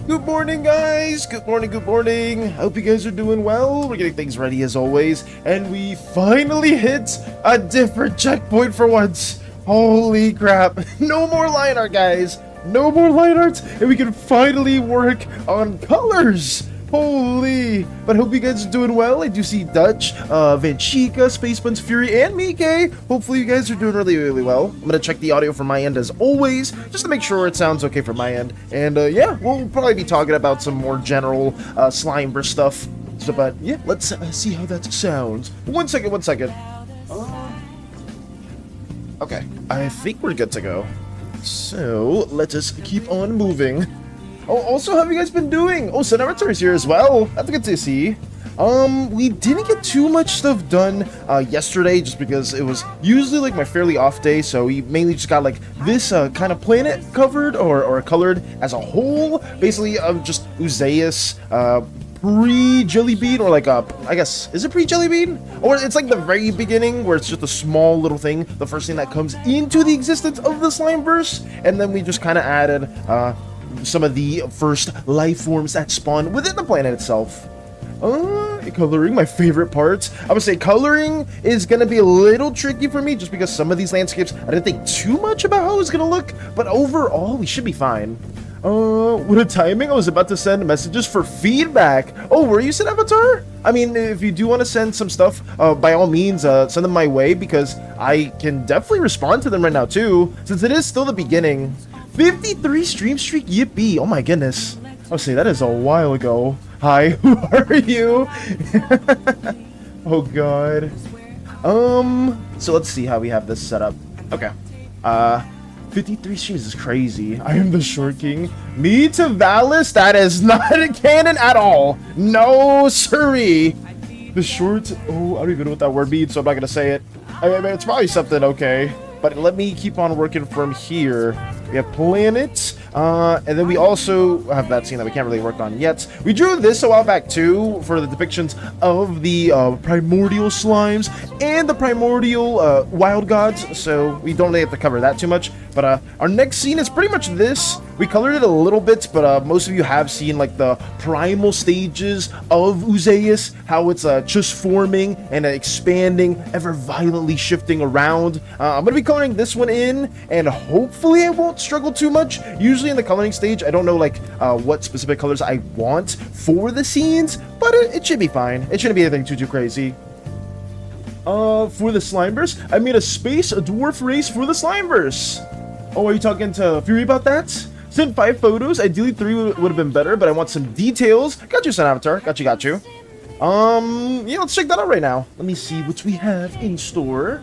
Good morning, guys! Good morning, good morning! I hope you guys are doing well. We're getting things ready as always, and we finally hit a different checkpoint for once. Holy crap. No more line art, guys! No more line art, and we can finally work on colors! Holy! But I hope you guys are doing well. I do see Dutch, Van Chica, Spaceman's Fury, and Mike. Hopefully you guys are doing really, really well. I'm gonna check the audio from my end as always, just to make sure it sounds okay from my end. And yeah, we'll probably be talking about some more general Slimeverse stuff. So, but yeah, let's see how that sounds. One second. Okay, I think we're good to go. So, let us keep on moving. Oh, also, how have you guys been doing? Oh, Slimeverse is here as well. That's good to see. We didn't get too much stuff done yesterday just because it was usually like my fairly off day, so we mainly just got like this kind of planet covered or colored as a whole. Basically, just Useus, pre-Jelly Bean, or like I guess, is it pre-Jelly Bean? Or it's like the very beginning where it's just a small little thing, the first thing that comes into the existence of the Slimeverse, and then we just kind of added some of the first life forms that spawn within the planet itself. Coloring, my favorite part. I would say coloring is gonna be a little tricky for me just because some of these landscapes I didn't think too much about how it's gonna look, but overall we should be fine. What a timing. I was about to send messages for feedback. Oh, were you sent Avatar? I mean, if you do want to send some stuff, by all means, send them my way because I can definitely respond to them right now too, since it is still the beginning. 53 stream streak, yippee. Oh my goodness. I'll say that is a while ago. Hi, who are you? Oh god. So let's see how we have this set up. Okay. 53 streams is crazy. I am the short king. Me to Valis? That is not a canon at all. No siree. The short, oh, I don't even know what that word means, so I'm not gonna say it. I mean, it's probably something okay. But let me keep on working from here. We have planets, and then we also have that scene that we can't really work on yet. We drew this a while back too for the depictions of the primordial slimes and the primordial wild gods, so we don't really have to cover that too much. But our next scene is pretty much this. We colored it a little bit, but most of you have seen like the primal stages of Useus, how it's just forming and expanding, ever violently shifting around. I'm going to be coloring this one in, and hopefully I won't struggle too much. Usually in the coloring stage, I don't know like what specific colors I want for the scenes, but it should be fine. It shouldn't be anything too crazy. For the Slimeverse, I made a space dwarf race for the Slimeverse. Oh, are you talking to Fury about that? Sent 5 photos. Ideally 3 would have been better, but I want some details. Got you, Sun Avatar. Got you. Yeah, let's check that out right now. Let me see what we have in store.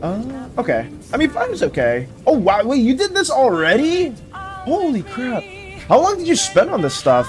Okay. I mean, 5 is okay. Oh, wow. Wait, you did this already? Holy crap. How long did you spend on this stuff?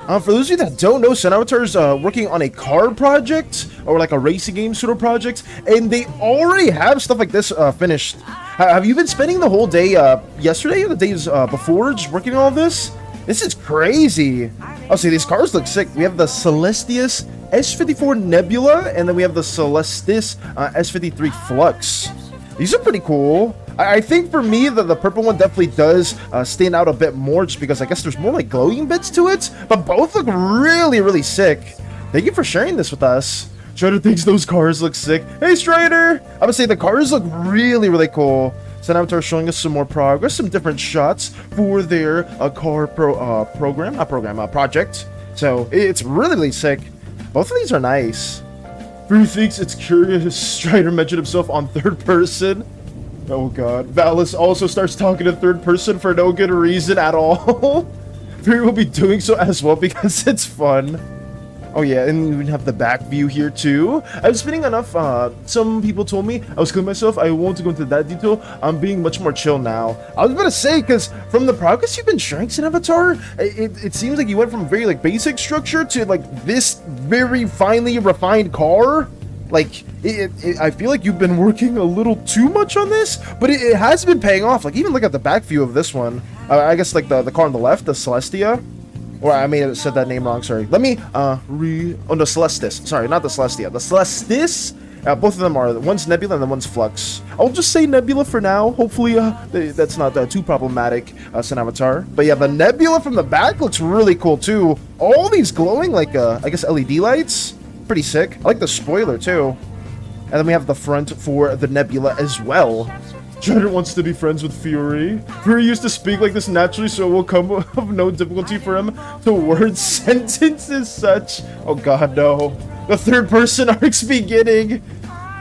For those of you that don't know, Sun Avatar's working on a car project, or like a racing game sort of project, and they already have stuff like this finished. Have you been spending the whole day yesterday or the days before just working on all this? This is crazy. Oh, see, these cars look sick. We have the Celestius S54 Nebula, and then we have the Celestis S53 Flux. These are pretty cool. I think for me, the purple one definitely does stand out a bit more just because I guess there's more like glowing bits to it, but both look really, really sick. Thank you for sharing this with us. Strider thinks those cars look sick. Hey, Strider! I would say the cars look really, really cool. Sun Avatar showing us some more progress, some different shots for their car project. So it's really, really sick. Both of these are nice. Fury thinks it's curious Strider mentioned himself on third person. Oh god. Valis also starts talking to third person for no good reason at all. Fury will be doing so as well because it's fun. Oh yeah, and we have the back view here too. I was spending enough, some people told me I was killing myself. I won't go into that detail. I'm being much more chill now. I was about to say, because from the progress you've been showing, Avatar, it seems like you went from very like basic structure to like this very finely refined car. Like, I feel like you've been working a little too much on this, but it has been paying off. Like, even look at the back view of this one. I guess like the car on the left, the Celestia. Or I may have said that name wrong, sorry. Let me, oh no, Celestis. Sorry, not the Celestia. The Celestis, both of them are, one's Nebula and the one's Flux. I'll just say Nebula for now. Hopefully, that's not too problematic, Avatar. But yeah, the Nebula from the back looks really cool too. All these glowing, like, I guess LED lights. Pretty sick. I like the spoiler too. And then we have the front for the Nebula as well. Trident wants to be friends with Fury. Fury used to speak like this naturally, so it will come of no difficulty for him to word sentences such. Oh god, no. The third person arc's beginning.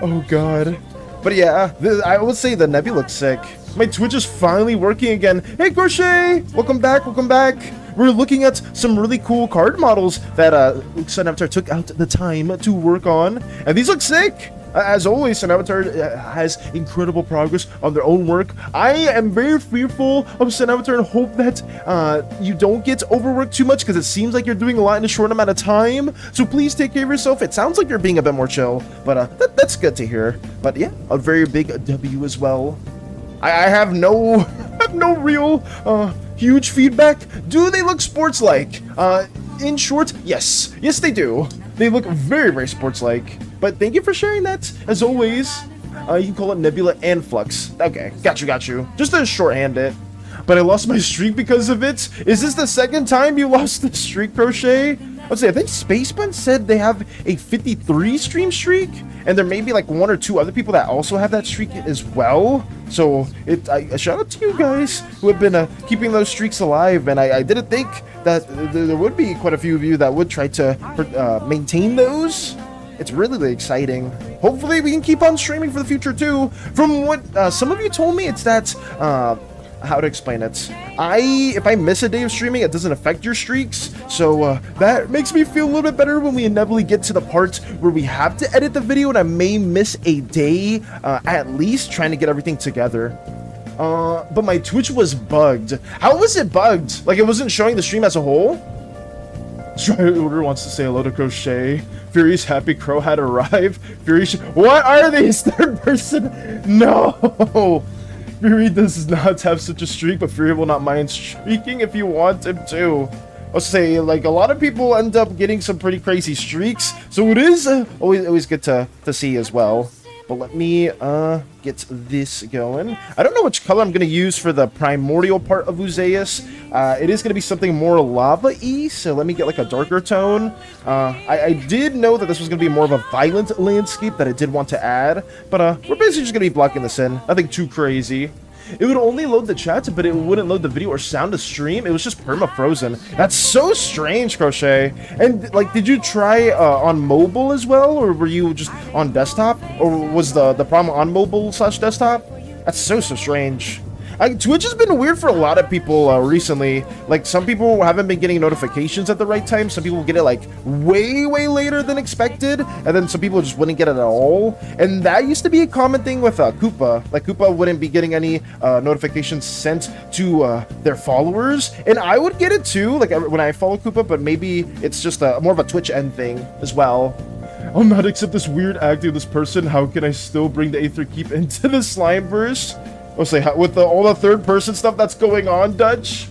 Oh god. But yeah, I would say the Nebula looks sick. My Twitch is finally working again. Hey Crochet! Welcome back, welcome back. We're looking at some really cool card models that Avatar took out the time to work on. And these look sick! As always, Avatar has incredible progress on their own work. I am very fearful of Avatar and hope that you don't get overworked too much, because it seems like you're doing a lot in a short amount of time. So please take care of yourself. It sounds like you're being a bit more chill, but that's good to hear. But yeah, a very big W as well. I have no real huge feedback. Do they look sports-like? In short, yes. Yes, they do. They look very, very sports-like. But thank you for sharing that, as always. You can call it Nebula and Flux. Okay, got you. Just to shorthand it. But I lost my streak because of it. Is this the second time you lost the streak, Crochet? Let's see, I think Spacebun said they have a 53 stream streak, and there may be like one or two other people that also have that streak as well. So a shout out to you guys who have been keeping those streaks alive, and I didn't think that there would be quite a few of you that would try to maintain those. It's really exciting. Hopefully we can keep on streaming for the future too. From what some of you told me, it's that how to explain it. If I miss a day of streaming, it doesn't affect your streaks. So that makes me feel a little bit better when we inevitably get to the part where we have to edit the video and I may miss a day at least trying to get everything together. But my Twitch was bugged. How was it bugged? Like it wasn't showing the stream as a whole? Strider wants to say hello to Crochet. Fury's happy crow had arrived. What are these? Third person? No! Fury does not have such a streak, but Fury will not mind streaking if you want him to. I'll say, like, a lot of people end up getting some pretty crazy streaks, so it is always good to see as well. But let me get this going. I don't know which color I'm going to use for the primordial part of Uzeus. It is going to be something more lava-y, so let me get like a darker tone. I did know that this was going to be more of a violent landscape that I did want to add, but we're basically just going to be blocking this in. Nothing too crazy. It would only load the chat, but it wouldn't load the video or sound to stream. It was just perma-frozen. That's so strange, Crochet. And, like, did you try on mobile as well? Or were you just on desktop? Or was the problem on mobile/desktop? That's so strange. Twitch has been weird for a lot of people recently. Like, some people haven't been getting notifications at the right time. Some people get it, like, way later than expected. And then some people just wouldn't get it at all. And that used to be a common thing with Koopa. Like, Koopa wouldn't be getting any notifications sent to their followers. And I would get it, too, like, when I follow Koopa. But maybe it's just more of a Twitch end thing as well. I'll not accept this weird acting of this person. How can I still bring the Aether Keep into the Slimeverse? I'll say, with all the third-person stuff that's going on, Dutch.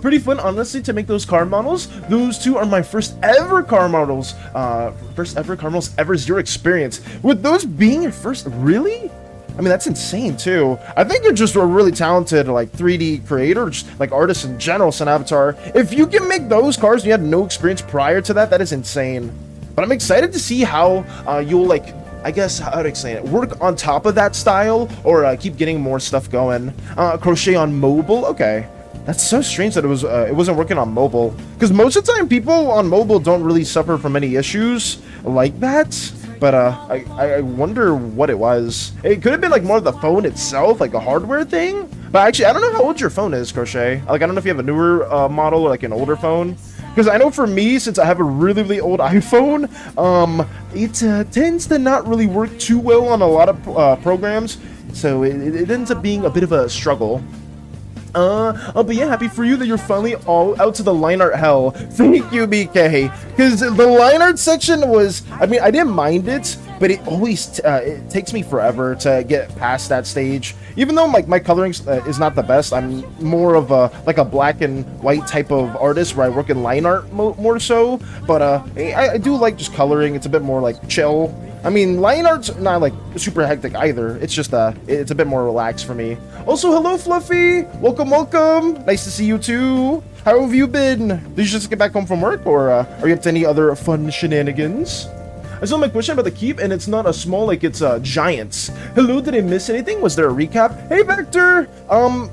Pretty fun, honestly, to make those car models. Those two are my first ever car models. Ever zero experience. With those being your first, really? I mean, that's insane, too. I think you're just a really talented, like, 3D creator, just, like, artist in general, Avatar. If you can make those cars and you had no experience prior to that, that is insane. But I'm excited to see how you'll, like, I guess, how to explain it, work on top of that style, or keep getting more stuff going. Crochet on mobile? Okay. That's so strange that it wasn't working on mobile. Because most of the time, people on mobile don't really suffer from any issues like that. but I wonder what it was. It could have been like more of the phone itself, like a hardware thing. But actually, I don't know how old your phone is, Crochet. Like, I don't know if you have a newer model or like an older phone. Because I know for me, since I have a really, really old iPhone, it tends to not really work too well on a lot of programs. So it ends up being a bit of a struggle. But yeah, happy for you that you're finally all out to the Lineart hell. Thank you, BK. Because the Lineart section was, I mean, I didn't mind it, but it always it takes me forever to get past that stage. Even though like my coloring is not the best, I'm more of a like a black and white type of artist where I work in Lineart more so. But I do like just coloring. It's a bit more like chill. I mean, Lineart's not like super hectic either. It's just it's a bit more relaxed for me. Also, hello, Fluffy. Welcome, welcome. Nice to see you too. How have you been? Did you just get back home from work, or are you up to any other fun shenanigans? I saw my question about the keep, and it's not a small, like it's giants. Hello, did I miss anything? Was there a recap? Hey, Vector!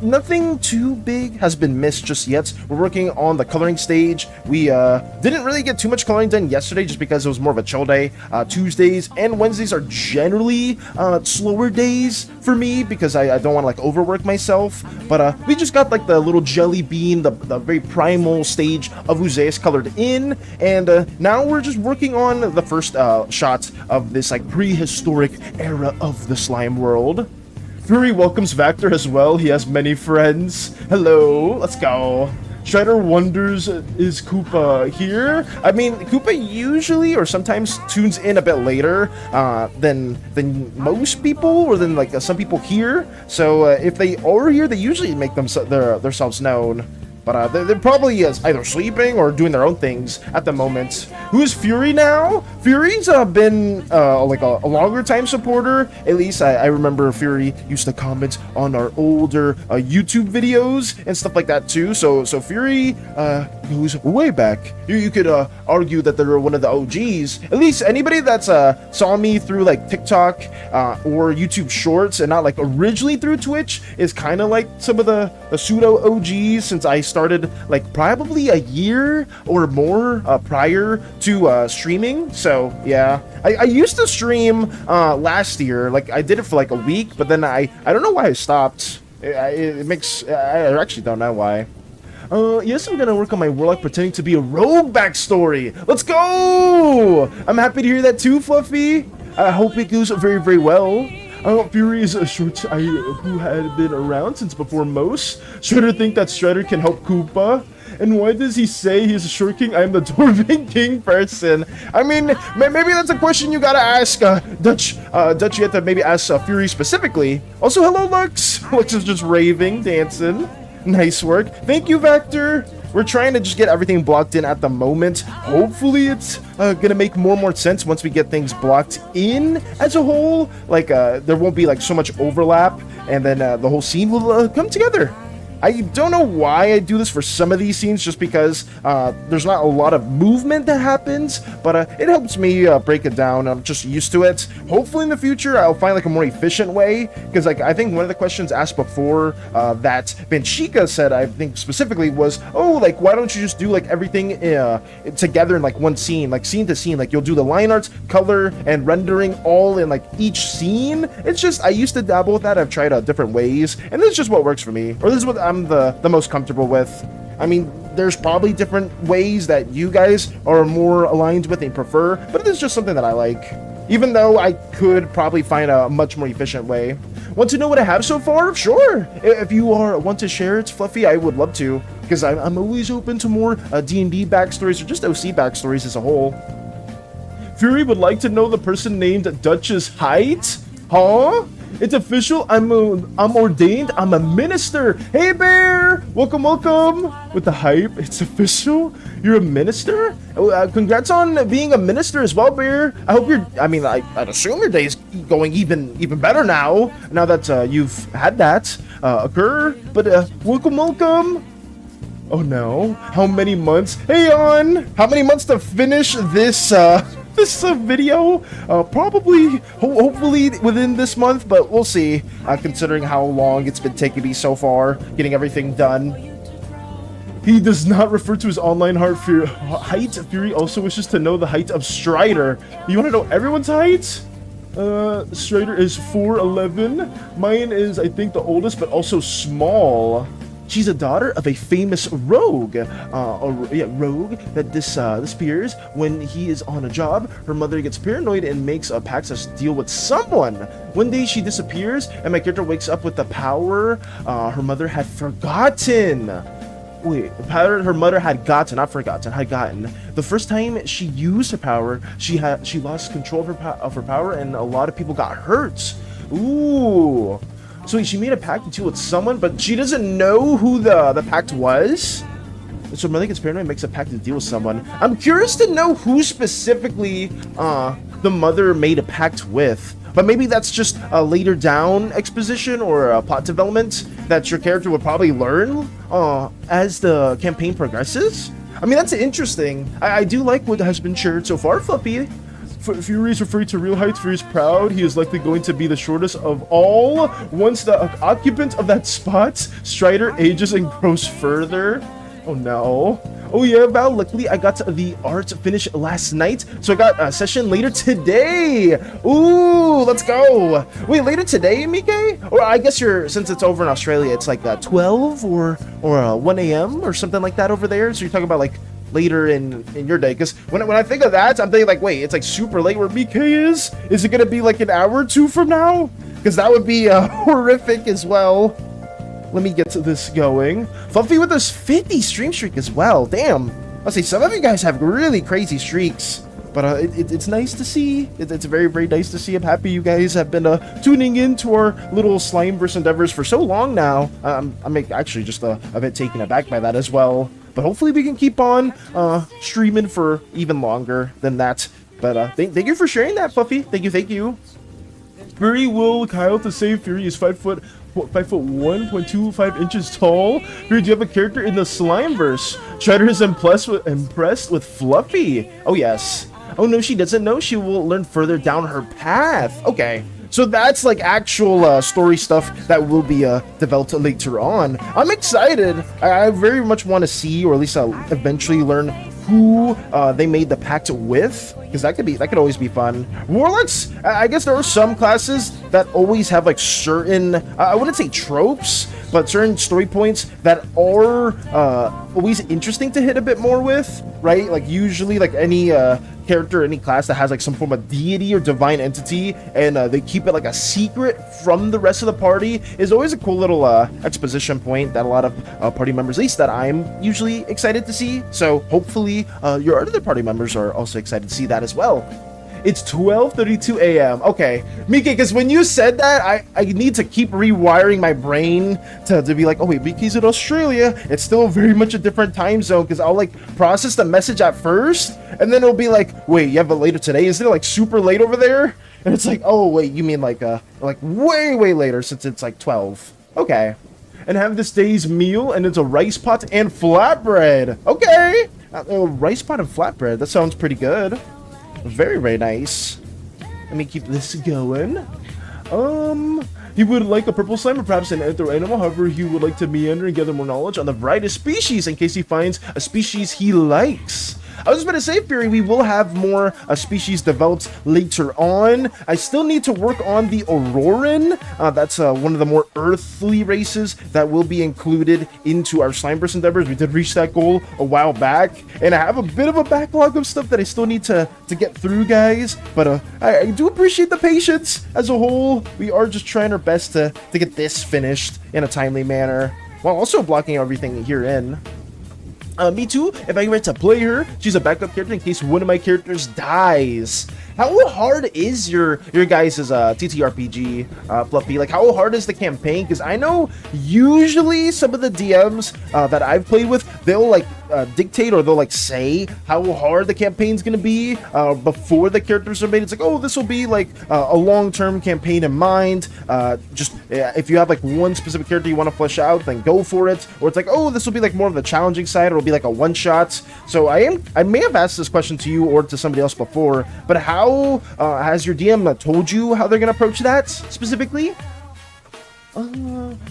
Nothing too big has been missed just yet. We're working on the coloring stage. We didn't really get too much coloring done yesterday just because it was more of a chill day. Tuesdays and Wednesdays are generally slower days for me because I don't want to like overwork myself. But we just got like the little jelly bean, the very primal stage of Uzeus colored in, and now we're just working on the first shots of this like prehistoric era of the slime world. Fury welcomes Vector as well. He has many friends. Hello, let's go. Strider wonders, is Koopa here? I mean, Koopa usually or sometimes tunes in a bit later than most people, or than like some people here. So if they are here, they usually make themselves known. But they're probably either sleeping or doing their own things at the moment. Who is Fury now? Fury's been like a longer time supporter. At least I remember Fury used to comment on our older YouTube videos and stuff like that too. So Fury goes way back. You could argue that they're one of the OGs. At least anybody that's saw me through like TikTok or YouTube Shorts and not like originally through Twitch is kind of like some of the pseudo OGs, since I started like probably a year or more prior to streaming. So yeah, I used to stream last year. Like I did it for like a week, but then I don't know why I stopped. It makes, I actually don't know why. Yes, I'm gonna work on my warlock pretending to be a rogue backstory. Let's go! I'm happy to hear that too, Fluffy. I hope it goes very, very well. Fury is a short who had been around since before most. Strider think that Strider can help Koopa. And why does he say he's a short king? I am the Dwarven King person. I mean, maybe that's a question you gotta ask Dutch. Dutch, you have to maybe ask Fury specifically. Also, hello, Lux. Lux is just raving, dancing. Nice work. Thank you, Vector. We're trying to just get everything blocked in at the moment. Hopefully it's gonna make more and more sense once we get things blocked in as a whole. Like there won't be like so much overlap, and then the whole scene will come together. I don't know why I do this for some of these scenes, just because there's not a lot of movement that happens, but it helps me break it down. I'm just used to it. Hopefully in the future I'll find like a more efficient way, because like I think one of the questions asked before that Benchika said, I think specifically, was, oh, like why don't you just do like everything together in like one scene, like scene to scene, like you'll do the line arts, color, and rendering all in like each scene. It's just, I used to dabble with that. I've tried different ways, and this is just what works for me, or this is what I'm the most comfortable with. I mean, there's probably different ways that you guys are more aligned with and prefer, but it is just something that I like, even though I could probably find a much more efficient way. Want to know what I have so far? Sure. If you want to share it, Fluffy, I would love to, because I'm always open to more D&D backstories or just OC backstories as a whole. Fury would like to know the person named Dutch's height? Huh? It's official. I'm ordained. I'm a minister. Hey, Bear! Welcome, welcome. With the hype, it's official. You're a minister? Congrats on being a minister as well, Bear. I hope I'd assume your day is going even better now that you've had that occur. But welcome, welcome. Oh no! How many months? Hey, on. How many months to finish this? This video, probably, hopefully within this month, but we'll see, considering how long it's been taking me so far, getting everything done. He does not refer to his online height. Fury also wishes to know the height of Strider. You want to know everyone's height? Strider is 4'11". Mine is, I think, the oldest, but also small. She's a daughter of a famous rogue, rogue that disappears when he is on a job. Her mother gets paranoid and makes a pact to deal with someone. One day she disappears, and my character wakes up with the power her mother had forgotten. Wait, the power her mother had gotten, not forgotten, had gotten. The first time she used her power, she lost control of her power, and a lot of people got hurt. Ooh. So she made a pact to deal with someone, but she doesn't know who the pact was. So her mother gets paranoid and makes a pact to deal with someone. I'm curious to know who specifically the mother made a pact with. But maybe that's just a later down exposition or a plot development that your character would probably learn as the campaign progresses. I mean, that's interesting. I do like what has been shared so far, Fluffy. Fury is referring to real height. Fury is proud. He is likely going to be the shortest of all. Once the occupant of that spot, Strider ages and grows further. Oh no. Oh yeah, Val, luckily I got the art finished last night, so I got a session later today. Ooh, let's go. Wait, later today, Mike? Or I guess since it's over in Australia, it's like 12 or 1 a.m. or something like that over there. So you're talking about like later in your day, because when I think of that, I'm thinking like, wait, it's like super late where BK is? Is it gonna be like an hour or two from now? Because that would be horrific as well. Let me get to this going. Fluffy with this 50 stream streak as well. Damn. I'll say some of you guys have really crazy streaks, but it's nice to see. It's very, very nice to see. I'm happy you guys have been tuning in to our little Slimeverse endeavors for so long now. I'm actually just a bit taken aback by that as well. But hopefully we can keep on streaming for even longer than that. But thank you for sharing that, Fluffy. Thank you. Fury will Kyle to save. Fury is 5 foot 1.25 inches tall. Fury, do you have a character in the Slimeverse? Strider is impressed with Fluffy. Oh yes. Oh no, she doesn't know. She will learn further down her path. Okay. So that's like actual story stuff that will be developed later on. I'm excited. I very much want to see, or at least eventually learn who they made the pact with, because that could always be fun. Warlocks, I guess there are some classes that always have like certain, I wouldn't say tropes, but certain story points that are always interesting to hit a bit more with, right? Like usually like any character, any class that has like some form of deity or divine entity, and they keep it like a secret from the rest of the party, is always a cool little exposition point that a lot of party members, at least that I'm usually excited to see. So hopefully your other party members are also excited to see that as well. It's 12:32 a.m. Okay, Mike, because when you said that, I need to keep rewiring my brain to be like, oh wait, Mickey's in Australia. It's still very much a different time zone, because I'll like process the message at first, and then it'll be like, wait, you have it later today? Isn't it like super late over there? And it's like, oh wait, you mean like way later, since it's like 12. Okay. And have this day's meal, and it's a rice pot and flatbread. Okay. Rice pot and flatbread. That sounds pretty good. Very, very nice. Let me keep this going. He would like a purple slime or perhaps an anthro animal. However, he would like to meander and gather more knowledge on the variety of species in case he finds a species he likes. I was just about to say, Fury, we will have more species developed later on. I still need to work on the Auroran. That's one of the more earthly races that will be included into our Slimeverse endeavors. We did reach that goal a while back, and I have a bit of a backlog of stuff that I still need to get through, guys. But I do appreciate the patience as a whole. We are just trying our best to get this finished in a timely manner, while also blocking everything here in. Me too, if I get to play her, she's a backup character in case one of my characters dies. How hard is your guys' TTRPG, Fluffy? Like, how hard is the campaign? Because I know usually some of the DMs that I've played with, they'll like dictate, or they'll like say how hard the campaign's gonna be before the characters are made. It's like, oh, this will be like a long-term campaign in mind. Just if you have like one specific character you want to flesh out, then go for it. Or it's like, oh, this will be like more of the challenging side, or it'll be like a one-shot. So I may have asked this question to you or to somebody else before, but how has your DM told you how they're gonna approach that specifically?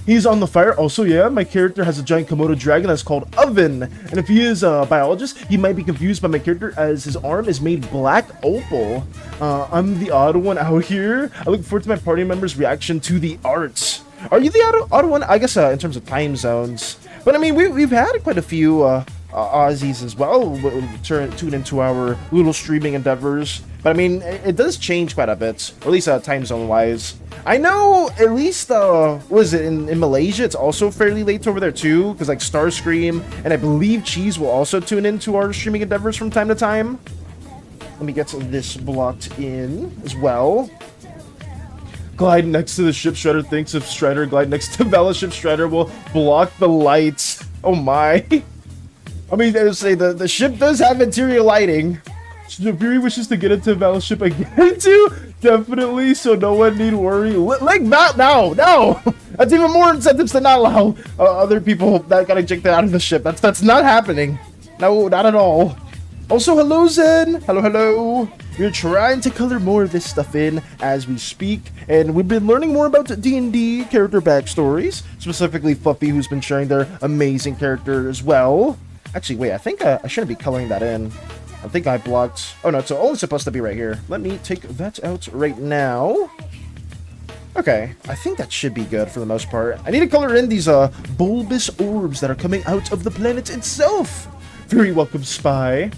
He's on the fire. Also, yeah, my character has a giant Komodo dragon that's called Oven. And if he is a biologist, he might be confused by my character as his arm is made black opal. I'm the odd one out here. I look forward to my party members' reaction to the arts. Are you the odd one? I guess in terms of time zones. But I mean, we've had quite a few Aussies as well tune into our little streaming endeavors. But I mean, it does change quite a bit, or at least time zone wise. I know at least what is it in Malaysia? It's also fairly late over there too, because like Starscream and I believe Cheese will also tune into our streaming endeavors from time to time. Let me get this blocked in as well. Glide next to the ship. Strider thinks if Strider glide next to Battleship, Strider will block the lights. Oh my. I mean, I would say the ship does have interior lighting. Fury wishes to get into Battleship again too. Definitely, so no one need worry. Like that now. That's even more incentives to not allow other people that got ejected out of the ship. That's not happening. No, not at all. Also, hello Zen. Hello. We're trying to color more of this stuff in as we speak, and we've been learning more about D&D character backstories, specifically Fluffy, who's been sharing their amazing character as well. Actually, wait, I think I shouldn't be coloring that in. I think I blocked... Oh, no, it's only supposed to be right here. Let me take that out right now. Okay, I think that should be good for the most part. I need to color in these bulbous orbs that are coming out of the planet itself. Very welcome, Spy.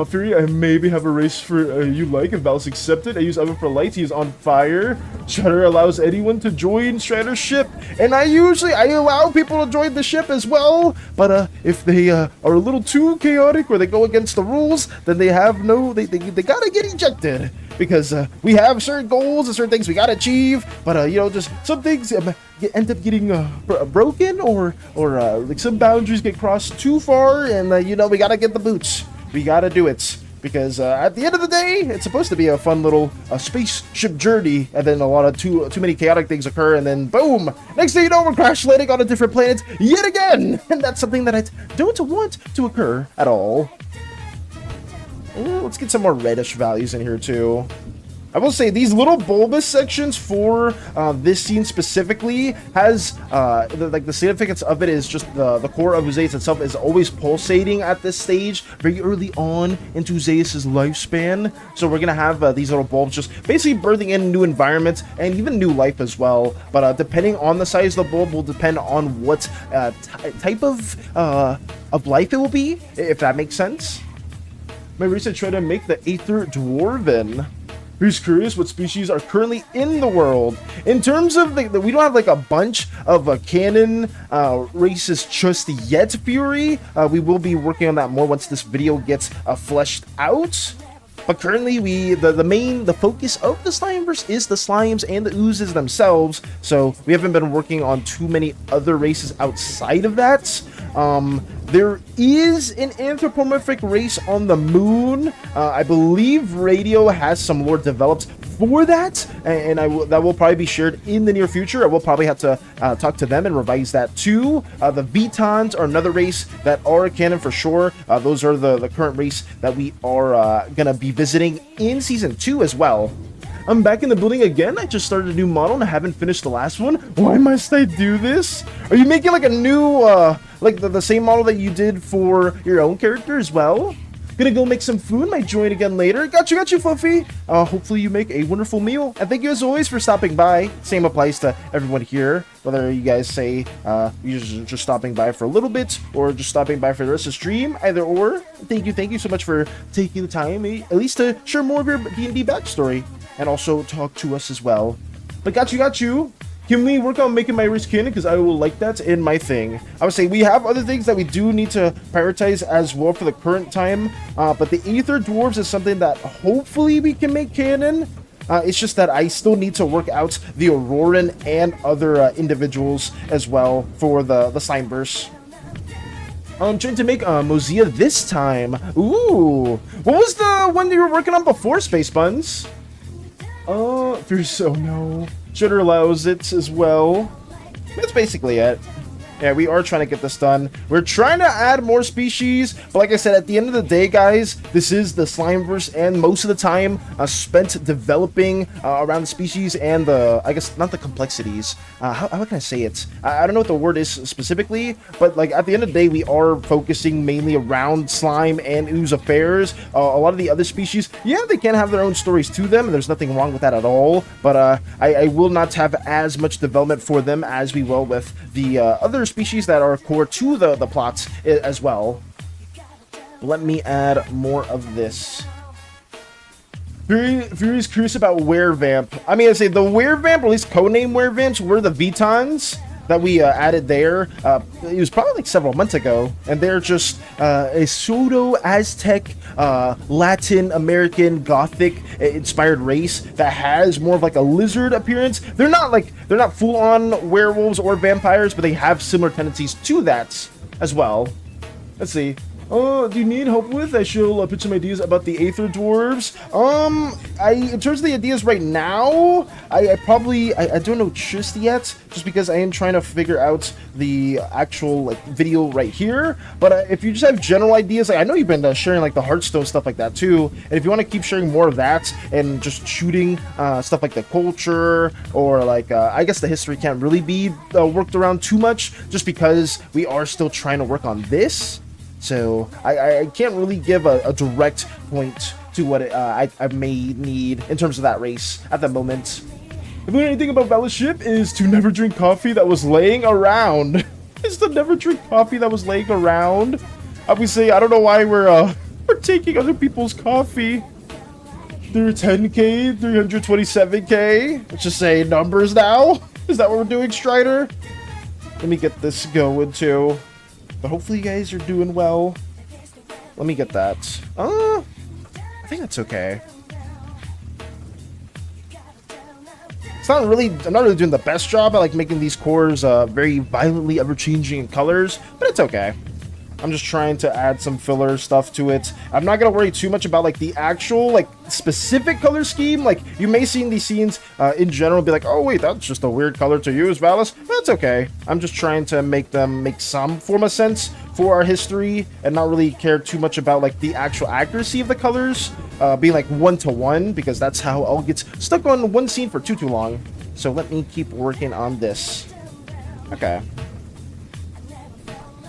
Fury, I maybe have a race for you like if Val's accepted. I use Oven for lights. He is on fire. Strider allows anyone to join Strider's ship, and I allow people to join the ship as well. But if they are a little too chaotic or they go against the rules, then they have they gotta get ejected, because we have certain goals and certain things we gotta achieve. But you know, just some things end up getting broken, or like some boundaries get crossed too far, and you know, we gotta get the boots. We gotta do it, because at the end of the day, it's supposed to be a fun little spaceship journey, and then a lot of too many chaotic things occur, and then boom! Next thing you know, we're crash landing on a different planet yet again! And that's something that I don't want to occur at all. Let's get some more reddish values in here too. I will say these little bulbous sections for this scene specifically has the significance of it is just the core of Zeus itself is always pulsating at this stage very early on into Zeus's lifespan. So we're gonna have these little bulbs just basically birthing in new environments and even new life as well. But depending on the size of the bulb will depend on what type of life it will be, if that makes sense. My research tried to make the Aether Dwarven. Who's curious what species are currently in the world? In terms of we don't have like a bunch of canon races just yet, Fury. We will be working on that more once this video gets fleshed out. But currently, the focus of the Slimeverse is the slimes and the oozes themselves. So we haven't been working on too many other races outside of that. There is an anthropomorphic race on the moon. I believe Radio has some lore developed for that, and that will probably be shared in the near future. I will probably have to talk to them and revise that too. The Vitons are another race that are canon for sure. Those are the current race that we are gonna be visiting in season 2 as well. I'm back in the building again. I just started a new model and I haven't finished the last one. Why must I do this? Are you making like a new, like the same model that you did for your own character as well? Gonna go make some food. Might join again later. Got you, Fluffy. Hopefully you make a wonderful meal. And thank you as always for stopping by. Same applies to everyone here. Whether you guys say you're just stopping by for a little bit or just stopping by for the rest of the stream, either or. Thank you so much for taking the time, at least to share more of your D&D backstory. And also talk to us as well. But got you. Can we work on making my race canon? Because I will like that in my thing. I would say we have other things that we do need to prioritize as well for the current time. But the Aether Dwarves is something that hopefully we can make canon. It's just that I still need to work out the Auroran and other individuals as well for the Slimeverse. I'm trying to make Mozilla this time. Ooh. What was the one that you were working on before, Space Buns? There's no. Shooter allows it as well. That's basically it. Yeah, we are trying to get this done. We're trying to add more species, but like I said, at the end of the day, guys, this is the Slimeverse, and most of the time spent developing around the species and the, I guess, not the complexities. How can I say it? I don't know what the word is specifically, but like at the end of the day, we are focusing mainly around slime and ooze affairs. A lot of the other species, yeah, they can have their own stories to them, and there's nothing wrong with that at all, but I will not have as much development for them as we will with the other species that are core to the plots as well. Let me add more of this. Fury's curious about Werevamp. I mean, I say the Werevamp, or at least codename Werevamps, were the Vitons that we added there. It was probably like several months ago, and they're just a pseudo-Aztec, Latin American Gothic inspired race that has more of like a lizard appearance. They're not full-on werewolves or vampires, but they have similar tendencies to that as well. Let's see. Do you need help with? I shall pitch some ideas about the Aether Dwarves. In terms of the ideas right now, I don't know just yet, just because I am trying to figure out the actual like video right here. But if you just have general ideas, like, I know you've been sharing like the Hearthstone stuff like that too, and if you want to keep sharing more of that and just shooting stuff like the culture or like I guess the history can't really be worked around too much, just because we are still trying to work on this. So I can't really give a direct point to what I may need in terms of that race at the moment. If anything about Fellowship is to never drink coffee that was laying around. It's to never drink coffee that was laying around. Obviously, I don't know why we're taking other people's coffee. They're 10k, 327k. Let's just say numbers now. Is that what we're doing, Strider? Let me get this going too. But hopefully you guys are doing well. Let me get that. I think that's okay. I'm not really doing the best job at like making these cores very violently ever-changing in colors, but it's okay. I'm just trying to add some filler stuff to it. I'm not gonna worry too much about like the actual like specific color scheme. Like you may see in these scenes in general be like, oh wait, that's just a weird color to use, Valis. That's okay. I'm just trying to make them make some form of sense for our history and not really care too much about like the actual accuracy of the colors being like one-to-one, because that's how I'll get stuck on one scene for too long. So let me keep working on this. Okay.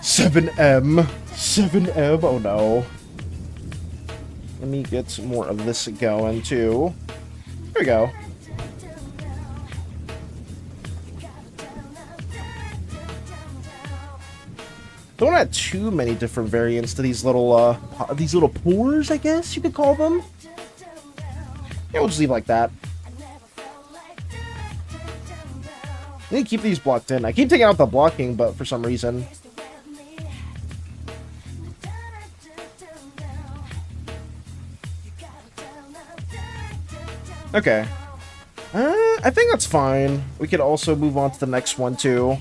7M. 7M. Oh no. Let me get some more of this going too. There we go. Don't add too many different variants to these little pores, I guess you could call them. Yeah, we'll just leave it like that. I need to keep these blocked in. I keep taking out the blocking, but for some reason. Okay. I think that's fine. We could also move on to the next one too.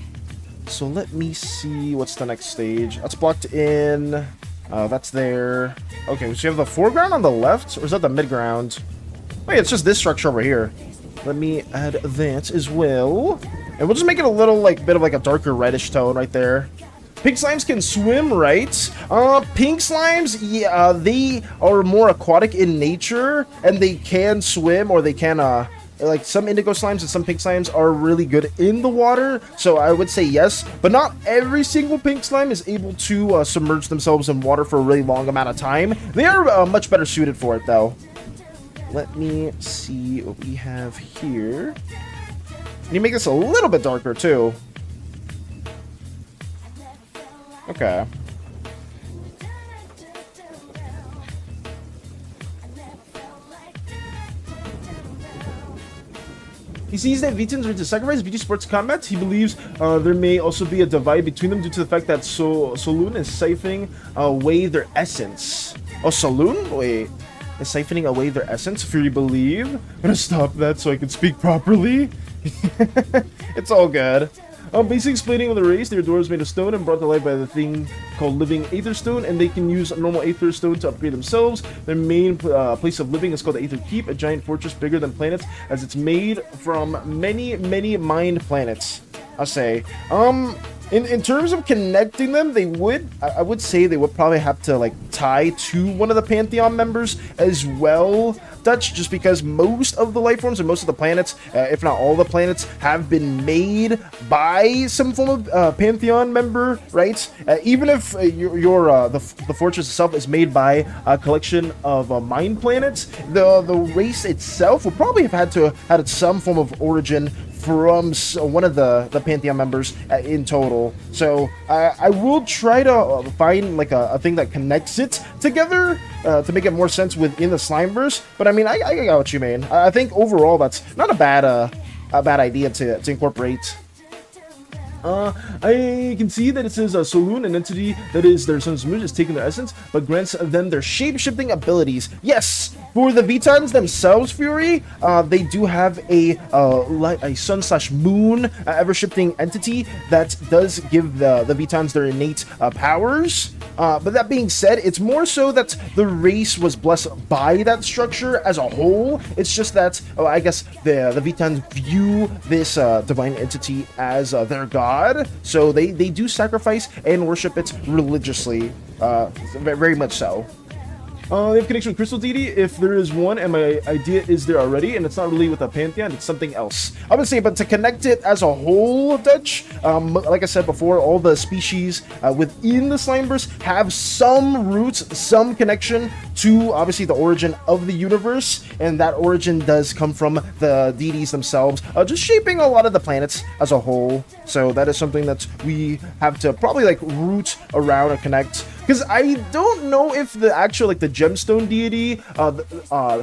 So let me see what's the next stage. That's blocked in. That's there. Okay, so you have the foreground on the left, or is that the midground? Wait, it's just this structure over here. Let me add that as well. And we'll just make it a little like bit of like a darker reddish tone right there. Pink slimes can swim, right? Pink slimes, yeah, they are more aquatic in nature, and they can swim, or they can, like some indigo slimes and some pink slimes are really good in the water, so I would say yes, but not every single pink slime is able to submerge themselves in water for a really long amount of time. They are much better suited for it, though. Let me see what we have here. You make this a little bit darker, too. Okay. He sees that Vitans are to sacrifice beauty sports combat. He believes there may also be a divide between them due to the fact that Saloon is siphoning away their essence. Oh, Saloon? Wait. Is siphoning away their essence? Fury believe? I'm gonna stop that so I can speak properly. It's all good. Basically explaining on the race, their door is made of stone and brought to life by the thing called living Aether Stone, and they can use normal Aether Stone to upgrade themselves. Their main place of living is called the Aether Keep, a giant fortress bigger than planets, as it's made from many, many mined planets. I'll say. In terms of connecting them, they would, I would say they would probably have to like tie to one of the Pantheon members as well, Dutch, just because most of the life forms and most of the planets, if not all the planets, have been made by some form of Pantheon member, right? Even if the fortress itself is made by a collection of mind planets, the race itself would probably have had some form of origin from one of the Pantheon members in total. So I will try to find like a thing that connects it together to make it more sense within the Slimeverse. But I mean, I got what you mean. I think overall that's not a bad idea to incorporate. I can see that it says Saloon, an entity that is their sun's moon, is taking their essence, but grants them their shape-shifting abilities. Yes, for the Vitans themselves, Fury, they do have a sun/moon ever-shifting entity that does give the Vitans their innate powers. But that being said, it's more so that the race was blessed by that structure as a whole. It's just that, I guess, the Vitans view this divine entity as their god. So they do sacrifice and worship it religiously, very much so. They have connection with Crystal Deity, if there is one, and my idea is there already, and it's not really with a Pantheon, it's something else. I would say, but to connect it as a whole, Dutch, like I said before, all the species within the Slimeverse have some roots, some connection to, obviously, the origin of the universe, and that origin does come from the deities themselves, just shaping a lot of the planets as a whole. So that is something that we have to probably, like, root around or connect. Because I don't know if the actual, like, the gemstone deity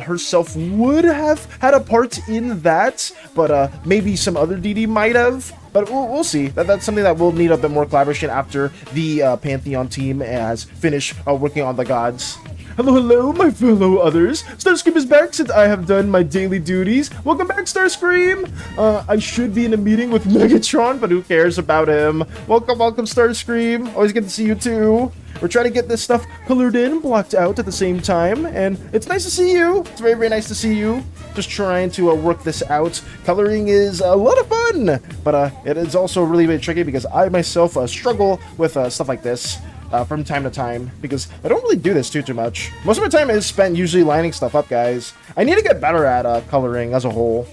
herself would have had a part in that, but maybe some other deity might have. But we'll see. That's something that will need a bit more collaboration after the Pantheon team has finished working on the gods. Hello, hello, my fellow others. Starscream is back since I have done my daily duties. Welcome back, Starscream. I should be in a meeting with Megatron, but who cares about him? Welcome, welcome, Starscream. Always good to see you too. We're trying to get this stuff colored in, blocked out at the same time, and it's nice to see you. It's very, very nice to see you. Just trying to work this out. Coloring is a lot of fun, but it is also really, really tricky because I myself struggle with stuff like this. From time to time, because I don't really do this too much. Most of my time is spent usually lining stuff up, guys. I need to get better at coloring as a whole.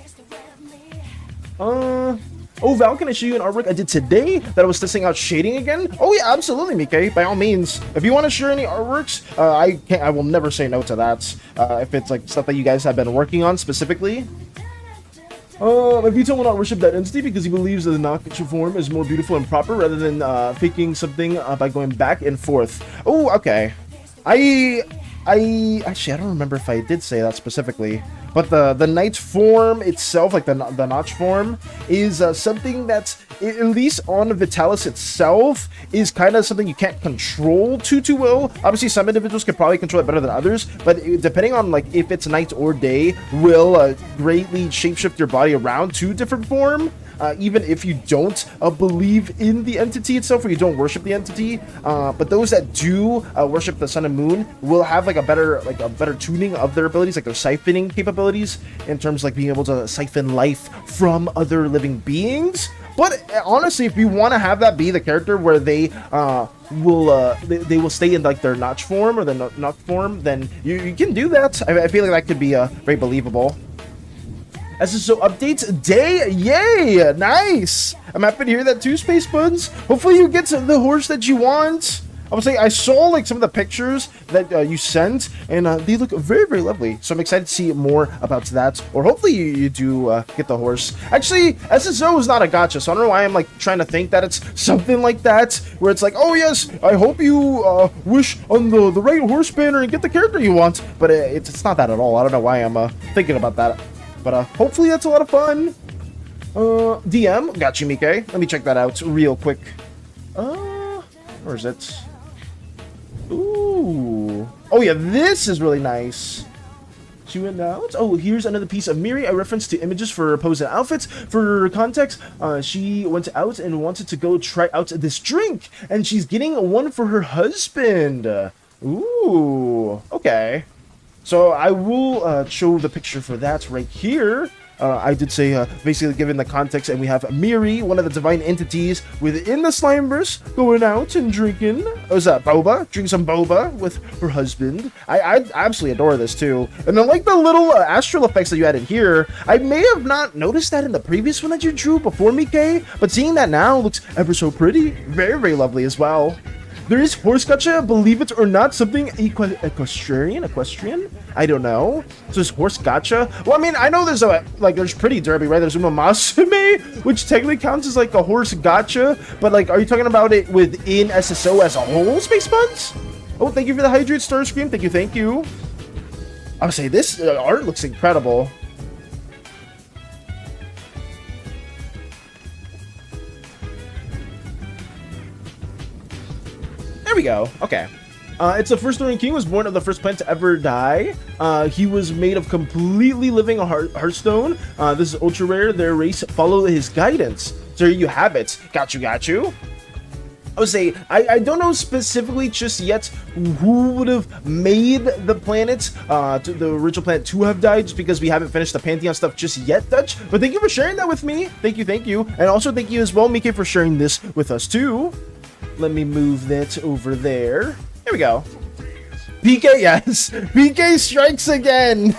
Oh, Val, can I show you an artwork I did today that I was testing out shading again? Oh yeah, absolutely, Mike. By all means, if you want to share any artworks, I will never say no to that. If it's like stuff that you guys have been working on specifically. Vito will not worship that entity because he believes that the Nocturne form is more beautiful and proper rather than faking something by going back and forth. Oh, okay. Actually, I don't remember if I did say that specifically, but the knight form itself, like the notch form, is something that's, at least on Vitalis itself, is kind of something you can't control too well. Obviously, some individuals can probably control it better than others, but depending on like if it's night or day, will greatly shapeshift your body around to different form. Even if you don't believe in the entity itself, or you don't worship the entity, but those that do worship the sun and moon will have like a better tuning of their abilities, like their siphoning capabilities, in terms of like being able to siphon life from other living beings. But honestly, if you want to have that be the character where they will stay in like their notch form or the notch form, then you can do that. I feel like that could be very believable. SSO updates day, yay, nice. I'm happy to hear that too, Space Buds. Hopefully you get the horse that you want. I would say I saw like some of the pictures that you sent, and they look very, very lovely. So I'm excited to see more about that, or hopefully you do get the horse. Actually, SSO is not a gacha, so I don't know why I'm like trying to think that it's something like that, where it's like, oh yes, I hope you wish on the right horse banner and get the character you want. But it's not that at all. I don't know why I'm thinking about that. But hopefully that's a lot of fun. DM, got you, Mike. Let me check that out real quick. Where is it? Ooh. Oh yeah, this is really nice. She went out. Oh, here's another piece of Miri. I referenced to images for pose and outfits. For context, she went out and wanted to go try out this drink, and she's getting one for her husband. Ooh. Okay. So I will show the picture for that right here. I did say, basically given the context, and we have Miri, one of the divine entities within the Slimeverse, going out and drinking, was that boba? Drinking some boba with her husband. I absolutely adore this too. And then like the little astral effects that you added here, I may have not noticed that in the previous one that you drew before, Mike, but seeing that now looks ever so pretty. Very, very lovely as well. There is horse gacha, believe it or not, something equestrian? I don't know. So there's horse gacha. Well, I mean, I know there's there's pretty derby, right? There's Umamasume, which technically counts as like a horse gacha, but like, are you talking about it within SSO as a whole, Space Buns? Oh, thank you for the Hydrate Star Scream. Thank you. I would say this art looks incredible. There we go. Okay. It's the first Thorian King, was born of the first planet to ever die. He was made of completely living Hearthstone. This is ultra rare. Their race follow his guidance. So here you have it. Got you. I would say, I don't know specifically just yet who would have made the planet, the original planet to have died, just because we haven't finished the Pantheon stuff just yet, Dutch. But thank you for sharing that with me. Thank you. And also thank you as well, Mike, for sharing this with us too. Let me move that over there. Here we go. PK, yes. PK strikes again.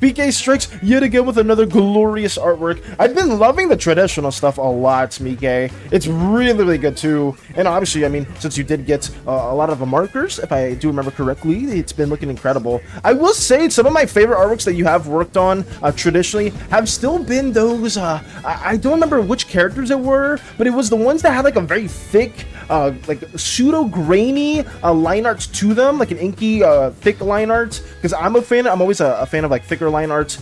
PK strikes yet again with another glorious artwork. I've been loving the traditional stuff a lot, Mike. It's really good too. And obviously, I mean, since you did get a lot of the markers, if I do remember correctly, it's been looking incredible. I will say some of my favorite artworks that you have worked on traditionally have still been those, I don't remember which characters it were, but it was the ones that had like a very thick, like pseudo grainy line art to them, like an inky thick line art, because I'm always a fan of like thicker line art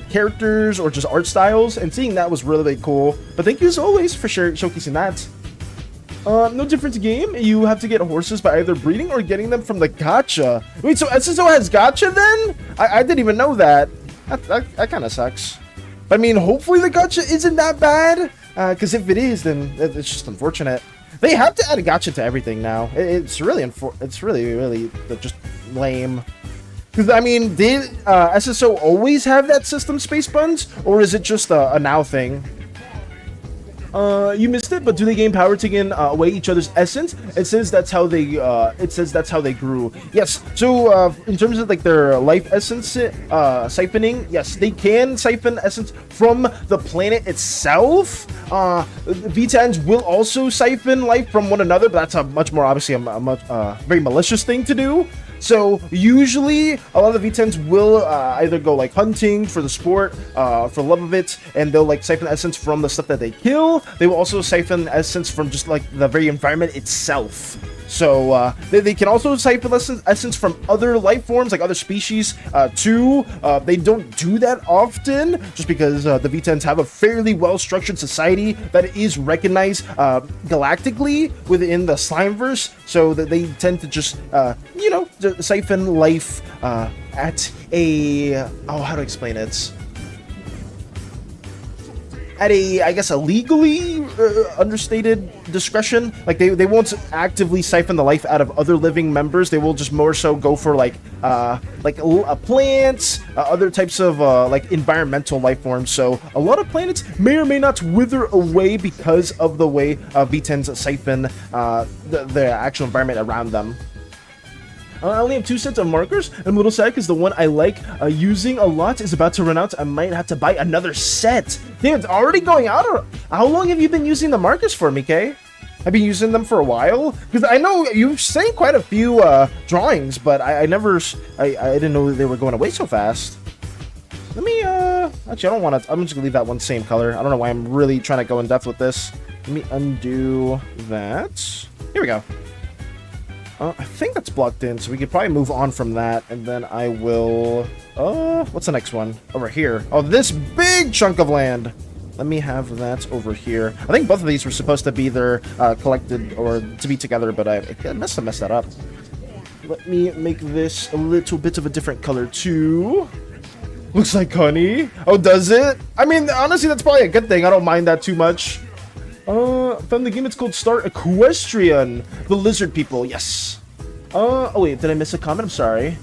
characters or just art styles, and seeing that was really cool. But thank you as always for showcasing that. No different game. You have to get horses by either breeding or getting them from the gacha. Wait, so SSO has gacha then? I didn't even know that. That kind of sucks. But I mean, hopefully the gacha isn't that bad, because if it is, then it's just unfortunate. They have to add a gacha to everything now. It's really just lame. Because, I mean, did SSO always have that system, Space Buns? Or is it just a now thing? You missed it, but do they gain power taking away each other's essence? It says that's how they grew. Yes. So in terms of like their life essence siphoning, yes, they can siphon essence from the planet itself. VTans will also siphon life from one another, but that's a much more obviously a very malicious thing to do. So usually a lot of the V10s will either go like hunting for the sport, for the love of it, and they'll like siphon essence from the stuff that they kill. They will also siphon essence from just like the very environment itself. So they can also siphon essence from other life forms, like other species too. They don't do that often, just because the V10s have a fairly well-structured society that is recognized galactically within the Slimeverse. So that they tend to just, siphon life at a... how to explain it? At a, I guess, a legally understated discretion. Like they won't actively siphon the life out of other living members. They will just more so go for like plants, other types of like environmental life forms. So a lot of planets may or may not wither away because of the way V10s siphon the actual environment around them. I only have 2 sets of markers. I'm a little sad because the one I like using a lot is about to run out. I might have to buy another set. Damn, it's already going out. How long have you been using the markers for, Mike? I've been using them for a while. Because I know you've seen quite a few drawings, but I didn't know they were going away so fast. Let me, actually, I don't want to, I'm just going to leave that one same color. I don't know why I'm really trying to go in depth with this. Let me undo that. Here we go. I think that's blocked in, so we could probably move on from that, and then I will... what's the next one? Over here. Oh, this big chunk of land! Let me have that over here. I think both of these were supposed to be either collected or to be together, but I must have messed that up. Let me make this a little bit of a different color, too. Looks like honey. Oh, does it? I mean, honestly, that's probably a good thing. I don't mind that too much. From the game, it's called Star Equestrian. The lizard people, yes. Oh wait, did I miss a comment? I'm sorry.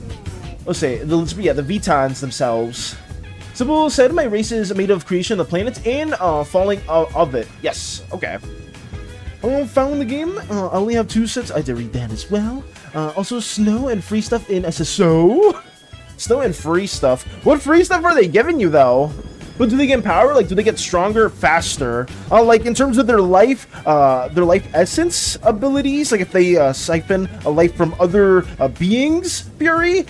Let's say the Vitans themselves. Sybil said my race is made of creation of the planet and falling of it. Yes, okay. Found the game. I only have 2 sets. I did read that as well. Also, snow and free stuff in SSO. Snow and free stuff. What free stuff are they giving you, though? But do they get power? Like, do they get stronger faster? Like, in terms of their life essence abilities, like if they siphon a life from other beings, Fury,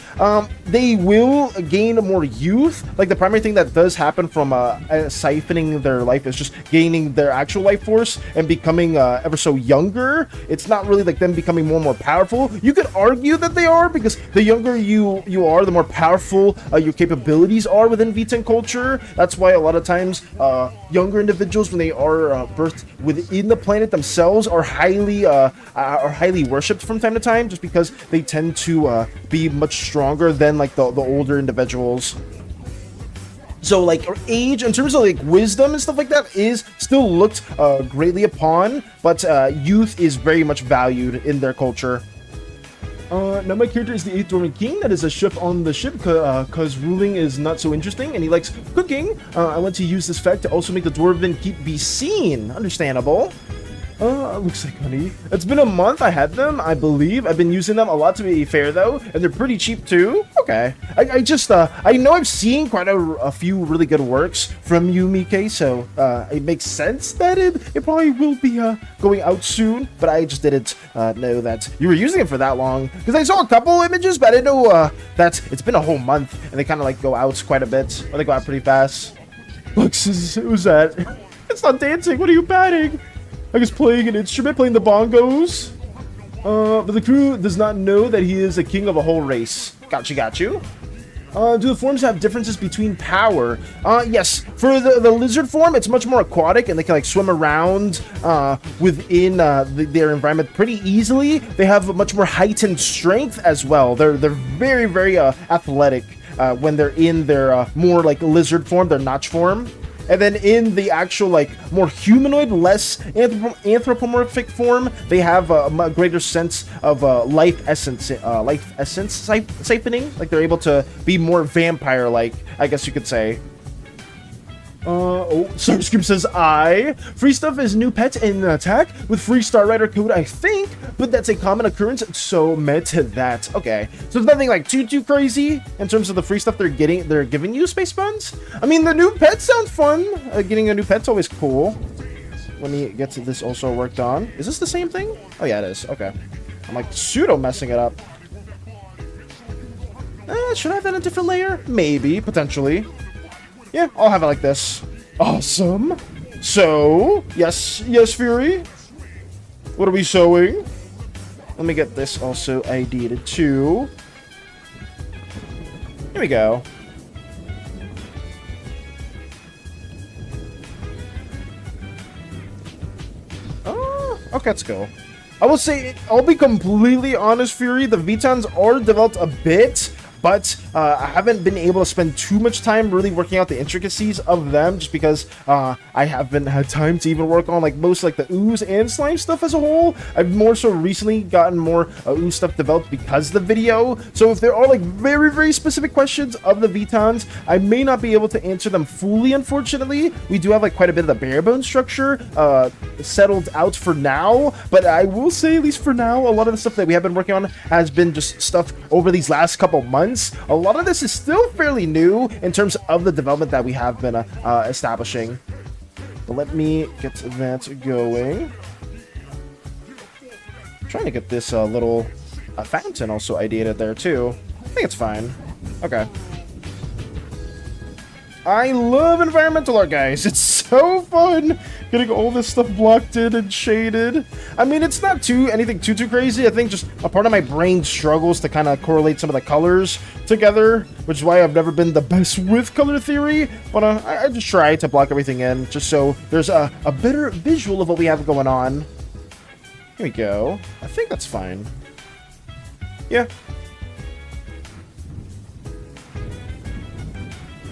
they will gain more youth. Like, the primary thing that does happen from siphoning their life is just gaining their actual life force and becoming ever so younger. It's not really like them becoming more and more powerful. You could argue that they are, because the younger you are, the more powerful your capabilities are within V10 culture. That's why a lot of times younger individuals, when they are birthed within the planet themselves, are highly worshipped from time to time, just because they tend to be much stronger than like the older individuals. So like age, in terms of like wisdom and stuff like that, is still looked greatly upon, but youth is very much valued in their culture. Now my character is the 8th Dwarven King. That is a shift on the ship, because ruling is not so interesting, and he likes cooking. I want to use this fact to also make the Dwarven keep be seen. Understandable. Looks like honey. It's been a month I had them, I believe. I've been using them a lot, to be fair, though, and they're pretty cheap, too. Okay. I just, I know I've seen quite a few really good works from you, Mike, so, it makes sense that it probably will be, going out soon, but I just didn't, know that you were using it for that long, because I saw a couple images, but I didn't know, that it's been a whole month, and they kind of, like, go out quite a bit, or they go out pretty fast. Looks, who's that? It's not dancing, what are you batting? I guess playing an instrument, playing the bongos. But the crew does not know that he is a king of a whole race. Got you. Do the forms have differences between power? Yes. For the lizard form, it's much more aquatic, and they can like swim around within their environment pretty easily. They have a much more heightened strength as well. They're very, very athletic when they're in their more like lizard form, their notch form. And then in the actual, like, more humanoid, less anthropomorphic form, they have a greater sense of life essence siphoning. Like, they're able to be more vampire-like, I guess you could say. Starscream says, free stuff is new pet in attack with free Star Rider code, I think, but that's a common occurrence, so met to that. Okay, so it's nothing like too crazy in terms of the free stuff they're giving you, Space Buns. I mean, the new pet sounds fun. Getting a new pet's always cool. Let me get to this also worked on. Is this the same thing? Oh yeah, it is. Okay. I'm like pseudo messing it up. Should I have that in a different layer? Maybe, potentially. Yeah, I'll have it like this. Awesome. So, yes, Fury. What are we sewing? Let me get this also ID'd too. Here we go. Oh, okay, let's go. I will say, I'll be completely honest, Fury, the Vitons are developed a bit, but I haven't been able to spend too much time really working out the intricacies of them, just because I haven't had time to even work on like most like the ooze and slime stuff as a whole. I've more so recently gotten more ooze stuff developed because of the video. So if there are like very specific questions of the Vitons, I may not be able to answer them fully, unfortunately. We do have like quite a bit of the bare bone structure settled out for now, but I will say, at least for now, a lot of the stuff that we have been working on has been just stuff over these last couple months. A lot of this is still fairly new in terms of the development that we have been establishing. But let me get that going. I'm trying to get this little fountain also ideated there too. I think it's fine. Okay. I love environmental art, guys. It's so fun getting all this stuff blocked in and shaded. I mean, it's not anything too crazy. I think just a part of my brain struggles to kind of correlate some of the colors together, which is why I've never been the best with color theory. But I just try to block everything in, just so there's a better visual of what we have going on. Here we go. I think that's fine. Yeah.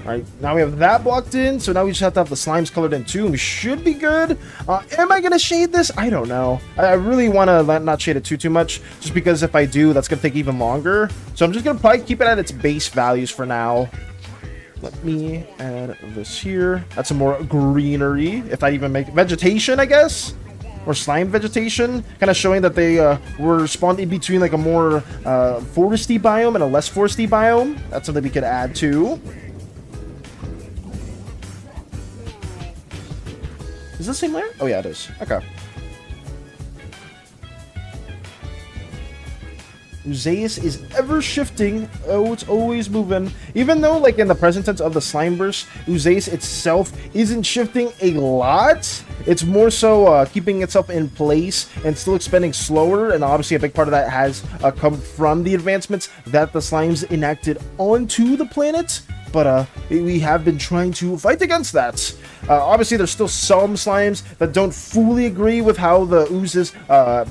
Alright, now we have that blocked in, so now we just have to have the slimes colored in too, and we should be good. Am I going to shade this? I don't know. I really want to not shade it too much, just because if I do, that's going to take even longer. So I'm just going to probably keep it at its base values for now. Let me add this here. That's some more greenery. If I even make vegetation, I guess. Or slime vegetation, kind of showing that they were spawned in between like a more foresty biome and a less foresty biome. That's something we could add to. Is this the same layer? Oh yeah, it is. Okay. Useus is ever shifting. Oh, it's always moving. Even though, like in the present tense of the Slimeverse, Useus itself isn't shifting a lot. It's more so keeping itself in place and still expanding slower. And obviously, a big part of that has come from the advancements that the slimes enacted onto the planet. But we have been trying to fight against that. Obviously, there's still some slimes that don't fully agree with how the oozes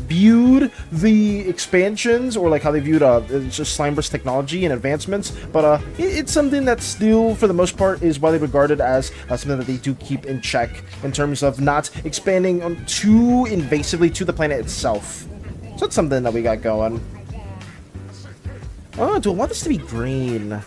viewed the expansions, or like how they viewed just Slimeverse technology and advancements. But it's something that still, for the most part, is widely regarded as something that they do keep in check in terms of not expanding too invasively to the planet itself. So that's something that we got going. Oh, do I want this to be green?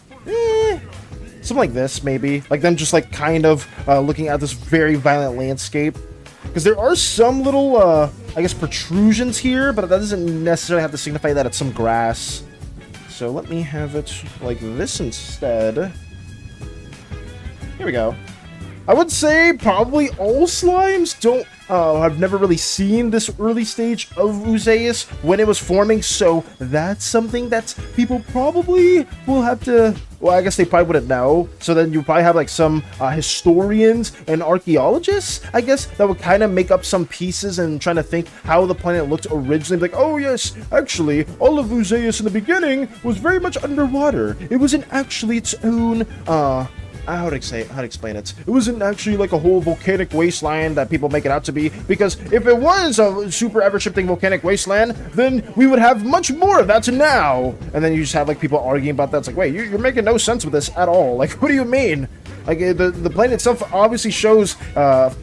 Something like this, maybe. Like them just like kind of looking at this very violent landscape. Because there are some little, I guess, protrusions here, but that doesn't necessarily have to signify that it's some grass. So let me have it like this instead. Here we go. I would say probably all slimes don't I've never really seen this early stage of Useus when it was forming, so that's something that people probably will have to, well, I guess they probably wouldn't know. So then you probably have like some historians and archaeologists, I guess, that would kind of make up some pieces and trying to think how the planet looked originally. Like, oh yes, actually, all of Useus in the beginning was very much underwater. It wasn't actually its own, how to explain it? It wasn't actually like a whole volcanic wasteland that people make it out to be, because if it was a super ever-shifting volcanic wasteland, then we would have much more of that now. And then you just have like people arguing about that. It's like, wait, you're making no sense with this at all. Like, what do you mean? Like, the planet itself obviously shows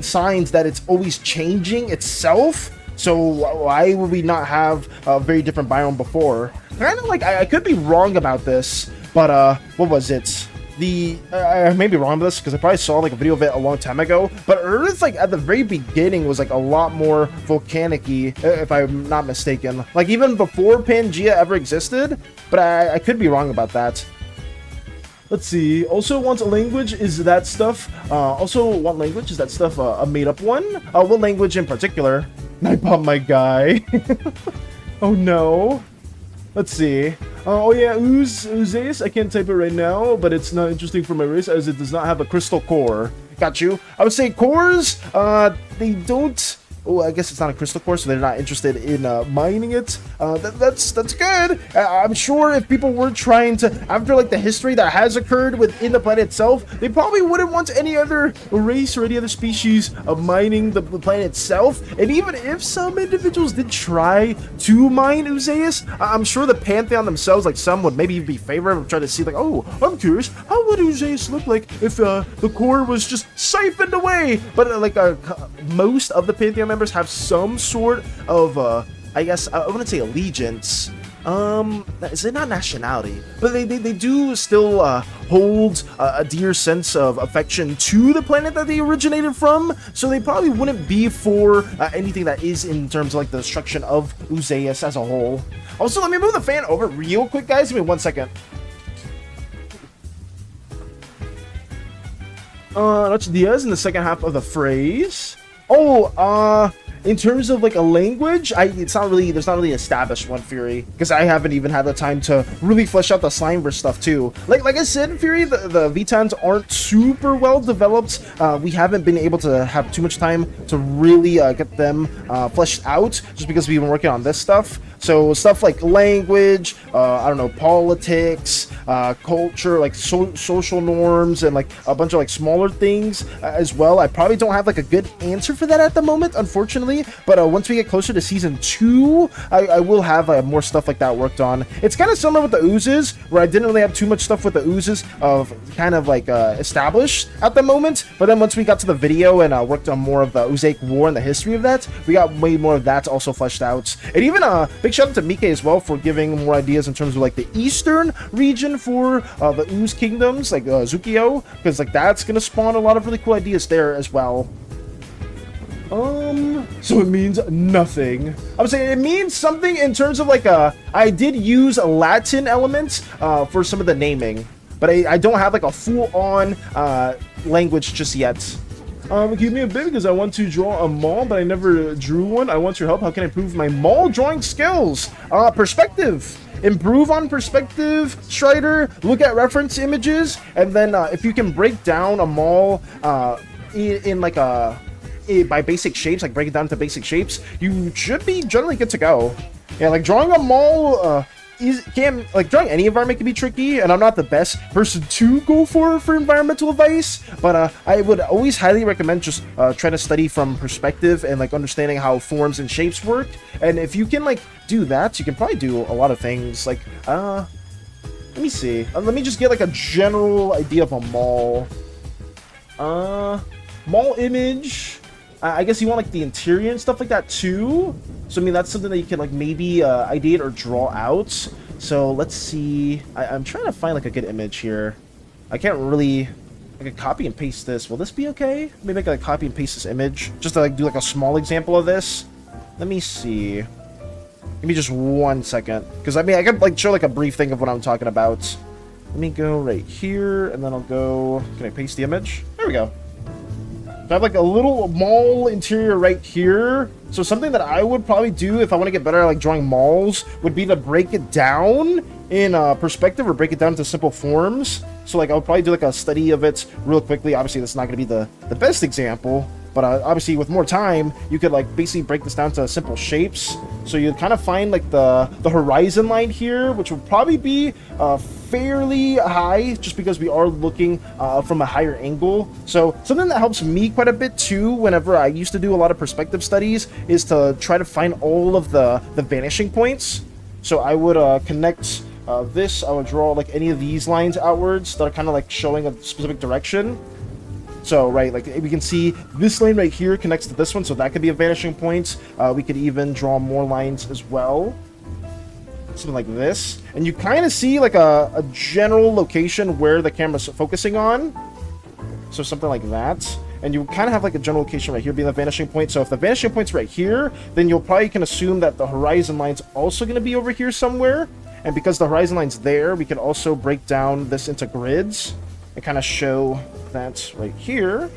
signs that it's always changing itself. So why would we not have a very different biome before? Kind of like, I could be wrong about this, but what was it? I may be wrong with this because I probably saw like a video of it a long time ago, but Earth, like at the very beginning, was like a lot more volcanic-y, if I'm not mistaken. Like even before Pangea ever existed, but I could be wrong about that. Let's see. Also wants a language. Is that stuff? Also want language. Is that stuff a made-up one? What language in particular? I bought my guy. Oh no. Let's see. Oh yeah, Useus. I can't type it right now, but it's not interesting for my race as it does not have a crystal core. Got you. I would say cores, they don't... Oh, I guess it's not a crystal core, so they're not interested in mining it. That's good. I'm sure if people were trying to, after like the history that has occurred within the planet itself, they probably wouldn't want any other race or any other species of mining the planet itself. And even if some individuals did try to mine Useus, I'm sure the Pantheon themselves, like some would maybe be favorable of trying to see like, oh, I'm curious, how would Useus look like if the core was just siphoned away? But like most of the Pantheon members have some sort of, I guess, I wouldn't say allegiance. Is it not nationality? But they do still hold a dear sense of affection to the planet that they originated from. So they probably wouldn't be for anything that is in terms of like the destruction of Useus as a whole. Also, let me move the fan over real quick, guys. Give me 1 second. That's Diaz in the second half of the phrase. Oh, in terms of like a language, there's not really an established one, Fury, because I haven't even had the time to really flesh out the Slimeverse stuff too. Like I said, Fury, the VTONs aren't super well developed. We haven't been able to have too much time to really get them fleshed out, just because we've been working on this stuff. So stuff like language, I don't know, politics, culture, like social norms, and like a bunch of like smaller things as well. I probably don't have like a good answer for that at the moment, unfortunately. necessarily, but once we get closer to season 2, I will have more stuff like that worked on. It's kind of similar with the oozes, where I didn't really have too much stuff with the oozes of kind of like established at the moment, but then once we got to the video and worked on more of the Oozaic War and the history of that, we got way more of that also fleshed out. And even big shout out to Mike as well for giving more ideas in terms of like the eastern region for the Ooze kingdoms, like Zukio, because like that's gonna spawn a lot of really cool ideas there as well. So it means nothing. I would say it means something in terms of like I did use Latin elements for some of the naming, but I don't have like a full-on language just yet. Give me a bit because I want to draw a mall, but I never drew one. I want your help. How can I improve my mall drawing skills? Perspective. Improve on perspective, Strider. Look at reference images, and then if you can break down a mall in like by basic shapes, like break it down to basic shapes, you should be generally good to go. Yeah, like drawing a mall drawing any environment can be tricky, and I'm not the best person to go for environmental advice, but I would always highly recommend just trying to study from perspective and like understanding how forms and shapes work. And if you can like do that, you can probably do a lot of things. Like let me see, let me just get like a general idea of a mall. Mall image. I guess you want like the interior and stuff like that too. So I mean that's something that you can like maybe ideate or draw out. So let's see. I'm trying to find like a good image here. I can't really. I could copy and paste this. Will this be okay? Maybe I can like copy and paste this image just to like do like a small example of this. Let me see. Give me just 1 second, because I mean I can like show like a brief thing of what I'm talking about. Let me go right here, and then I'll go. Can I paste the image? There we go. So I have like a little mall interior right here. So something that I would probably do if I want to get better at like drawing malls would be to break it down in perspective or break it down into simple forms. So like I would probably do like a study of it real quickly. Obviously that's not going to be the best example, but obviously with more time you could like basically break this down to simple shapes. So you'd kind of find like the horizon line here, which would probably be fairly high just because we are looking from a higher angle. So something that helps me quite a bit too whenever I used to do a lot of perspective studies is to try to find all of the vanishing points. So I would connect this. I would draw like any of these lines outwards that are kind of like showing a specific direction. So, right, like we can see this lane right here connects to this one, so that could be a vanishing point. We could even draw more lines as well. Something like this. And you kind of see like a general location where the camera's focusing on. So something like that. And you kind of have like a general location right here being the vanishing point. So if the vanishing point's right here, then you'll probably can assume that the horizon line's also going to be over here somewhere. And because the horizon line's there, we can also break down this into grids and kind of show that right here.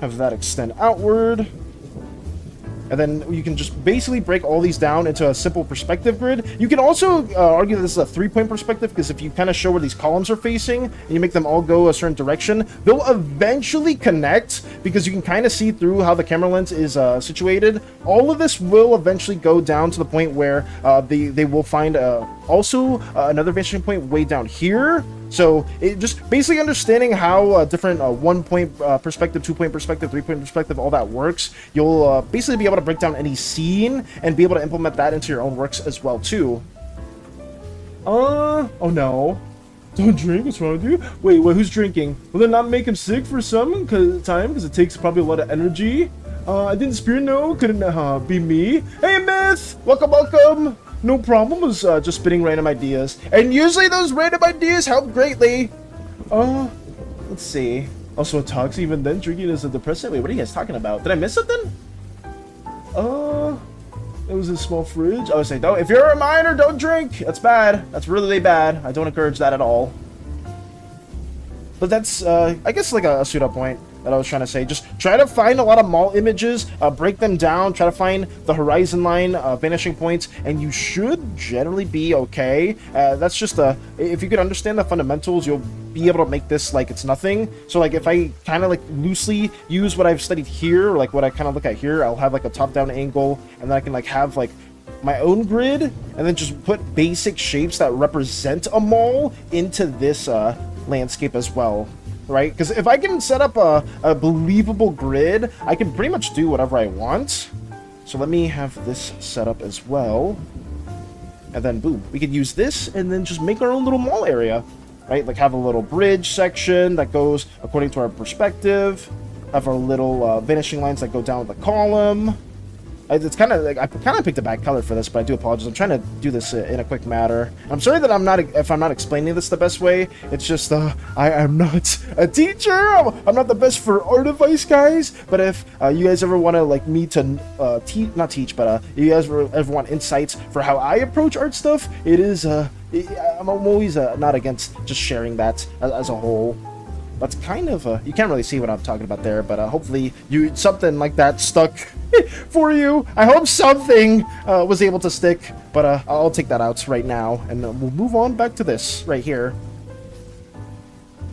Have that extend outward. And then you can just basically break all these down into a simple perspective grid. You can also argue that this is a 3-point perspective, because if you kind of show where these columns are facing and you make them all go a certain direction, they'll eventually connect, because you can kind of see through how the camera lens is situated. All of this will eventually go down to the point where they will find also another vanishing point way down here. So it just basically understanding how different 1-point perspective, 2-point perspective, 3-point perspective, all that works. You'll basically be able to break down any scene and be able to implement that into your own works as well too. Oh no. Don't drink, what's wrong with you? Wait, who's drinking? Will it not make him sick for some time? Because it takes probably a lot of energy. I didn't spear, no, couldn't be me. Hey Myth, welcome. No problem, I was just spitting random ideas. And usually those random ideas help greatly. Let's see. Also a toxic, even then drinking is a depressant. Wait, what are you guys talking about? Did I miss something? It was a small fridge. I would say, don't, if you're a minor, don't drink. That's bad. That's really bad. I don't encourage that at all. But that's, I guess like a pseudo point that I was trying to say. Just try to find a lot of mall images, break them down, try to find the horizon line, vanishing points, and you should generally be okay. That's just if you could understand the fundamentals, you'll be able to make this like it's nothing. So like if I kind of like loosely use what I've studied here, or like what I kind of look at here, I'll have like a top-down angle, and then I can like have like my own grid, and then just put basic shapes that represent a mall into this landscape as well. right? Because if I can set up a believable grid, I can pretty much do whatever I want. So let me have this set up as well. And then boom, we could use this and then just make our own little mall area, right? Like have a little bridge section that goes according to our perspective. Have our little vanishing lines that go down the column. It's kind of like I kind of picked a bad color for this, but I do apologize. I'm trying to do this in a quick manner. I'm sorry that I'm not explaining this the best way. It's just I am not a teacher. I'm not the best for art advice, guys. But if you guys ever want to like me to not teach, but you guys ever want insights for how I approach art stuff, it is I'm always not against just sharing that as a whole. That's kind of you can't really see what I'm talking about there, but hopefully something like that stuck for you. I hope something was able to stick, but I'll take that out right now, and we'll move on back to this right here.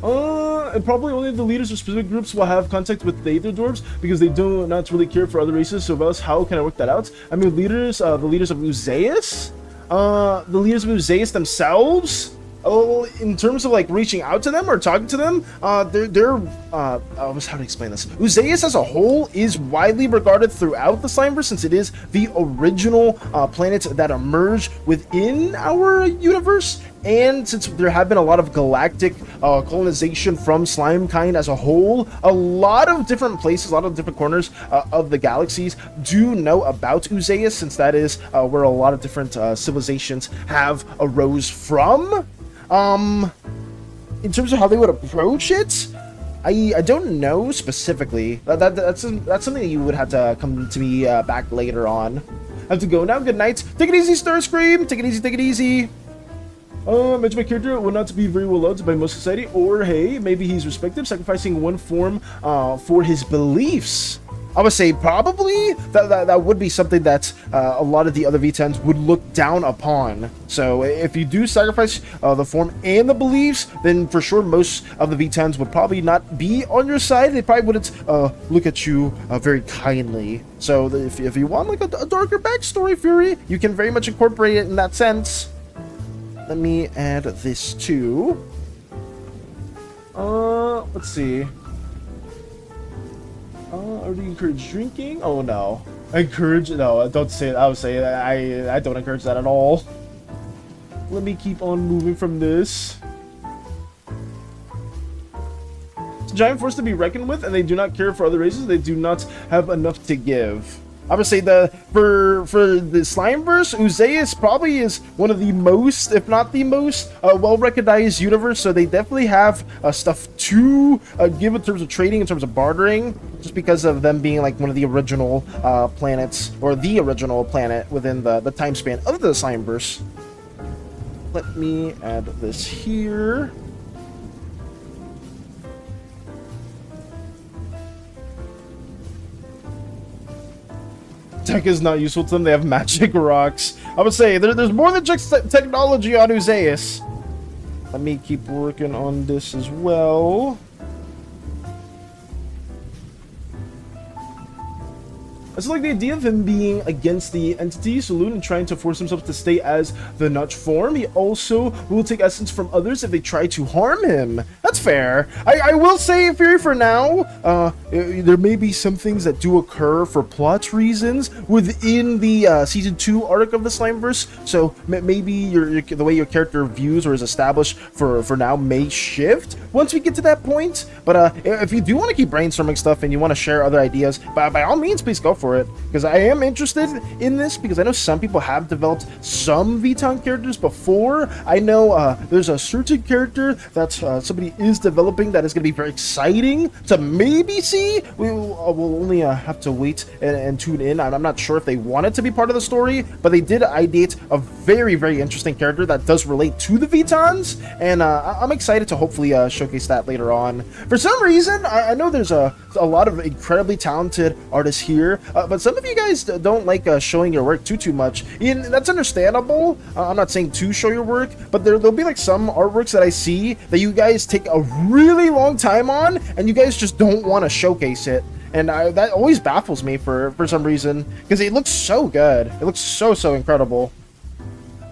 And probably only the leaders of specific groups will have contact with the Aether Dwarves because they do not really care for other races. So, Ves, how can I work that out? I mean, the leaders of Uzeus, the leaders of Uzeus themselves. Oh, in terms of like reaching out to them or talking to them, how to explain this? Uzeus as a whole is widely regarded throughout the Slimeverse since it is the original planet that emerged within our universe, and since there have been a lot of galactic colonization from slime kind as a whole, a lot of different places, a lot of different corners of the galaxies do know about Uzeus, since that is where a lot of different civilizations have arose from. In terms of how they would approach it, I don't know specifically. That's something that you would have to come to me back later on. I have to go now. Good night. Take it easy, Starscream. Take it easy. Take it easy. Mention my character will not be very well loved by most society, or hey, maybe he's respected, sacrificing one form for his beliefs. I would say probably that would be something that a lot of the other V10s would look down upon. So if you do sacrifice the form and the beliefs, then for sure most of the V10s would probably not be on your side. They probably wouldn't look at you very kindly. So if you want like a darker backstory, Fury, you can very much incorporate it in that sense. Let me add this too. Let's see. Are you encourage drinking? Oh no. Encourage? No, don't say it. I would say I don't encourage that at all. Let me keep on moving from this. It's a giant force to be reckoned with, and they do not care for other races. They do not have enough to give. I would say for the Slimeverse, Uzeus probably is one of the most, if not the most, well-recognized universe. So they definitely have stuff to give in terms of trading, in terms of bartering, just because of them being like one of the original planets, or the original planet within the time span of the Slimeverse. Let me add this here. Tech is not useful to them. They have magic rocks. I would say there's more than just technology on Uzeus. Let me keep working on this as well. I just like the idea of him being against the entity Saloon and trying to force himself to stay as the notch form. He also will take essence from others if they try to harm him. That's fair. I will say, Fury, for now, there may be some things that do occur for plot reasons within the Season 2 arc of the Slimeverse. So maybe the way your character views or is established for now may shift once we get to that point. But if you do want to keep brainstorming stuff and you want to share other ideas, by all means, please go for it, because I am interested in this, because I know some people have developed some Vuitton characters before. I know there's a certain character that somebody is developing that is going to be very exciting to maybe see. We'll only have to wait and tune in. I'm not sure if they want it to be part of the story, but they did ideate a very, very interesting character that does relate to the Vuittons, and I'm excited to hopefully showcase that later on. For some reason, I know there's a lot of incredibly talented artists here, but some of you guys don't like showing your work too much, and that's understandable. I'm not saying to show your work, but there'll be like some artworks that I see that you guys take a really long time on, and you guys just don't want to showcase it. And that always baffles me for some reason, because it looks so good. It looks so incredible.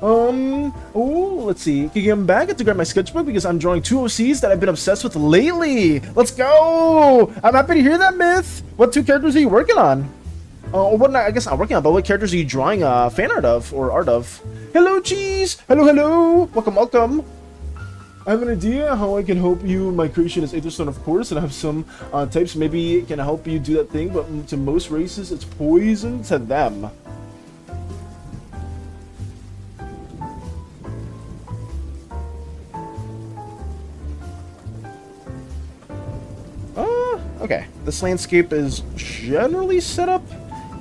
Oh, let's see. Can I'm back? I get to grab my sketchbook because I'm drawing 2 OCs that I've been obsessed with lately. Let's go! I'm happy to hear that, Myth. What 2 characters are you working on? Or what? I guess not working on, but what characters are you drawing fan art of or art of? Hello, Cheese. Hello, hello. Welcome, welcome. I have an idea how I can help you. My creation is Aetherstone, of course, and I have some types. Maybe it can help you do that thing, but to most races, it's poison to them. Okay, this landscape is generally set up.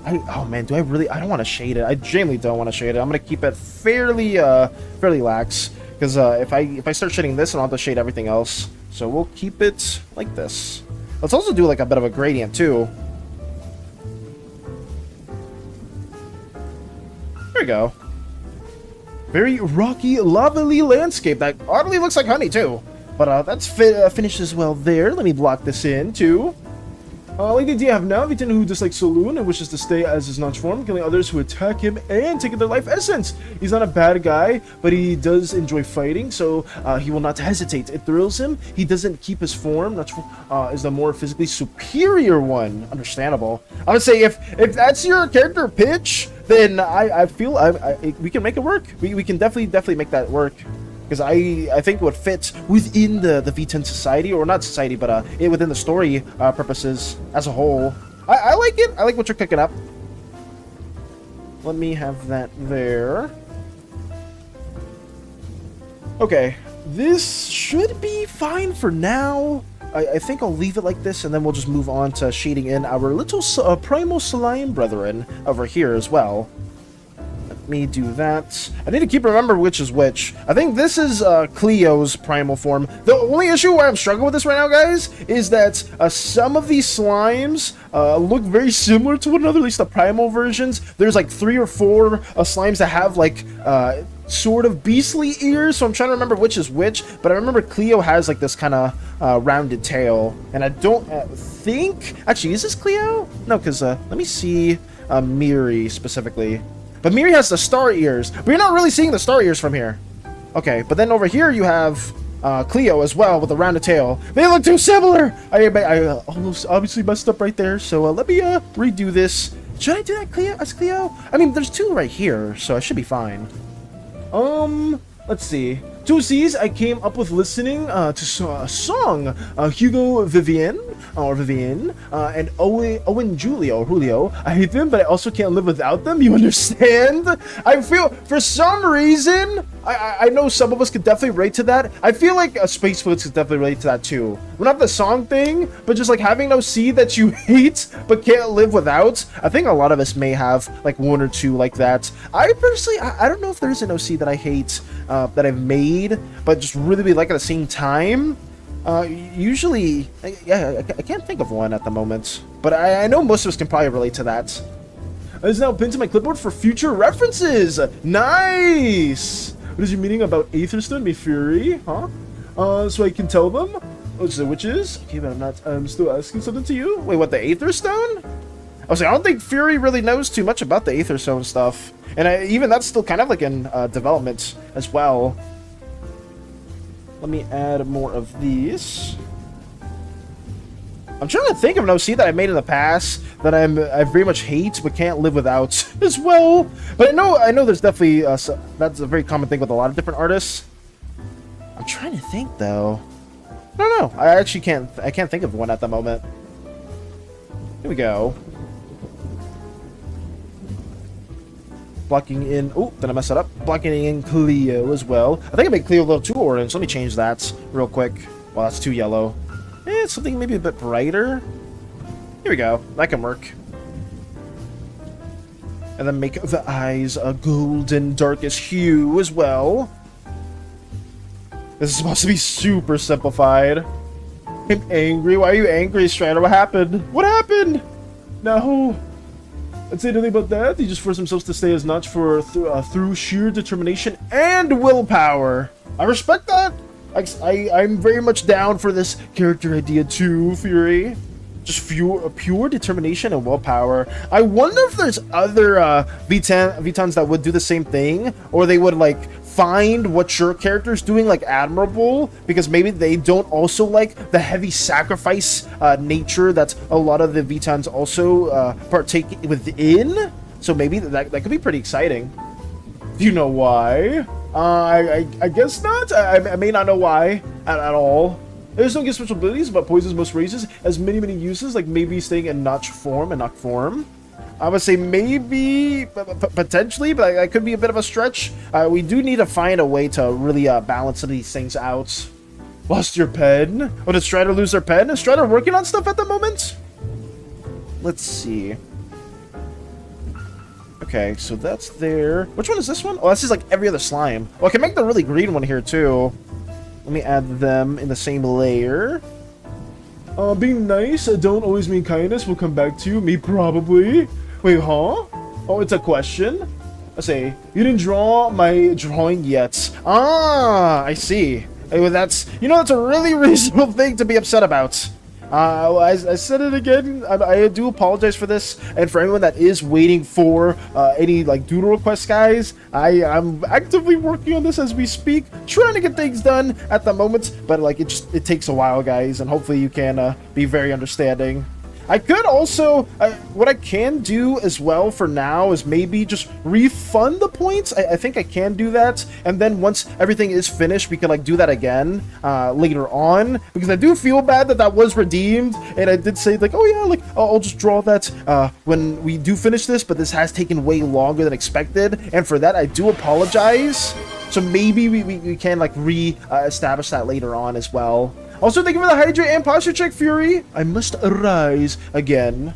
Oh man, do I really? I don't want to shade it. I genuinely don't want to shade it. I'm gonna keep it fairly lax because if I start shading this, I'll have to shade everything else. So we'll keep it like this. Let's also do like a bit of a gradient too. There we go. Very rocky, lavally landscape that oddly looks like honey too. But that's finishes well there. Let me block this in too. Lady D, I have now Vitin who dislikes Saloon and wishes to stay as his notch form, killing others who attack him and taking their life essence. He's not a bad guy, but he does enjoy fighting, so he will not hesitate. It thrills him. He doesn't keep his form. Notch is the more physically superior one. Understandable. I would say if that's your character pitch, then I feel we can make it work. We can definitely make that work. Because I think it would fit within the V10 society, or not society, but within the story purposes as a whole. I like it. I like what you're cooking up. Let me have that there. Okay, this should be fine for now. I think I'll leave it like this, and then we'll just move on to shading in our little primal slime brethren over here as well. Me do that. I need to keep remember which is which. I think this is Cleo's primal form. The only issue where I'm struggling with this right now, guys, is that some of these slimes look very similar to one another, at least the primal versions. There's like 3 or 4 slimes that have like sort of beastly ears, so I'm trying to remember which is which, but I remember Cleo has like this kind of rounded tail, and I don't think... Actually, is this Cleo? No, because let me see Miri specifically. But Miri has the star ears. But you're not really seeing the star ears from here. Okay, but then over here you have Cleo as well with a rounded tail. They look too similar! I almost obviously messed up right there, so let me redo this. Should I do that as Cleo? I mean, there's 2 right here, so I should be fine. Let's see. 2 C's I came up with listening to a song. Hugo Vivian, and Owen Julio. I hate them, but I also can't live without them. You understand? I feel, for some reason, I know some of us could definitely relate to that. I feel like Space Foods could definitely relate to that too. Well, not the song thing, but just like having no C that you hate but can't live without. I think a lot of us may have like 1 or 2 like that. I personally, I don't know if there's an OC that I hate that I've made, but just really like at the same time. Usually, I can't think of one at the moment, but I know most of us can probably relate to that. It's now pinned to my clipboard for future references. Nice. What is your meaning about Aetherstone, me Fury? Huh? So I can tell them. Which is? Okay, but I'm still asking something to you. Wait, what? The Aetherstone? I was like, I don't think Fury really knows too much about the Aetherstone stuff, and even that's still kind of like in development as well. Let me add more of these. I'm trying to think of an OC that I made in the past that I very much hate but can't live without as well. But I know there's definitely that's a very common thing with a lot of different artists. I'm trying to think though. I don't know. I actually can't think of one at the moment. Here we go. Blocking in... Oh, did I mess it up? Blocking in Cleo as well. I think I made Cleo a little too orange. Let me change that real quick. Well, that's too yellow. Something maybe a bit brighter. Here we go. That can work. And then make the eyes a golden darkest hue as well. This is supposed to be super simplified. I'm angry. Why are you angry, Strider? What happened? What happened? No. I'd say nothing about that. He just forced himself to stay as Notch through sheer determination and willpower. I respect that. I'm very much down for this character idea too, Fury. Just pure determination and willpower. I wonder if there's other VTONs that would do the same thing, or they would like find what your character's doing like admirable, because maybe they don't also like the heavy sacrifice nature that a lot of the VTONs also partake within. So maybe that could be pretty exciting. Do you know why? I guess not. I may not know why at all. There's no get special abilities, but poisons most races has many uses, like maybe staying in notch form and knock form. I would say maybe, potentially, but that could be a bit of a stretch. We do need to find a way to really balance these things out. Lost your pen? Oh, did Strider lose their pen? Is Strider working on stuff at the moment? Let's see. Okay, so that's there. Which one is this one? Oh, this is like every other slime. Well, I can make the really green one here, too. Let me add them in the same layer. Being nice don't always mean kindness. We'll come back to you. Me, probably. Wait, huh? Oh, it's a question? Let's say, you didn't draw my drawing yet. Ah, I see. That's, that's a really reasonable thing to be upset about. I said it again. I do apologize for this, and for anyone that is waiting for any like doodle requests, guys. I'm actively working on this as we speak, trying to get things done at the moment, but like it takes a while, guys, and hopefully you can be very understanding. I could also, what I can do as well for now is maybe just refund the points. I think I can do that, and then once everything is finished, we can like do that again later on, because I do feel bad that was redeemed, and I did say like, oh yeah, like I'll just draw that when we do finish this, but this has taken way longer than expected, and for that I do apologize. So maybe we can like establish that later on as well. Also, thank you for the hydrate and posture check, Fury. I must arise again.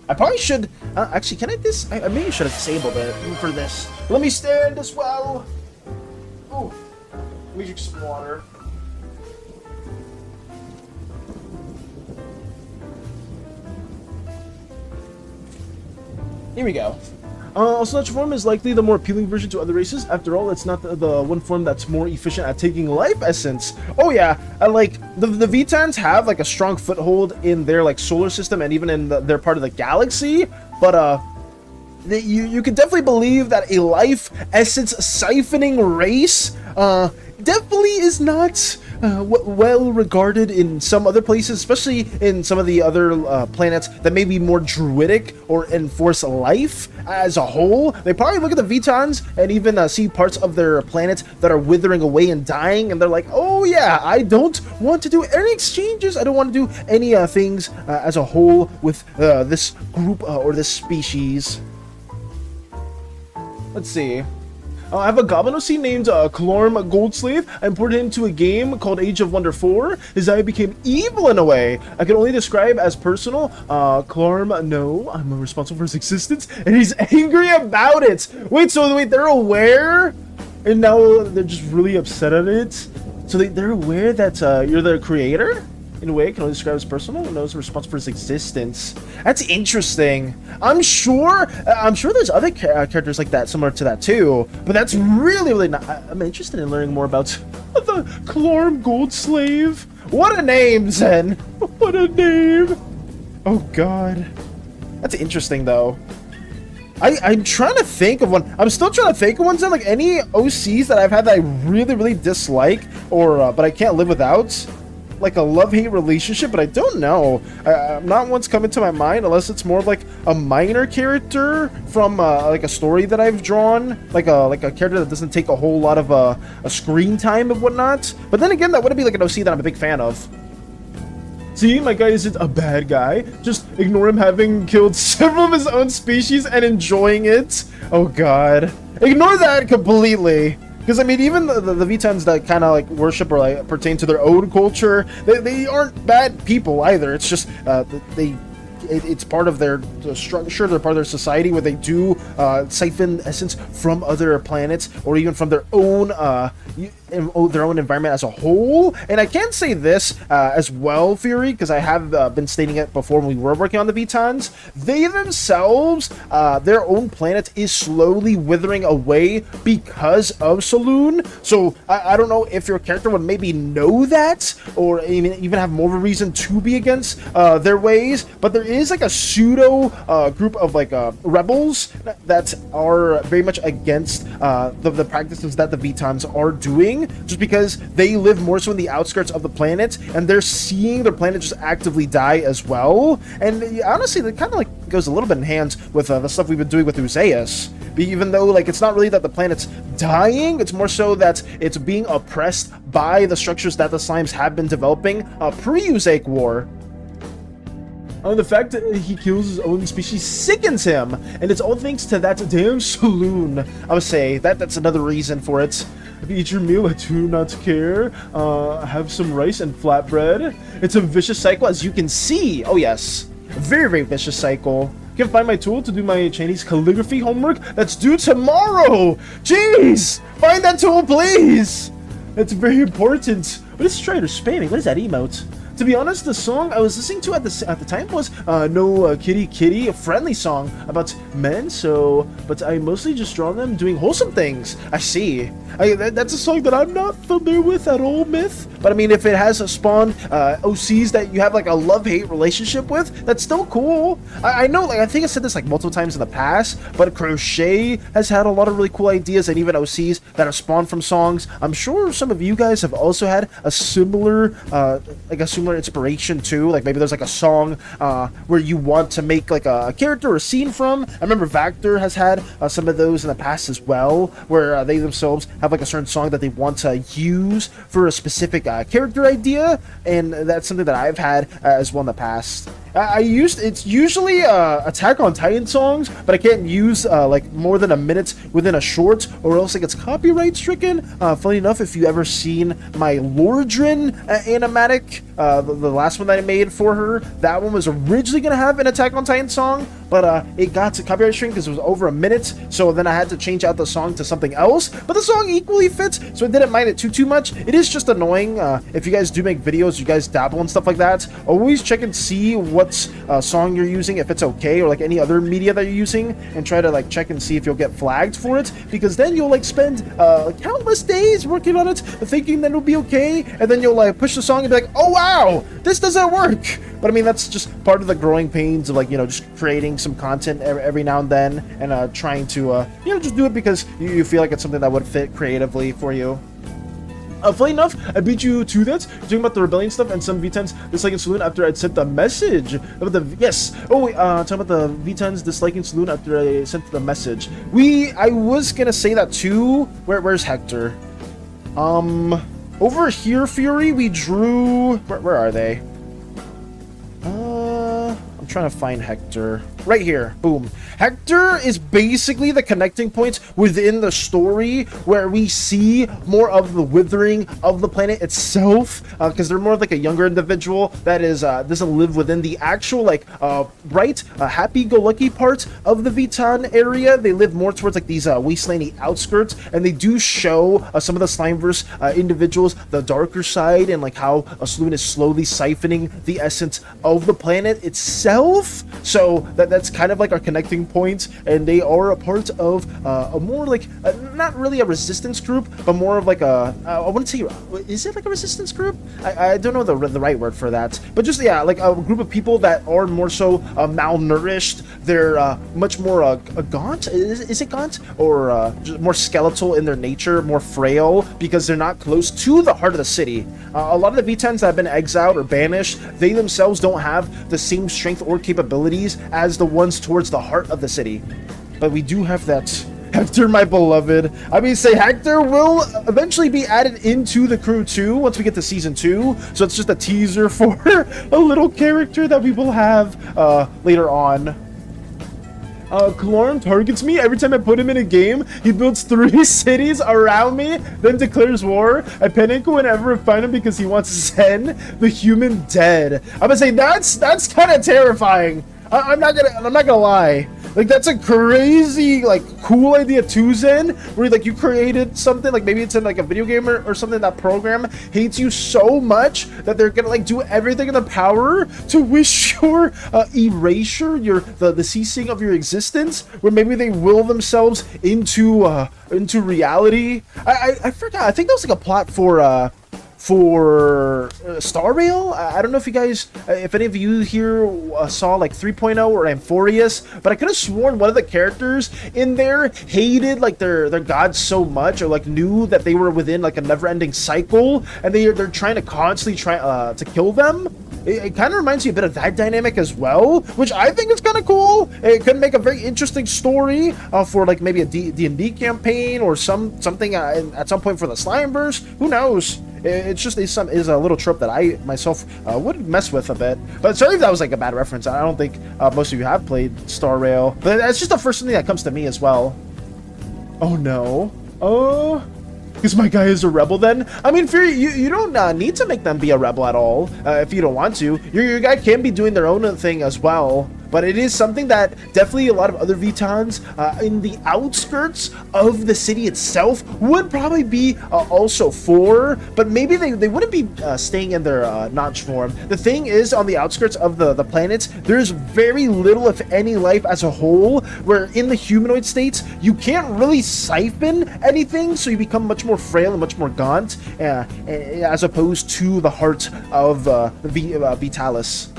I probably should... actually, can I I maybe should have disabled it for this. Let me stand as well. Oh, let me drink some water. Here we go. Also, such form is likely the more appealing version to other races. After all, it's not the one form that's more efficient at taking life essence. Oh yeah, like the VTONs have like a strong foothold in their like solar system and even in their part of the galaxy. But you can definitely believe that a life essence siphoning race definitely is not well regarded in some other places, especially in some of the other planets that may be more druidic or enforce life as a whole. They probably look at the VTONs and even see parts of their planets that are withering away and dying, and they're like, oh yeah, I don't want to do any exchanges, I don't want to do any things as a whole with this group or this species. Let's see. I have a Goblin OC named Clorm Goldslave. I imported him to a game called Age of Wonder 4. His eye became evil in a way I can only describe as personal. Clorm, no, I'm responsible for his existence, and he's angry about it. Wait, they're aware? And now they're just really upset at it? So they're aware that you're their creator? In a way, can only describe as personal, and knows responsible for his existence. That's interesting. I'm sure there's other characters like that, similar to that too. But that's really not. I'm interested in learning more about the Clorm Goldslave. What a name, Zen! What a name! Oh god, that's interesting though. I'm trying to think of one. I'm still trying to think of ones that like any OCs that I've had that I really dislike, or but I can't live without. Like a love-hate relationship, but I don't know. Not one's coming to my mind unless it's more of like a minor character from like a story that I've drawn, like a character that doesn't take a whole lot of a screen time and whatnot. But then again, that wouldn't be like an OC that I'm a big fan of. See, my guy isn't a bad guy. Just ignore him having killed several of his own species and enjoying it. Oh god. Ignore that completely. Because, I mean, even the VTONs that kind of, like, worship or, like, pertain to their own culture, they aren't bad people either. It's just, they it's part of their structure, they're part of their society, where they do siphon essence from other planets or even from their own environment as a whole. And I can say this as well, Fury, because I have been stating it before when we were working on the Vitons. They themselves, their own planet is slowly withering away because of Saloon. So I don't know if your character would maybe know that, or even have more of a reason to be against their ways. But there is like a pseudo group of like rebels that are very much against the practices that the Vitons are doing, just because they live more so in the outskirts of the planet, and they're seeing their planet just actively die as well. And honestly, that kind of like goes a little bit in hands with the stuff we've been doing with PLEAAASE. Even though like it's not really that the planet's dying, it's more so that it's being oppressed by the structures that the slimes have been developing pre-Usaic War. The fact that he kills his own species sickens him, and it's all thanks to that damn Saloon. I would say that's another reason for it. If you eat your meal, I do not care. Have some rice and flatbread. It's a vicious cycle, as you can see. Oh yes, a very, very vicious cycle. Can't find my tool to do my Chinese calligraphy homework that's due tomorrow. Jeez, find that tool, please. That's very important. What is Strider spamming? What is that emote? To be honest, the song I was listening to at the time was No Kitty Kitty, a friendly song about men, but I mostly just draw them doing wholesome things. I see. That's a song that I'm not familiar with at all, Myth. But I mean, if it has a spawn OCs that you have like a love-hate relationship with, that's still cool. I know, like, I think I said this like multiple times in the past, but Crochet has had a lot of really cool ideas, and even OCs that are spawned from songs. I'm sure some of you guys have also had a similar, inspiration too. Like maybe there's like a song where you want to make like a character or scene from. I remember Vactor has had some of those in the past as well, where they themselves have like a certain song that they want to use for a specific character idea, and that's something that I've had as well in the past. It's usually Attack on Titan songs, but I can't use like more than a minute within a short, or else it gets copyright stricken. Funny enough, if you ever seen my Lordrin animatic, the last one that I made for her, that one was originally gonna have an Attack on Titan song, but it got to copyright stricken because it was over a minute, so then I had to change out the song to something else, but the song equally fits, so I didn't mind it too much. It is just annoying. If you guys do make videos, you guys dabble and stuff like that, always check and see what song you're using, if it's okay, or like any other media that you're using, and try to like check and see if you'll get flagged for it, because then you'll like spend countless days working on it, thinking that it'll be okay, and then you'll like push the song and be like, oh wow, this doesn't work. But I mean, that's just part of the growing pains of like, just creating some content every now and then, and trying to just do it because you feel like it's something that would fit creatively for you. Funny enough, I beat you to that, talking about the rebellion stuff and some V10s disliking Saloon after I'd sent the message about the, yes, talking about the V10s disliking Saloon after I sent the message. I was gonna say that too. Where's Hector? Over here, Fury, we drew, where are they? I'm trying to find Hector. Right here, boom. Hector is basically the connecting point within the story where we see more of the withering of the planet itself, because they're more like a younger individual that is doesn't live within the actual like bright, happy-go-lucky part of the Viton area. They live more towards like these wastelandy outskirts, and they do show some of the Slimeverse individuals the darker side, and like how a Saloon is slowly siphoning the essence of the planet itself. So that's kind of like our connecting point, and they are a part of a more like not really a resistance group, but more of like a I wouldn't say, is it like a resistance group? I don't know the right word for that, but just like a group of people that are more so malnourished. They're much more gaunt. Is it gaunt, or just more skeletal in their nature, more frail, because they're not close to the heart of the city. A lot of the V10s that have been exiled or banished, they themselves don't have the same strength or capabilities as the ones towards the heart of the city. But we do have that Hector, my beloved. I mean, say Hector will eventually be added into the crew too once we get to season 2. So it's just a teaser for a little character that we will have later on. Kalorn targets me every time I put him in a game. He builds 3 cities around me, then declares war. I panic whenever I find him because he wants Zen, the human, dead. I'm gonna say that's kind of terrifying. I'm not gonna lie. Like, that's a crazy, like, cool idea too, Zen, where like you created something, like maybe it's in like a video game or something. That program hates you so much that they're gonna like do everything in their power to wish your erasure, the ceasing of your existence, where maybe they will themselves into reality. I forgot. I think that was like a plot for Star Rail. I don't know if you guys, if any of you here saw like 3.0 or Amphorius, but I could have sworn one of the characters in there hated like their gods so much, or like knew that they were within like a never-ending cycle, and they're trying to constantly try to kill them. It kind of reminds me a bit of that dynamic as well, which I think is kind of cool. It could make a very interesting story for like maybe a D&D campaign or something at some point for the Slimeverse. Who knows? It's just is a little trope that I myself would mess with a bit. But sorry if that was like a bad reference. I don't think most of you have played Star Rail, but that's just the first thing that comes to me as well. Oh no. Oh. Because my guy is a rebel then? I mean, Fury, you don't need to make them be a rebel at all if you don't want to. Your guy can be doing their own thing as well. But it is something that definitely a lot of other Vitans in the outskirts of the city itself would probably be also for, but maybe they wouldn't be staying in their notch form. The thing is, on the outskirts of the planets, there's very little, if any, life as a whole, where in the humanoid states, you can't really siphon anything, so you become much more frail and much more gaunt, as opposed to the heart of Vitalis.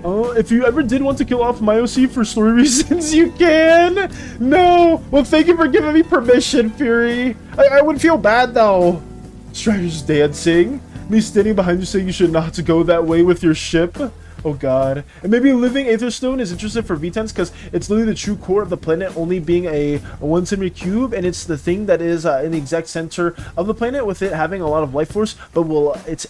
Oh, if you ever did want to kill off my OC for story reasons, you can! No! Well, thank you for giving me permission, Fury. I would feel bad, though. Strider's dancing. Me standing behind you saying you should not go that way with your ship. Oh god. And maybe living Aetherstone is interesting for Vitans because it's literally the true core of the planet, only being a 1 centimeter cube, and it's the thing that is in the exact center of the planet, with it having a lot of life force. But will it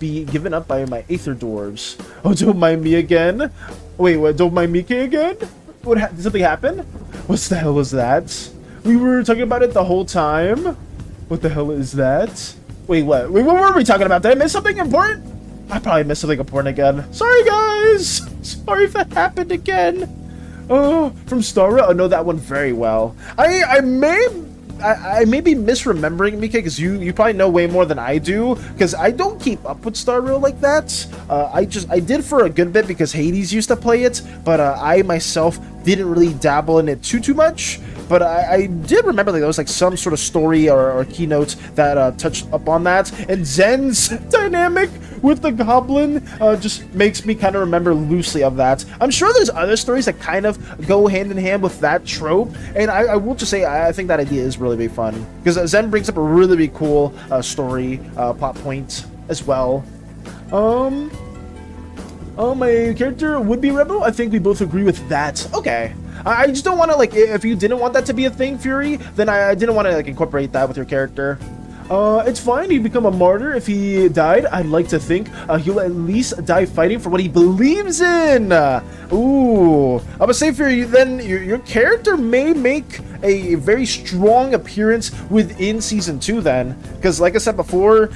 be given up by my Aether dwarves? Oh, don't mind me again. Wait, what? Don't mind me again? Did something happen? What the hell was that? We were talking about it the whole time. What the hell is that? Wait, what? Wait, what were we talking about? Did I miss something important? I probably missed something important again. Sorry, guys. Sorry if that happened again. Oh, from Star Rail. I know that one very well. I may be misremembering, Mika, because you probably know way more than I do, because I don't keep up with Star Rail like that. I did for a good bit because Hades used to play it, but I myself didn't really dabble in it too much. But I did remember like there was like some sort of story or keynote that touched up on that. And Zen's dynamic with the goblin just makes me kind of remember loosely of that. I'm sure there's other stories that kind of go hand in hand with that trope. And I will just say I think that idea is really, really fun, because Zen brings up a really, really cool story plot point as well. My character would be rebel. I think we both agree with that. Okay. I just don't want to, like, if you didn't want that to be a thing, Fury, then I didn't want to, like, incorporate that with your character. It's fine. He'd become a martyr if he died. I'd like to think he'll at least die fighting for what he believes in. Ooh. I'm gonna say, Fury, then your character may make a very strong appearance within Season 2 then. Because, like I said before,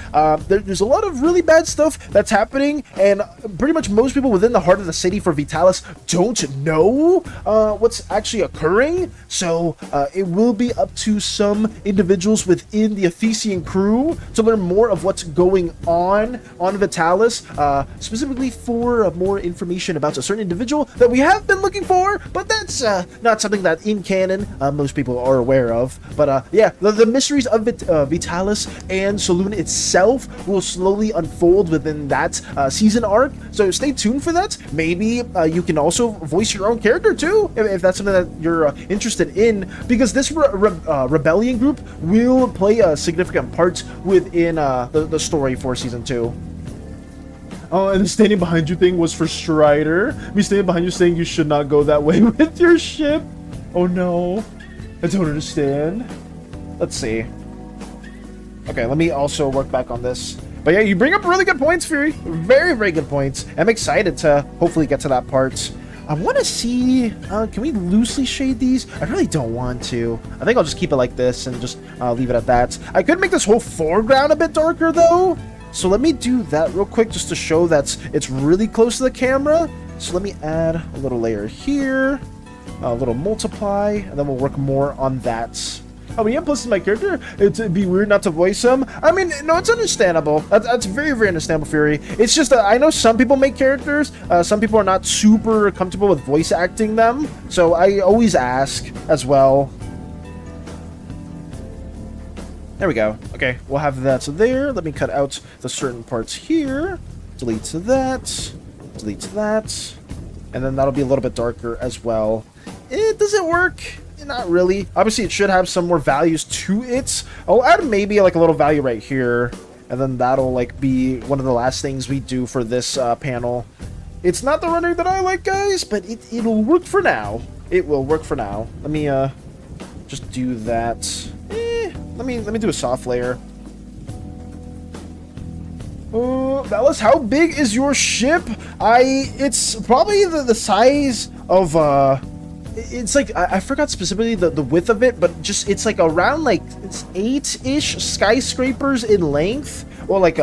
there's a lot of really bad stuff that's happening, and pretty much most people within the heart of the city for Vitalis don't know what's actually occurring. So, it will be up to some individuals within the Ephesian crew to learn more of what's going on Vitalis, specifically for more information about a certain individual that we have been looking for, but that's not something that in canon most people are aware of. But yeah, the mysteries of Vitalis and Saloon itself will slowly unfold within that season arc, so stay tuned for that. Maybe you can also voice your own character too, if that's something that you're interested in, because this rebellion group will play a significant part within the story for Season 2. Oh, and the standing behind you thing was for Strider. Me standing behind you saying you should not go that way with your ship. Oh no. I don't understand. Let's see. Okay, let me also work back on this. But yeah, you bring up really good points, Fury. Very, very good points. I'm excited to hopefully get to that part. I want to see, can we loosely shade these? I really don't want to. I think I'll just keep it like this and just leave it at that. I could make this whole foreground a bit darker though. So let me do that real quick just to show that it's really close to the camera. So let me add a little layer here, a little multiply, and then we'll work more on that. Oh, yeah, plus my character, it'd be weird not to voice him. I mean, no, it's understandable. That's very, very understandable, Fury. It's just that I know some people make characters. Some people are not super comfortable with voice acting them. So I always ask as well. There we go. Okay, we'll have that there. Let me cut out the certain parts here. Delete that. Delete that. And then that'll be a little bit darker as well. Does it work? Not really. Obviously, it should have some more values to it. I'll add maybe like a little value right here. And then that'll like be one of the last things we do for this panel. It's not the rendering that I like, guys, but it'll work for now. It will work for now. Let me just do that. Let me do a soft layer. Dallas, how big is your ship? It's probably the size of it's like I forgot specifically the width of it, but just it's like around like it's 8-ish skyscrapers in length, or like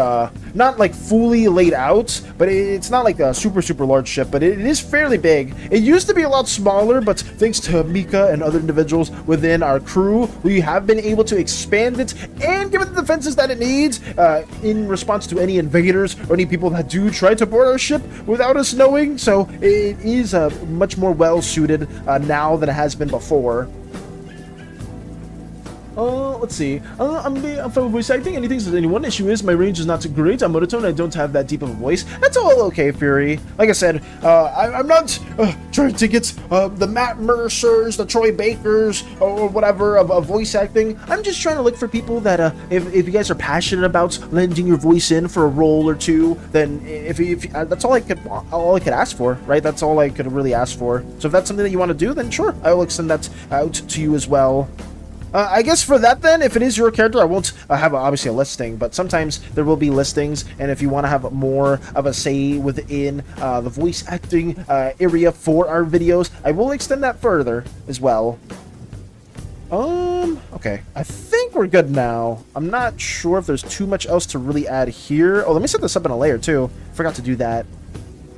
not like fully laid out, but it's not like a super large ship, but it is fairly big. It used to be a lot smaller, but thanks to Mika and other individuals within our crew, we have been able to expand it and give it the defenses that it needs in response to any invaders or any people that do try to board our ship without us knowing. So it is much more well suited now than it has been before. Let's see. I'm from voice acting. Anything says anyone. Issue is my range is not too great. I'm monotone. I don't have that deep of a voice. That's all okay, Fury. Like I said, I'm not trying to get the Matt Mercers, the Troy Bakers, or whatever of voice acting. I'm just trying to look for people that if you guys are passionate about lending your voice in for a role or two, then if that's all I could ask for, right? That's all I could really ask for. So if that's something that you want to do, then sure, I will extend that out to you as well. I guess for that then, if it is your character, I won't have obviously a listing, but sometimes there will be listings, and if you want to have more of a say within the voice acting area for our videos, I will extend that further as well. Okay, I think we're good now. I'm not sure if there's too much else to really add here. Oh, let me set this up in a layer too. Forgot to do that.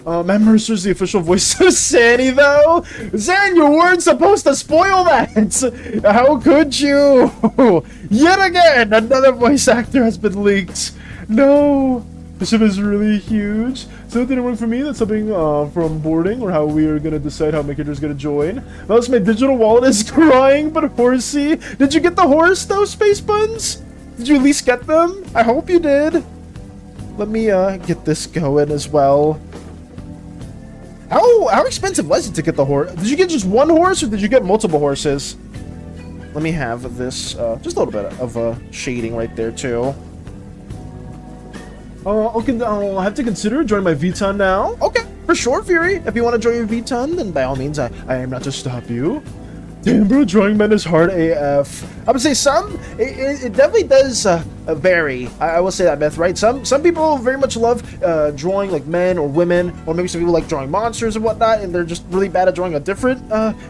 Matt Mercer's the official voice of SANI, though. Zan, you weren't supposed to spoil that. How could you? Yet again, another voice actor has been leaked. No, the ship is really huge. So it didn't work for me. That's something from boarding, or how we are gonna decide how my character's gonna join. Else, my digital wallet is crying, but horsey. Did you get the horse though, Space Buns? Did you at least get them? I hope you did. Let me get this going as well. How expensive was it to get the horse? Did you get just one horse, or did you get multiple horses? Let me have this, just a little bit of shading right there too. Okay, I'll have to consider joining my VTON now. Okay, for sure, Fury. If you want to join your VTON, then by all means, I am not to stop you. Damn, bro, drawing men is hard AF. I would say some, it definitely does vary. I will say that, Beth, right? Some people very much love drawing like men or women, or maybe some people like drawing monsters and whatnot, and they're just really bad at drawing a different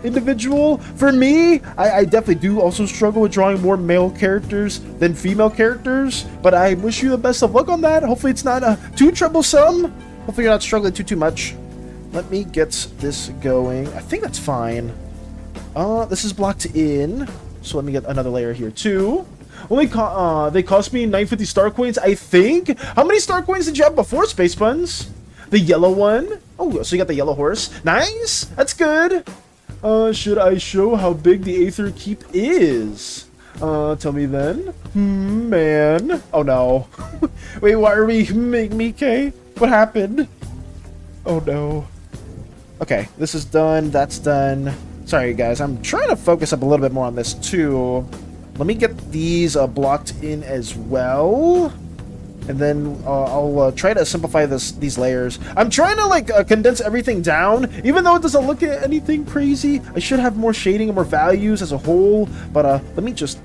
individual. For me, I definitely do also struggle with drawing more male characters than female characters, but I wish you the best of luck on that. Hopefully it's not too troublesome. Hopefully you're not struggling too much. Let me get this going. I think that's fine. This is blocked in, so let me get another layer here too. Only they cost me 950 star coins, I think. How many star coins did you have before, Space Buns? The yellow one. Oh, so you got the yellow horse. Nice. That's good. Should I show how big the Aether Keep is? Tell me then. Man. Oh no. Wait, why are we making me K? What happened? Oh no. Okay, this is done. That's done. Sorry, guys. I'm trying to focus up a little bit more on this, too. Let me get these blocked in as well. And then I'll try to simplify these layers. I'm trying to, like, condense everything down. Even though it doesn't look at anything crazy, I should have more shading and more values as a whole. But let me just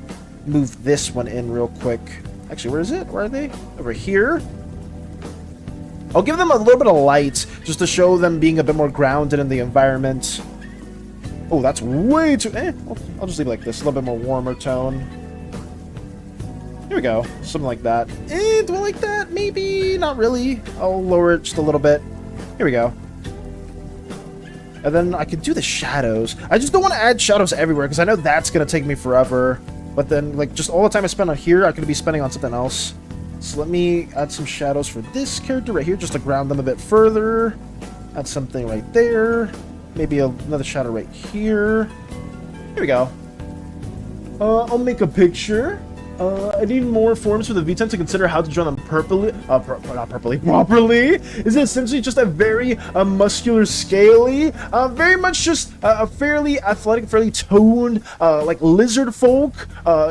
move this one in real quick. Actually, where is it? Where are they? Over here. I'll give them a little bit of light just to show them being a bit more grounded in the environment. Oh, that's way too... I'll just leave it like this. A little bit more warmer tone. Here we go. Something like that. Do I like that? Maybe not really. I'll lower it just a little bit. Here we go. And then I could do the shadows. I just don't want to add shadows everywhere because I know that's going to take me forever. But then, like, just all the time I spend on here, I could be spending on something else. So let me add some shadows for this character right here just to ground them a bit further. Add something right there. Maybe another shadow right here. Here we go. I'll make a picture. I need more forms for the V10 to consider how to draw them properly. Is it essentially just a very muscular, scaly, very much just a fairly athletic, fairly toned, like lizard folk?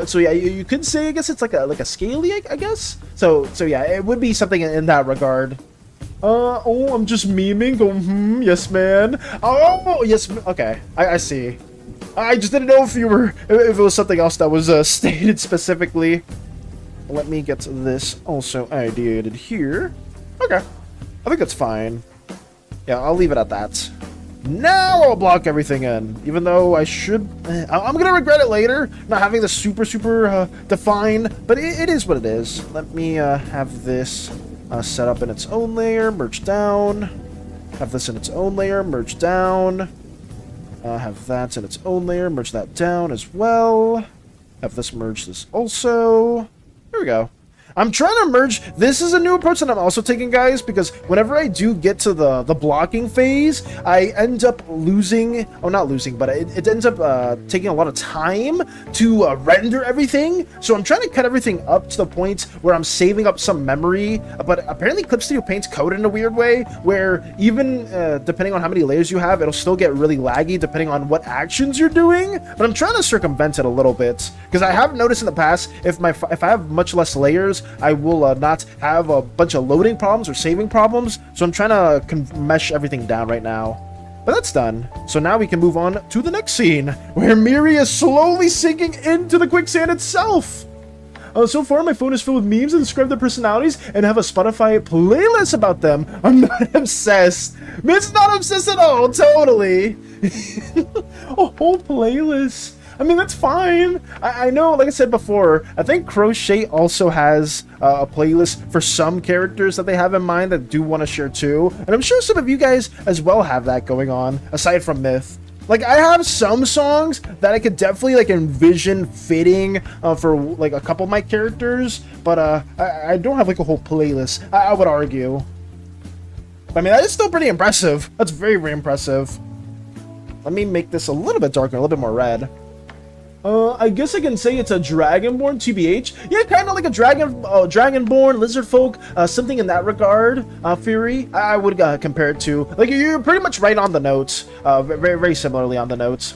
So yeah, you could say, I guess it's like a scaly, I guess. So yeah, it would be something in that regard. Oh, I'm just memeing. Go, yes, man. Oh, yes. Okay, I see. I just didn't know if it was something else that was stated specifically. Let me get this also ideated here. Okay, I think that's fine. Yeah, I'll leave it at that. Now I'll block everything in, even though I should. I'm gonna regret it later, not having the super defined. But it is what it is. Let me have this set up in its own layer, merge down. Have this in its own layer, merge down. Have that in its own layer, merge that down as well. Have this merge this also. Here we go. I'm trying to merge. This is a new approach that I'm also taking, guys, because whenever I do get to the blocking phase, I end up losing. Oh, not losing, but it ends up taking a lot of time to render everything. So I'm trying to cut everything up to the point where I'm saving up some memory. But apparently Clip Studio Paint's coded in a weird way where even depending on how many layers you have, it'll still get really laggy depending on what actions you're doing. But I'm trying to circumvent it a little bit because I have noticed in the past if I have much less layers, I will not have a bunch of loading problems or saving problems. So I'm trying to mesh everything down right now. But that's done. So now we can move on to the next scene where Miri is slowly sinking into the quicksand itself. So far, my phone is filled with memes that describe their personalities and have a Spotify playlist about them. I'm not obsessed. It's not obsessed at all, totally. A whole playlist. I mean, that's fine. I know, like I said before, I think Crochet also has a playlist for some characters that they have in mind that do want to share too. And I'm sure some of you guys as well have that going on, aside from Myth. Like, I have some songs that I could definitely, like, envision fitting for, like, a couple of my characters. But I don't have, like, a whole playlist, I would argue. But, I mean, that is still pretty impressive. That's very, very impressive. Let me make this a little bit darker, a little bit more red. I guess I can say it's a Dragonborn, TBH. Yeah, kind of like a Dragonborn, Lizard Folk, something in that regard, Fury. I would compare it to. Like, you're pretty much right on the notes. Very, very similarly on the notes.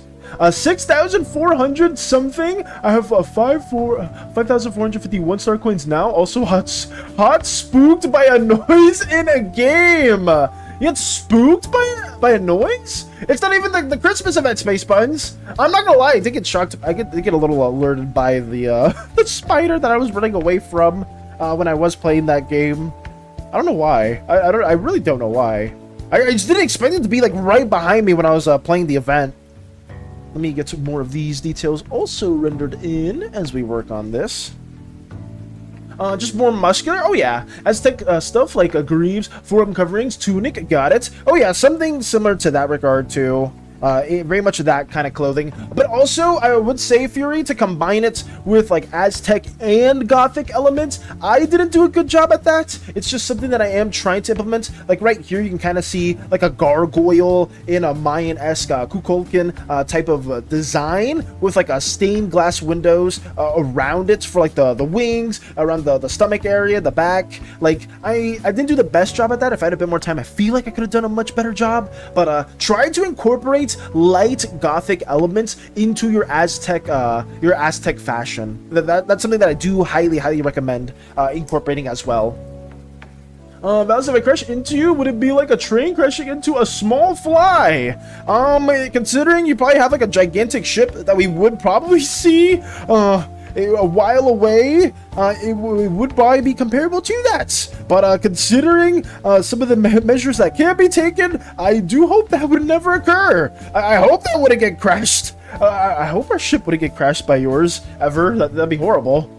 6,400 something. I have 5,451 star coins now. Also hot spooked by a noise in a game. You get spooked by a noise? It's not even the Christmas event, Space Buns. I'm not gonna lie, I did get shocked. I did get a little alerted by the spider that I was running away from when I was playing that game. I don't know why. I really don't know why. I just didn't expect it to be like right behind me when I was playing the event. Let me get some more of these details also rendered in as we work on this. Just more muscular. Oh yeah, Aztec stuff like greaves, forearm coverings, tunic. Got it. Oh yeah, something similar to that regard too. Very much of that kind of clothing, but also I would say, Fury, to combine it with like Aztec and Gothic elements. I didn't do a good job at that. It's just something that I am trying to implement. Like right here, you can kind of see like a gargoyle in a Mayan-esque Kukulkan type of design with like a stained glass windows around it for like the wings, around the stomach area, the back. Like I didn't do the best job at that. If I had a bit more time, I feel like I could have done a much better job. But try to incorporate light Gothic elements into your Aztec fashion. That's something that I do highly recommend incorporating as well. If I crash into you, would it be like a train crashing into a small fly? Considering you probably have like a gigantic ship that we would probably see a while away, it would probably be comparable to that. But considering some of the measures that can be taken, I do hope that would never occur. I hope that wouldn't get crashed. I hope our ship wouldn't get crashed by yours ever. That'd be horrible.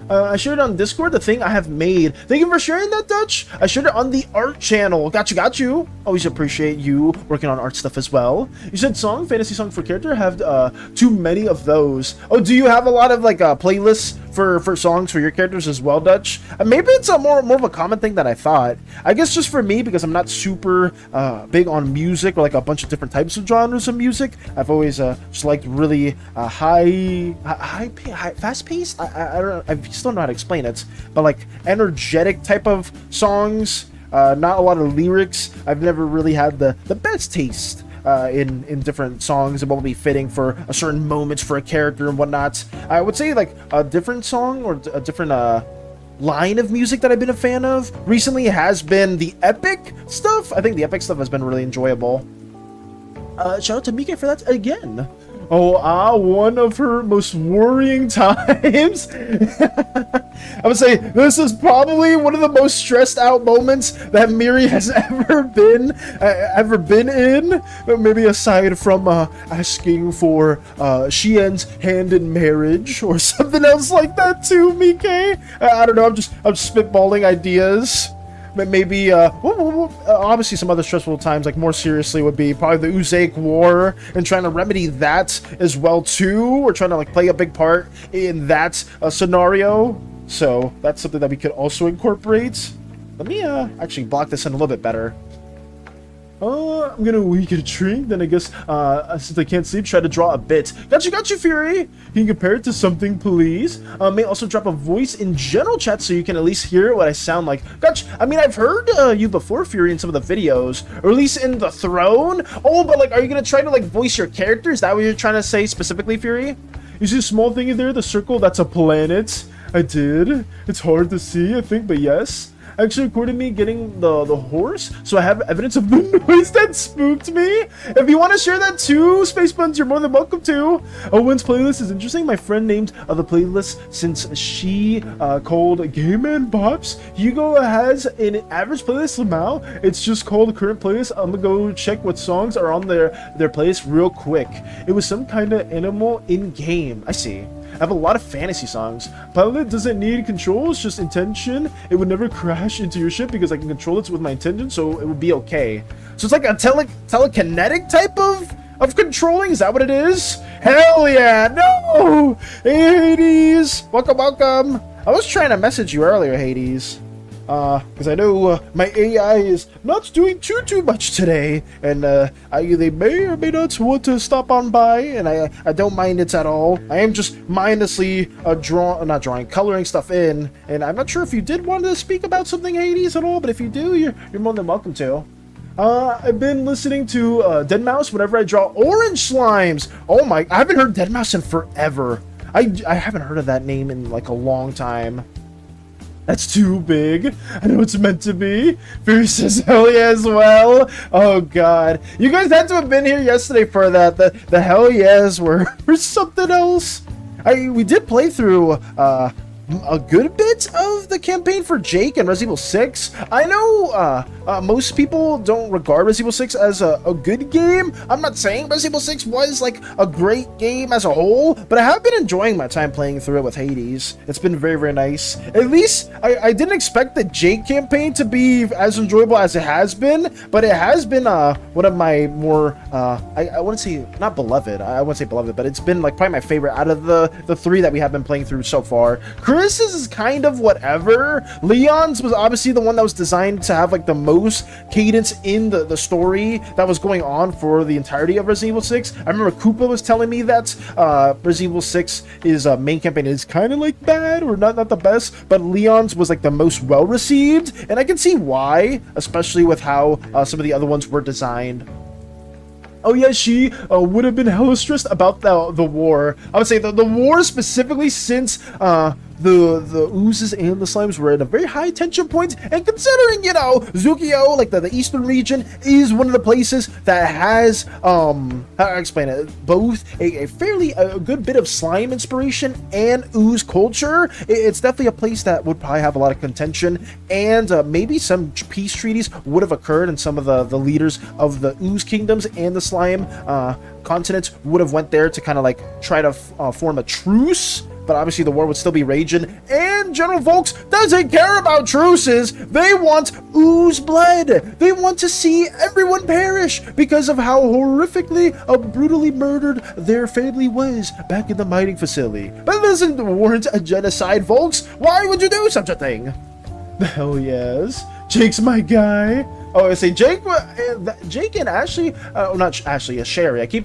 I shared it on Discord, the thing I have made. Thank you for sharing that, Dutch. I shared it on the art channel. Got you. Always appreciate you working on art stuff as well. You said fantasy song for character. Have too many of those. Oh, do you have a lot of like playlists for songs for your characters as well, Dutch? Maybe it's a more of a common thing than I thought. I guess just for me, because I'm not super big on music or like a bunch of different types of genres of music. I've always just liked really fast-paced. I don't know. I just don't know how to explain it, but like energetic type of songs. Not a lot of lyrics. I've never really had the best taste in different songs and what would be fitting for a certain moments for a character and whatnot. I would say like a different song or a different line of music that I've been a fan of recently has been the epic stuff. I think the epic stuff has been really enjoyable. Shout out to Mika for that again. Oh, one of her most worrying times. I would say this is probably one of the most stressed out moments that Miri has ever been in. Maybe aside from asking for Shien's hand in marriage or something else like that too, Mika. I don't know. I'm spitballing ideas. Maybe obviously some other stressful times, like more seriously, would be probably the Uzaic War and trying to remedy that as well too, or trying to like play a big part in that scenario. So that's something that we could also incorporate. Let me actually block this in a little bit better. I'm gonna get a drink, then I guess, since I can't sleep, try to draw a bit. Got you, Fury! Can you compare it to something, please? May also drop a voice in general chat so you can at least hear what I sound like. Gotcha! I mean, I've heard you before, Fury, in some of the videos, or at least in the throne. Oh, but like, are you gonna try to like voice your character? Is that what you're trying to say specifically, Fury? You see a small thing in there, the circle, that's a planet. I did. It's hard to see, I think, but yes. Actually recorded me getting the horse, so I have evidence of the noise that spooked me. If you want to share that too, Space Buns, you're more than welcome to. Owen's playlist is interesting. My friend named the playlist since she called Gay Man Bops. Hugo has an average playlist somehow. It's just called current playlist. I'm gonna go check what songs are on their playlist real quick. It was some kind of animal in game. I see. I have a lot of fantasy songs. Pilot doesn't need controls, just intention. It would never crash into your ship because I can control it with my intention, so it would be okay. So it's like a telekinetic type of controlling? Is that what it is? Hell yeah! No! Hey, Hades! Welcome. I was trying to message you earlier, Hades. Because I know my AI is not doing too much today, and they may or may not want to stop on by, and I don't mind it at all. I am just mindlessly coloring stuff in, and I'm not sure if you did want to speak about something, Hades, at all, but if you do, you're more than welcome to. I've been listening to deadmau5 whenever I draw orange slimes. Oh my, I haven't heard deadmau5 in forever. I haven't heard of that name in like a long time. That's too big. I know it's meant to be. Fury says hell yeah as well. Oh god. You guys had to have been here yesterday for that. The hell yes were something else. We did play through a good bit of the campaign for Jake and Resident Evil 6. I know most people don't regard Resident Evil 6 as a good game. I'm not saying Resident Evil 6 was like a great game as a whole, but I have been enjoying my time playing through it with Hades. It's been very nice. At least I didn't expect the Jake campaign to be as enjoyable as it has been, but it has been one of my more I wouldn't say not beloved. I wouldn't say beloved, but it's been like probably my favorite out of the three that we have been playing through so far. Chris's is kind of whatever. Leon's was obviously the one that was designed to have like the most cadence in the story that was going on for the entirety of Resident Evil 6. I remember Koopa was telling me that Resident Evil 6 is main campaign is kind of like bad or not the best, but Leon's was like the most well received, and I can see why, especially with how some of the other ones were designed. Oh yeah, she would have been hella stressed about the war. I would say the war specifically, since the oozes and the slimes were at a very high tension point, and considering, you know, Zukio, like the eastern region, is one of the places that has how do I explain it, both a fairly good bit of slime inspiration and ooze culture. It's definitely a place that would probably have a lot of contention, and maybe some peace treaties would have occurred, and some of the leaders of the ooze kingdoms and the slime continents would have went there to kind of like try to form a truce but obviously the war would still be raging, and General Volks doesn't care about truces. They want ooze blood. They want to see everyone perish because of how horrifically, brutally murdered their family was back in the mining facility. But it doesn't warrant a genocide, Volks. Why would you do such a thing? Hell yes. Jake's my guy. Oh, I say Jake and Ashley, not Ashley, Sherry. I keep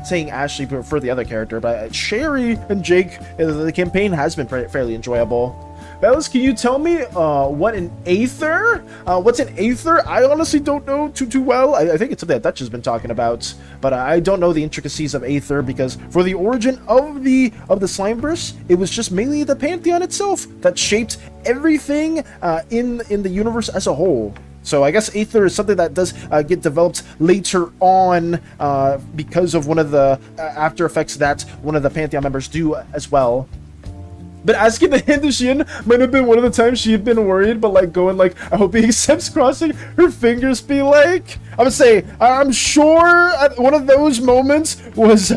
saying Ashley for the other character, but Sherry and Jake, the campaign has been fairly enjoyable. Bells, can you tell me what an Aether? What's an Aether? I honestly don't know too well. I think it's something that Dutch has been talking about, but I don't know the intricacies of Aether, because for the origin of the Slimeverse, it was just mainly the Pantheon itself that shaped everything in the universe as a whole. So I guess Aether is something that does get developed later on because of one of the after effects that one of the Pantheon members do as well. But asking the Hindushian might have been one of the times she had been worried, but like going like, I hope he accepts crossing her fingers, be like, I would say, I'm sure one of those moments was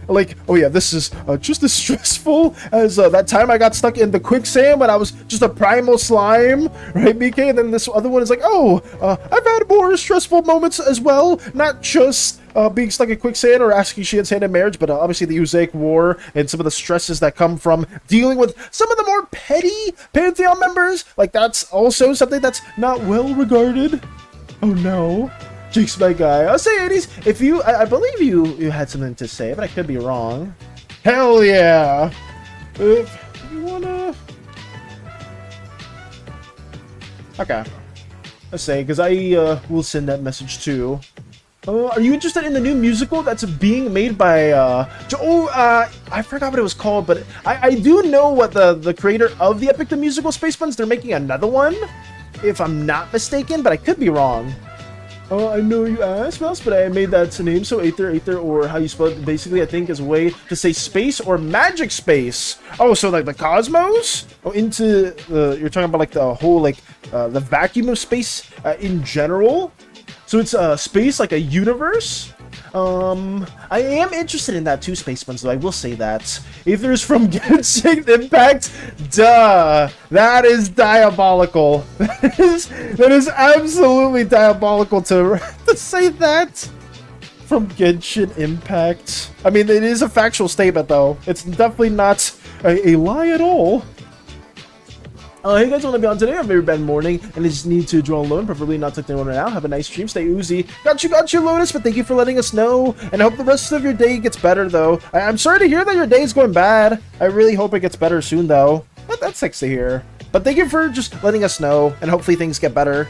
like, oh yeah, this is just as stressful as that time I got stuck in the quicksand when I was just a primal slime, right, BK? And then this other one is like, oh, I've had more stressful moments as well, not just being stuck in quicksand or asking she had hand in marriage, but obviously the Uzaic War and some of the stresses that come from dealing with some of the more petty Pantheon members. Like, that's also something that's not well regarded. Oh no. Jake's my guy. I'll say, Eddie's, if you, I believe you had something to say, but I could be wrong. Hell yeah. If you wanna... Okay. Let's say, because I will send that message too. Are you interested in the new musical that's being made by, I forgot what it was called, but I do know what the creator of the Epic the Musical Space Buns, they're making another one, if I'm not mistaken, but I could be wrong. I know you asked, Mouse, but I made that name, so Aether, or how you spell it, basically, I think, is a way to say space or magic space. Oh, so like the cosmos? Oh, into you're talking about like the whole, like, the vacuum of space in general? So it's space like a universe? I am interested in that too, Space Buns, though, I will say that. Aether is from Genshin Impact? Duh! That is diabolical. That is absolutely diabolical to say that from Genshin Impact. I mean, it is a factual statement, though. It's definitely not a lie at all. Hey guys, want to be on today? I'm very bad morning, and I just need to draw alone, preferably not talk to anyone right now. Have a nice stream, stay oozy. Got you, Lotus, but thank you for letting us know, and I hope the rest of your day gets better, though. I'm sorry to hear that your day is going bad. I really hope it gets better soon, though. That's nice to hear. But thank you for just letting us know, and hopefully things get better.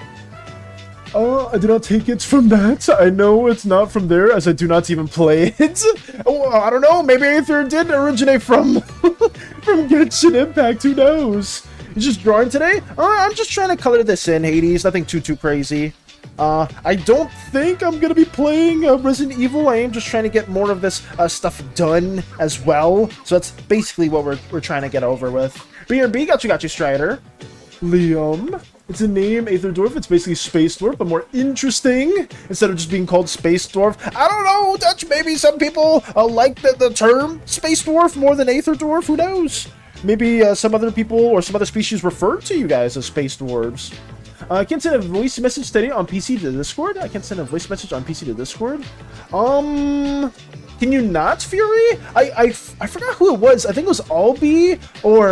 I do not take it from that. I know it's not from there, as I do not even play it. Oh, I don't know, maybe Aether did originate from Genshin Impact, who knows? You just drawing today? I'm just trying to color this in, Hades. Nothing too crazy. I don't think I'm gonna be playing Resident Evil. I am just trying to get more of this stuff done as well. So that's basically what we're trying to get over with. BRB, got you, Strider. Liam. It's a name, Aether Dwarf. It's basically Space Dwarf, but more interesting instead of just being called Space Dwarf. I don't know, Dutch. Maybe some people like the term Space Dwarf more than Aether Dwarf. Who knows? Maybe some other people or some other species refer to you guys as space dwarves. I can send a voice message today on PC to Discord. I can send a voice message on PC to Discord. Can you not, Fury? I forgot who it was. I think it was Albi or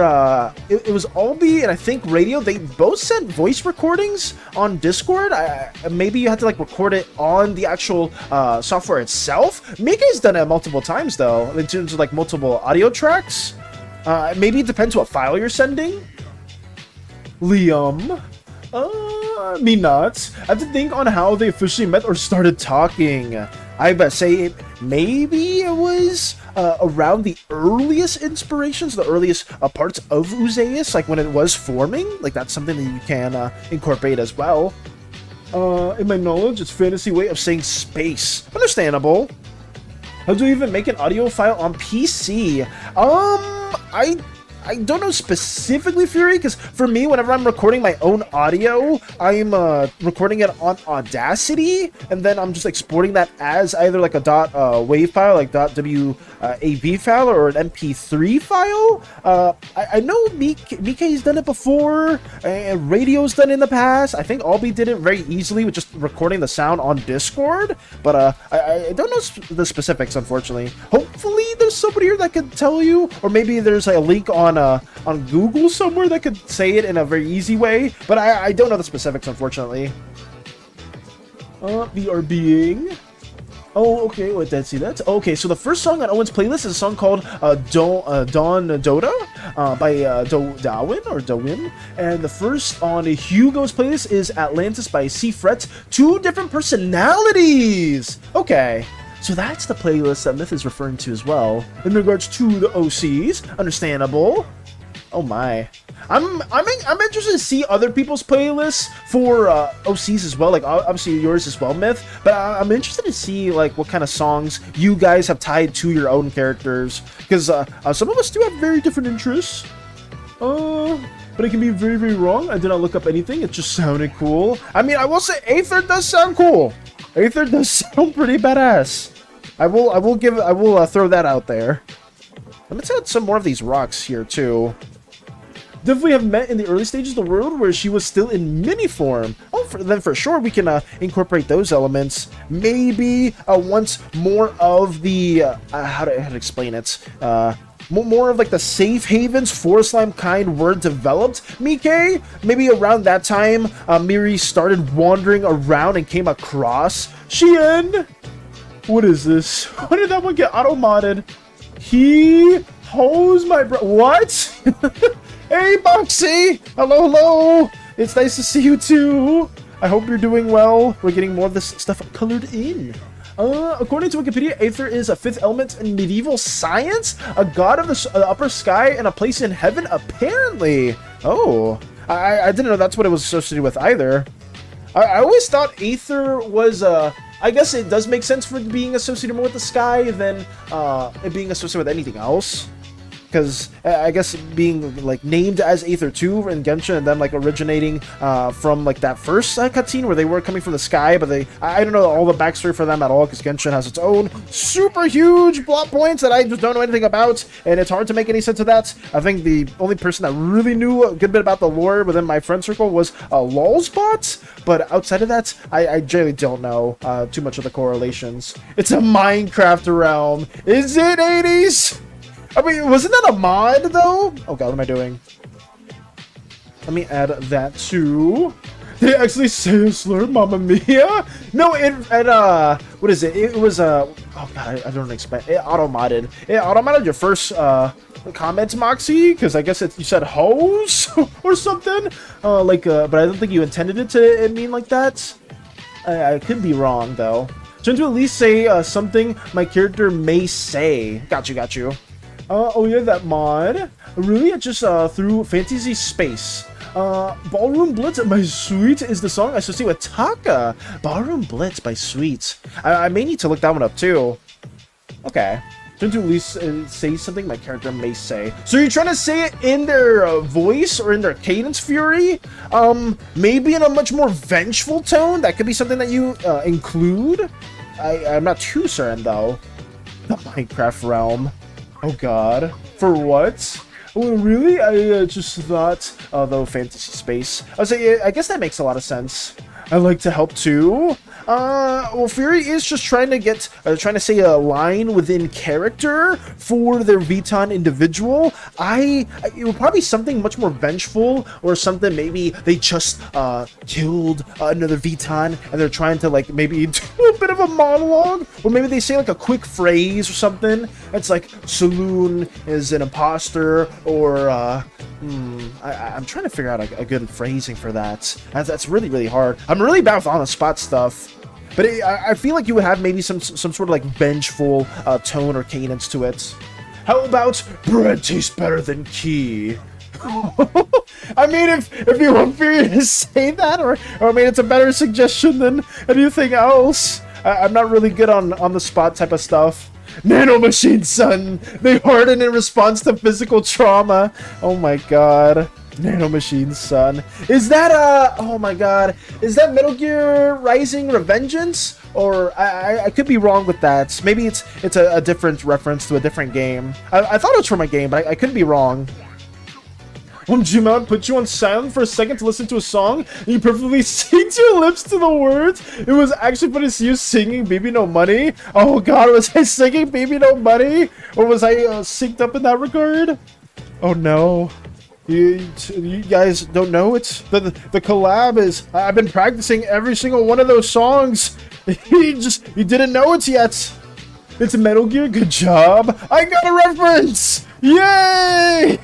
it was Albi and I think Radio. They both sent voice recordings on Discord. Maybe you had to like record it on the actual software itself. Mika's done it multiple times though, in terms of like multiple audio tracks. Maybe it depends what file you're sending. Liam. Me not. I have to think on how they officially met or started talking. I bet say maybe it was around the earliest inspirations, the earliest parts of Uzaius, like when it was forming. Like that's something that you can incorporate as well. In my knowledge, it's fantasy way of saying space. Understandable. How do you even make an audio file on PC? I don't know specifically Fury, because for me, whenever I'm recording my own audio, I'm recording it on Audacity, and then I'm just exporting that as either like a .wav file, like .wav file, or an MP3 file. I know Mike's done it before, and Radio's done it in the past. I think Albie did it very easily with just recording the sound on Discord, but I don't know the specifics, unfortunately. Hopefully there's somebody here that could tell you, or maybe there's a link on Google somewhere that could say it in a very easy way, but I don't know the specifics, unfortunately. BRBing. Oh, okay, wait, let's see that. Okay, so the first song on Owen's playlist is a song called Dawn Doda by Dowin, and the first on Hugo's playlist is Atlantis by C. Fret, Two Different Personalities! Okay, so that's the playlist that Myth is referring to as well, in regards to the OCs, understandable. Oh my. I'm interested to see other people's playlists for OCs as well, like obviously yours as well, Myth, but I'm interested to see like what kind of songs you guys have tied to your own characters, because some of us do have very different interests, but it can be very, very wrong. I did not look up anything, it just sounded cool. I mean, I will say Aether does sound cool. Aether does sound pretty badass. I will throw that out there. Let me tell some more of these rocks here too. Definitely have met in the early stages of the world where she was still in mini form. Oh, then for sure we can incorporate those elements. Maybe once more of the how to explain it. More of like the safe havens for slime kind were developed. Mike, maybe around that time, Miri started wandering around and came across Shien. What is this? Why did that one get auto-modded? He hose my bro. What? Hey, Boxy! Hello, hello! It's nice to see you too! I hope you're doing well. We're getting more of this stuff colored in. According to Wikipedia, Aether is a fifth element in medieval science, a god of the upper sky, and a place in heaven, apparently. Oh, I didn't know that's what it was associated with either. I always thought Aether was, I guess it does make sense for it being associated more with the sky than it being associated with anything else. Because I guess being like named as Aether 2 in Genshin, and then like originating from like that first cutscene where they were coming from the sky, but I don't know all the backstory for them at all, because Genshin has its own super huge plot points that I just don't know anything about, and it's hard to make any sense of that. I think the only person that really knew a good bit about the lore within my friend circle was Lolspot, but outside of that, I generally don't know too much of the correlations. It's a Minecraft realm. Is it, 80s? I mean, wasn't that a mod, though? Oh god, what am I doing? Let me add that too. Did it actually say a slur, Mamma Mia? No, what is it? It was, oh god, I don't expect, it auto-modded. It auto-modded your first, comment, Moxie, because I guess you said hose or something? But I don't think you intended it to mean like that. I could be wrong, though. Trying to at least say, something my character may say. Got you. Oh yeah, that mod. Really? I just threw Fantasy Space. Ballroom Blitz by Sweet is the song associated with Taka. Ballroom Blitz by Sweet. I may need to look that one up too. Okay. Trying to at least say something my character may say. So you're trying to say it in their voice or in their cadence, Fury? Maybe in a much more vengeful tone? That could be something that you include? I'm not too certain though. The Minecraft realm. Oh god. For what? Oh, really? I just thought, though, Fantasy Space. I guess that makes a lot of sense. I like to help too. Well, Fury is just trying to say a line within character for their Vuitton individual. It would probably be something much more vengeful, or something maybe they just killed another Vuitton and they're trying to like maybe do a bit of a monologue, or maybe they say like a quick phrase or something. It's like Saloon is an imposter, or I'm trying to figure out a good phrasing for that. That's really, really hard. I'm really bad with on-the-spot stuff. But I feel like you would have maybe some sort of like vengeful tone or cadence to it. How about bread tastes better than key? I mean, if you want Fury to say that, or I mean, it's a better suggestion than anything else. I'm not really good on the spot type of stuff. Nanomachine, son! They harden in response to physical trauma. Oh my god. Nanomachine, son. Is that, oh my god. Is that Metal Gear Rising Revengeance? Or, I could be wrong with that. Maybe it's a different reference to a different game. I thought it was from a game, but I could be wrong. When zoom out, put you on silent for a second to listen to a song, and you perfectly synced your lips to the words. It was actually funny to see you singing Baby No Money. Oh god, was I singing Baby No Money? Or was I synced up in that regard? Oh no. You guys don't know? It's the collab is, I've been practicing every single one of those songs. You didn't know it yet. It's Metal Gear, good job. I got a reference! Yay!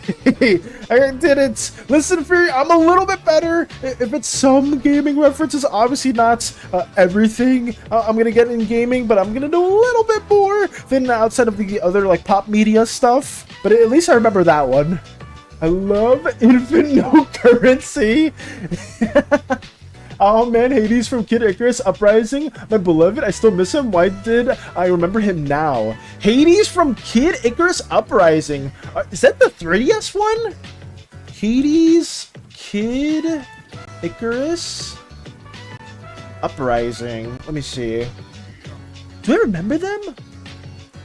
I did it. Listen, Fury, I'm a little bit better. If it's some gaming references, obviously not everything I'm gonna get in gaming, but I'm gonna do a little bit more than outside of the other like pop media stuff. But at least I remember that one. I love Infant No Currency. Oh man, Hades from Kid Icarus Uprising, my beloved, I still miss him. Why did I remember him now? Hades from Kid Icarus Uprising. Is that the 3DS one? Hades, Kid Icarus Uprising. Let me see. Do I remember them?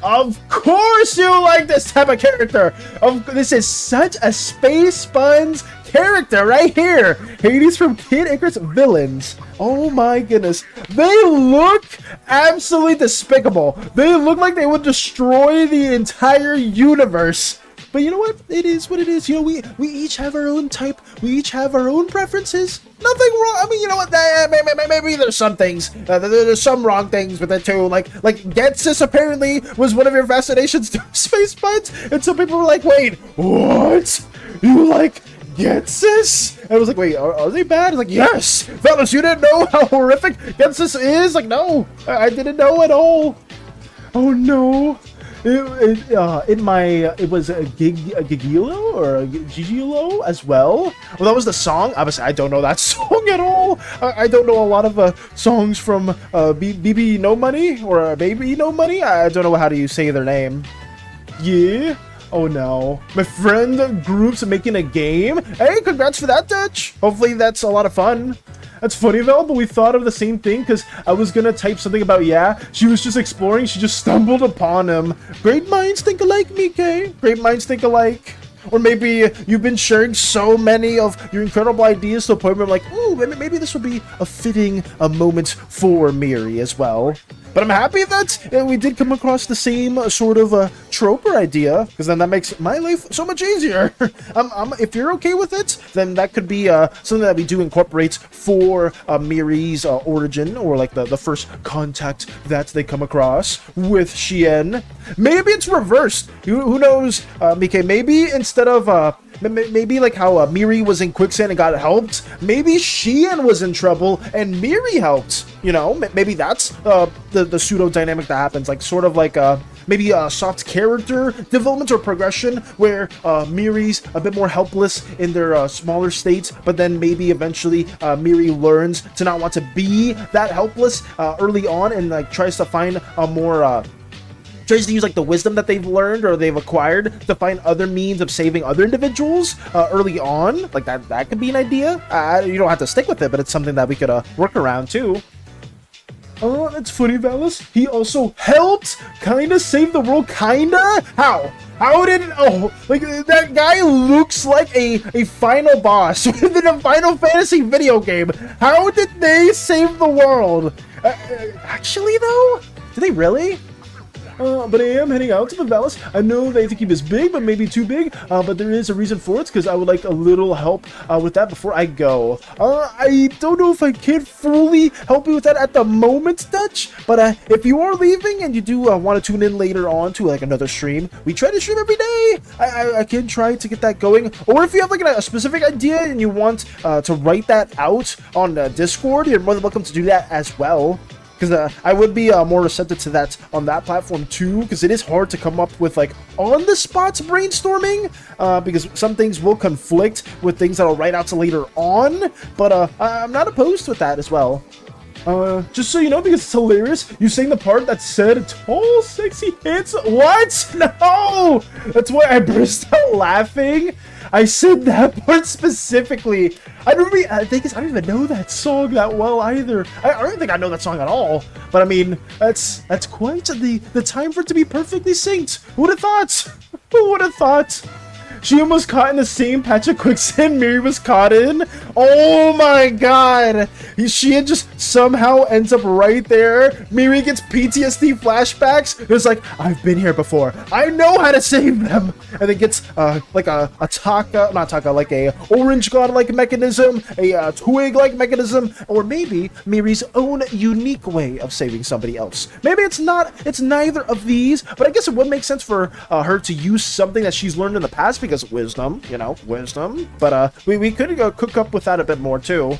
Of course you like this type of character. This is such a Space Buns character right here. Hades from Kid Icarus villains. Oh my goodness. They look absolutely despicable. They look like they would destroy the entire universe. But you know what? It is what it is. You know, we each have our own type. We each have our own preferences. Nothing wrong. I mean, you know what? Maybe there's some things. There's some wrong things with it too. Like Getsus apparently was one of your fascinations to Space Buds. And some people were like, wait, what? You like Getsus? And I was like, wait, are they bad? I was like, yes! Fellas, you didn't know how horrific Getsus is? Like, no, I didn't know at all. Oh no. It was a Gigilo or a Gigilo as well. Well, that was the song. Obviously, I don't know that song at all. I don't know a lot of songs from BB No Money or Baby No Money. I don't know how do you say their name. Yeah. Oh no. My friend group's making a game. Hey, congrats for that, Dutch. Hopefully that's a lot of fun. That's funny, Val, but we thought of the same thing because I was gonna type something about, yeah, she was just exploring, she just stumbled upon him. Great minds think alike, Mike. Great minds think alike. Or maybe you've been sharing so many of your incredible ideas to a point where I'm like, ooh, maybe this would be a fitting moment for Miri as well. But I'm happy that we did come across the same sort of trope or idea, because then that makes my life so much easier. If you're okay with it, then that could be something that we do incorporate for Miri's origin, or like the first contact that they come across with Shien. Maybe it's reversed. Who knows, Mike? Maybe instead of maybe like how Miri was in quicksand and got helped, maybe Shien was in trouble and Miri helped. You know, maybe that's the pseudo dynamic that happens, like sort of like maybe a soft character development or progression where Miri's a bit more helpless in their smaller states, but then maybe eventually Miri learns to not want to be that helpless early on, and like tries to find a more tries to use like the wisdom that they've learned or they've acquired to find other means of saving other individuals early on. Like that could be an idea. You don't have to stick with it, but it's something that we could work around too. Oh, that's funny, Valis. He also helped kinda save the world, kinda? How? How did, oh, like, that guy looks like a final boss within a Final Fantasy video game. How did they save the world? Actually, though? Did they really? But I am heading out to the Valis. I know they think he is big, but maybe too big. But there is a reason for it, because I would like a little help with that before I go. I don't know if I can fully help you with that at the moment, Dutch. But if you are leaving and you do want to tune in later on to like another stream, we try to stream every day. I can try to get that going. Or if you have like a specific idea and you want to write that out on Discord, you're more than welcome to do that as well. Because I would be more receptive to that on that platform too, because it is hard to come up with like on-the-spot brainstorming, because some things will conflict with things that I'll write out to later on, but I'm not opposed with that as well. Just so you know, because it's hilarious, you sang the part that said tall, sexy hits. What? No! That's why I burst out laughing. I said that part specifically. I don't even know that song that well either. I don't think I know that song at all. But I mean, that's quite the time for it to be perfectly synced. Who would have thought? Who would have thought? She almost caught in the same patch of quicksand Miri was caught in. Oh my god. She had just somehow ends up right there. Miri gets PTSD flashbacks. It's like, I've been here before. I know how to save them. And then gets like a like a orange god-like mechanism, a twig-like mechanism, or maybe Miri's own unique way of saving somebody else. Maybe it's neither of these, but I guess it would make sense for her to use something that she's learned in the past because wisdom, you know, wisdom. But we could go cook up with that a bit more too.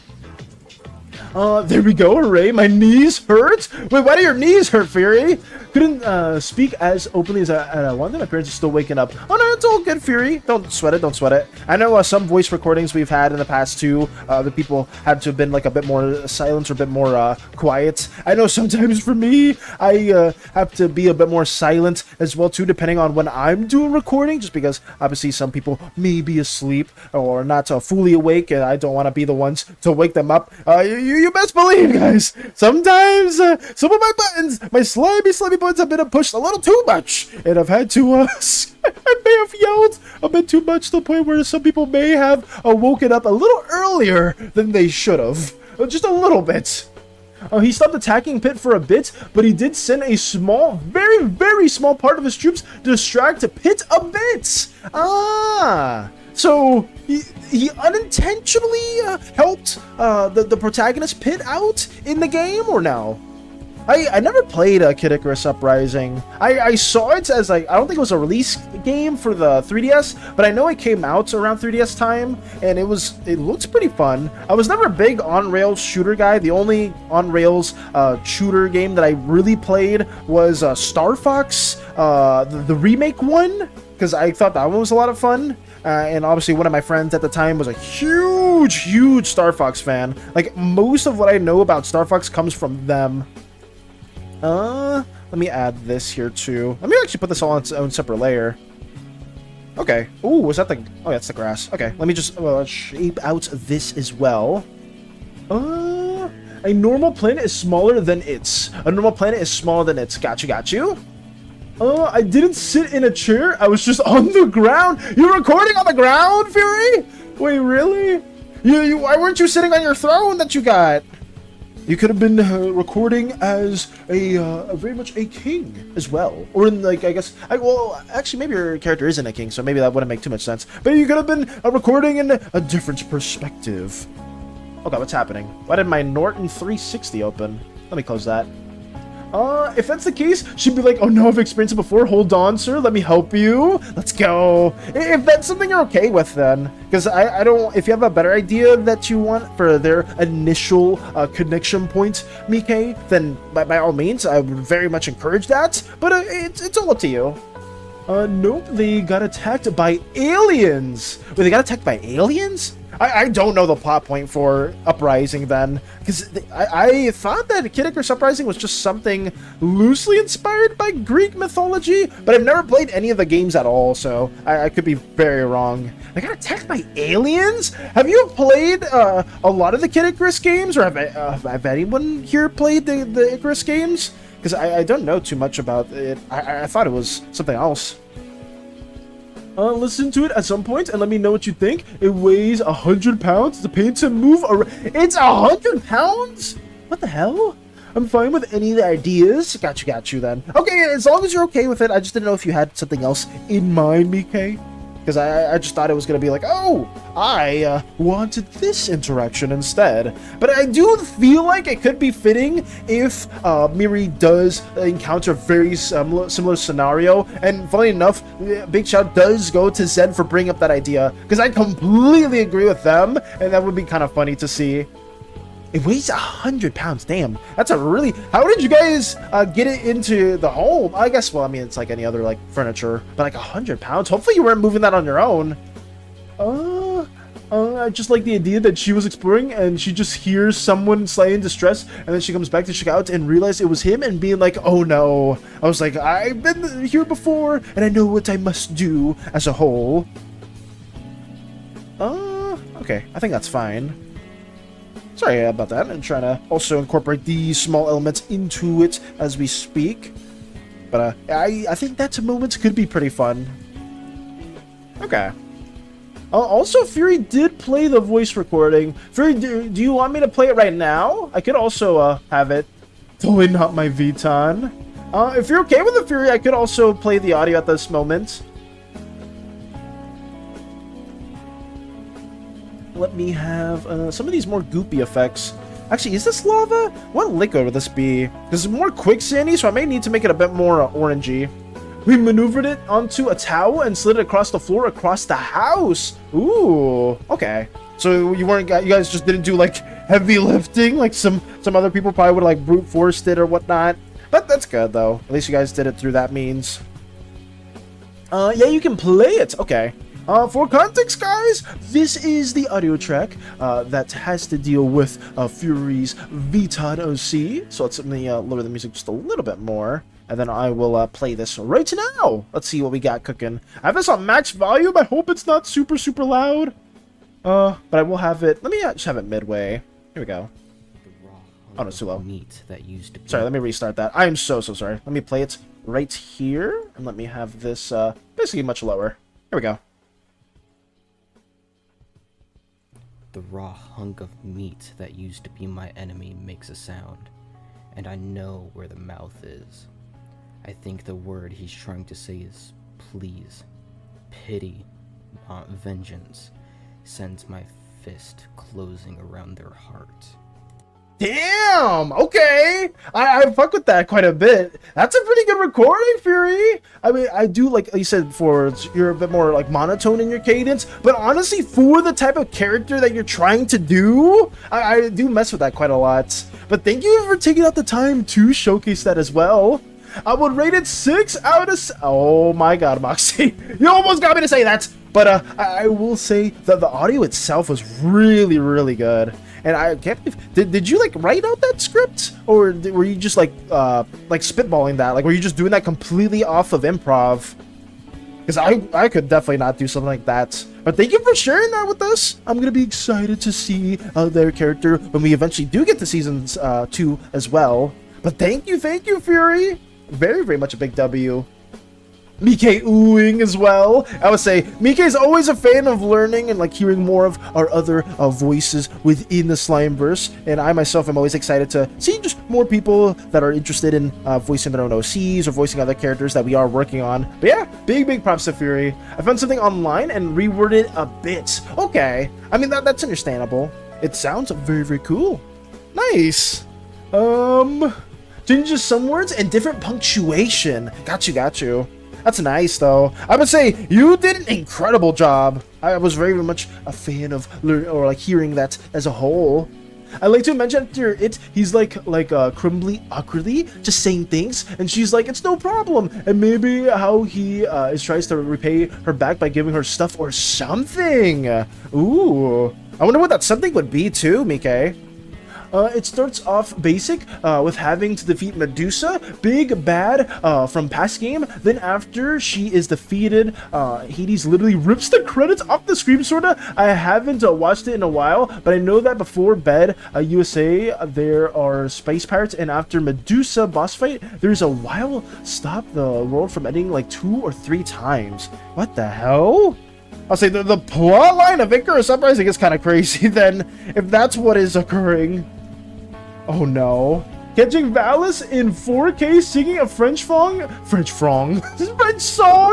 There we go, hooray, my knees hurt? Wait, why do your knees hurt, Fury? Couldn't speak as openly as I wanted. My parents are still waking up. Oh no, it's all good, Fury. Don't sweat it, don't sweat it. I know some voice recordings we've had in the past too, the people had to have been like a bit more silent or a bit more quiet. I know sometimes for me, I have to be a bit more silent as well too, depending on when I'm doing recording, just because obviously some people may be asleep or not fully awake, and I don't want to be the ones to wake them up. You best believe, guys, sometimes some of my buttons, my slimy buttons have been pushed a little too much, and I've had to I may have yelled a bit too much to the point where some people may have woken up a little earlier than they should have. Just a little bit. He stopped attacking Pit for a bit, but he did send a small, very, very small part of his troops to distract Pit a bit. So he unintentionally helped the protagonist Pit out in the game, or no? I never played Kid Icarus Uprising. I saw it as like, I don't think it was a release game for the 3DS, but I know it came out around 3DS time, and it looks pretty fun. I was never a big on-rails shooter guy. The only on-rails shooter game that I really played was Star Fox, the remake one, because I thought that one was a lot of fun. And obviously one of my friends at the time was a huge Star Fox fan. Like, most of what I know about Star Fox comes from them. Let me add this here too. Let me actually put this all on its own separate layer. Okay. Ooh, was that the... Oh, that's the grass. Okay, let me just shape out this as well. A normal planet is smaller than its. A normal planet is smaller than its. Got you. I didn't sit in a chair. I was just on the ground. You're recording on the ground, Fury? Wait, really? Why weren't you sitting on your throne that you got? You could have been recording as a very much a king as well, or in like, I guess, well, actually maybe your character isn't a king, so maybe that wouldn't make too much sense. But you could have been recording in a different perspective. Okay, what's happening? Why did my Norton 360 open? Let me close that. If that's the case, she'd be like, oh no, I've experienced it before. Hold on, sir. Let me help you. Let's go. If that's something you're okay with, then. Because I don't, if you have a better idea that you want for their initial connection point, Mike, then by all means, I would very much encourage that. But it's all up to you. Nope, they got attacked by aliens. Wait, they got attacked by aliens? I don't know the plot point for Uprising then, because I thought that Kid Icarus Uprising was just something loosely inspired by Greek mythology, but I've never played any of the games at all, so I could be very wrong. They got attacked by aliens? Have you played a lot of the Kid Icarus games, or have anyone here played the Icarus games? Because I don't know too much about it. I thought it was something else. Listen to it at some point and let me know what you think. It weighs 100 pounds. It's a pain to move around. It's 100 pounds? What the hell? I'm fine with any of the ideas. Got you then. Okay, as long as you're okay with it. I just didn't know if you had something else in mind, Mike. Because I just thought it was going to be like, oh, I wanted this interaction instead. But I do feel like it could be fitting if Miri does encounter a very similar scenario. And funny enough, big shout does go to Zen for bringing up that idea. Because I completely agree with them. And that would be kind of funny to see. It weighs 100 pounds. Damn, that's a really... How did you guys get it into the home? I guess, well, I mean, it's like any other, like, furniture. But, like, 100 pounds? Hopefully you weren't moving that on your own. I just like the idea that she was exploring and she just hears someone slightly in distress, and then she comes back to check out and realize it was him and being like, oh no. I was like, I've been here before and I know what I must do as a whole. Okay, I think that's fine. Sorry about that. I'm trying to also incorporate these small elements into it as we speak. But I think that moments could be pretty fun. Okay. Also, Fury did play the voice recording. Fury, do you want me to play it right now? I could also have it. Totally not my Vuitton. If you're okay with it, Fury, I could also play the audio at this moment. Let me have some of these more goopy effects. Actually, is this lava? What liquid would this be? This is more quicksandy, so I may need to make it a bit more orangey. We maneuvered it onto a towel and slid it across the floor across the house. Ooh, okay. So you guys just didn't do like heavy lifting like some other people probably would like brute forced it or whatnot. But that's good though. At least you guys did it through that means. Yeah, you can play it. Okay. For context, guys, this is the audio track that has to deal with Fury's Vuitton OC. So let's let me lower the music just a little bit more. And then I will play this right now. Let's see what we got cooking. I have this on max volume. I hope it's not super, super loud. But I will have it. Let me just have it midway. Here we go. Oh, no, it's too low. Sorry, let me restart that. I am so sorry. Let me play it right here. And let me have this basically much lower. Here we go. The raw hunk of meat that used to be my enemy makes a sound. And I know where the mouth is. I think the word he's trying to say is please. Pity, not vengeance, sends my fist closing around their heart. Damn! Okay! I fuck with that quite a bit. That's a pretty good recording, Fury! I mean, I do, like you said before, you're a bit more, like, monotone in your cadence, but honestly, for the type of character that you're trying to do, I do mess with that quite a lot. But thank you for taking out the time to showcase that as well. I would rate it 6 out of... Oh my god, Moxie. You almost got me to say that! But I will say that the audio itself was really, really good. And I can't believe... Did you, like, write out that script? Or were you just, like spitballing that? Like, were you just doing that completely off of improv? Because I could definitely not do something like that. But thank you for sharing that with us. I'm going to be excited to see their character when we eventually do get to Season 2 as well. But thank you, Fury. Very, very much a big W. Mike oohing as well. I would say Mike is always a fan of learning and like hearing more of our other voices within the Slimeverse, and I myself am always excited to see just more people that are interested in voicing their own OCs or voicing other characters that we are working on. But yeah, big props to Fury. I found something online and reworded a bit. Okay, I mean that's understandable. It sounds very, very cool. Nice. Changes some words and different punctuation. Got you. That's nice, though. I would say you did an incredible job. I was very much a fan of hearing that as a whole. I like to mention after it, he's like crumbly awkwardly just saying things, and she's like, it's no problem. And maybe how he tries to repay her back by giving her stuff or something. Ooh, I wonder what that something would be too, Mike. It starts off basic with having to defeat Medusa, big bad from past game. Then after she is defeated, Hades literally rips the credits off the screen, sorta. I haven't watched it in a while, but I know that before bed, USA, there are space pirates, and after Medusa boss fight, there's a while stop the world from ending like 2 or 3 times. What the hell? I'll say the plot line of Icarus Uprising is kind of crazy then, if that's what is occurring. Oh no. Catching Valis in 4K singing a French song? French song?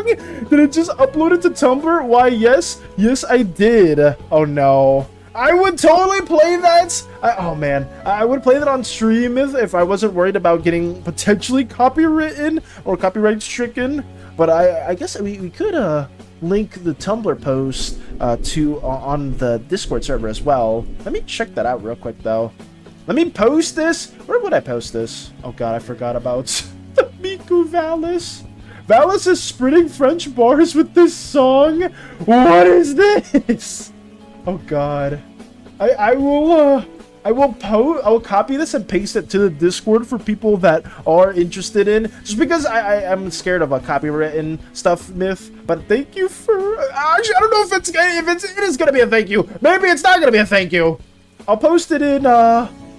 Did it just upload it to Tumblr? Why, yes, I did. Oh no. I would totally play that. Oh man, I would play that on stream if I wasn't worried about getting potentially copywritten or copyright stricken. But I guess we could link the Tumblr post on the Discord server as well. Let me check that out real quick though. Let me post this. Where would I post this? Oh god, I forgot about the Miku Valis. Valis is sprinting French bars with this song. What is this? Oh god. I will copy this and paste it to the Discord for people that are interested in, just because I'm scared of a copywritten stuff, Myth. But thank you for, actually, I don't know if it is gonna be a thank you. Maybe it's not gonna be a thank you. I'll post it in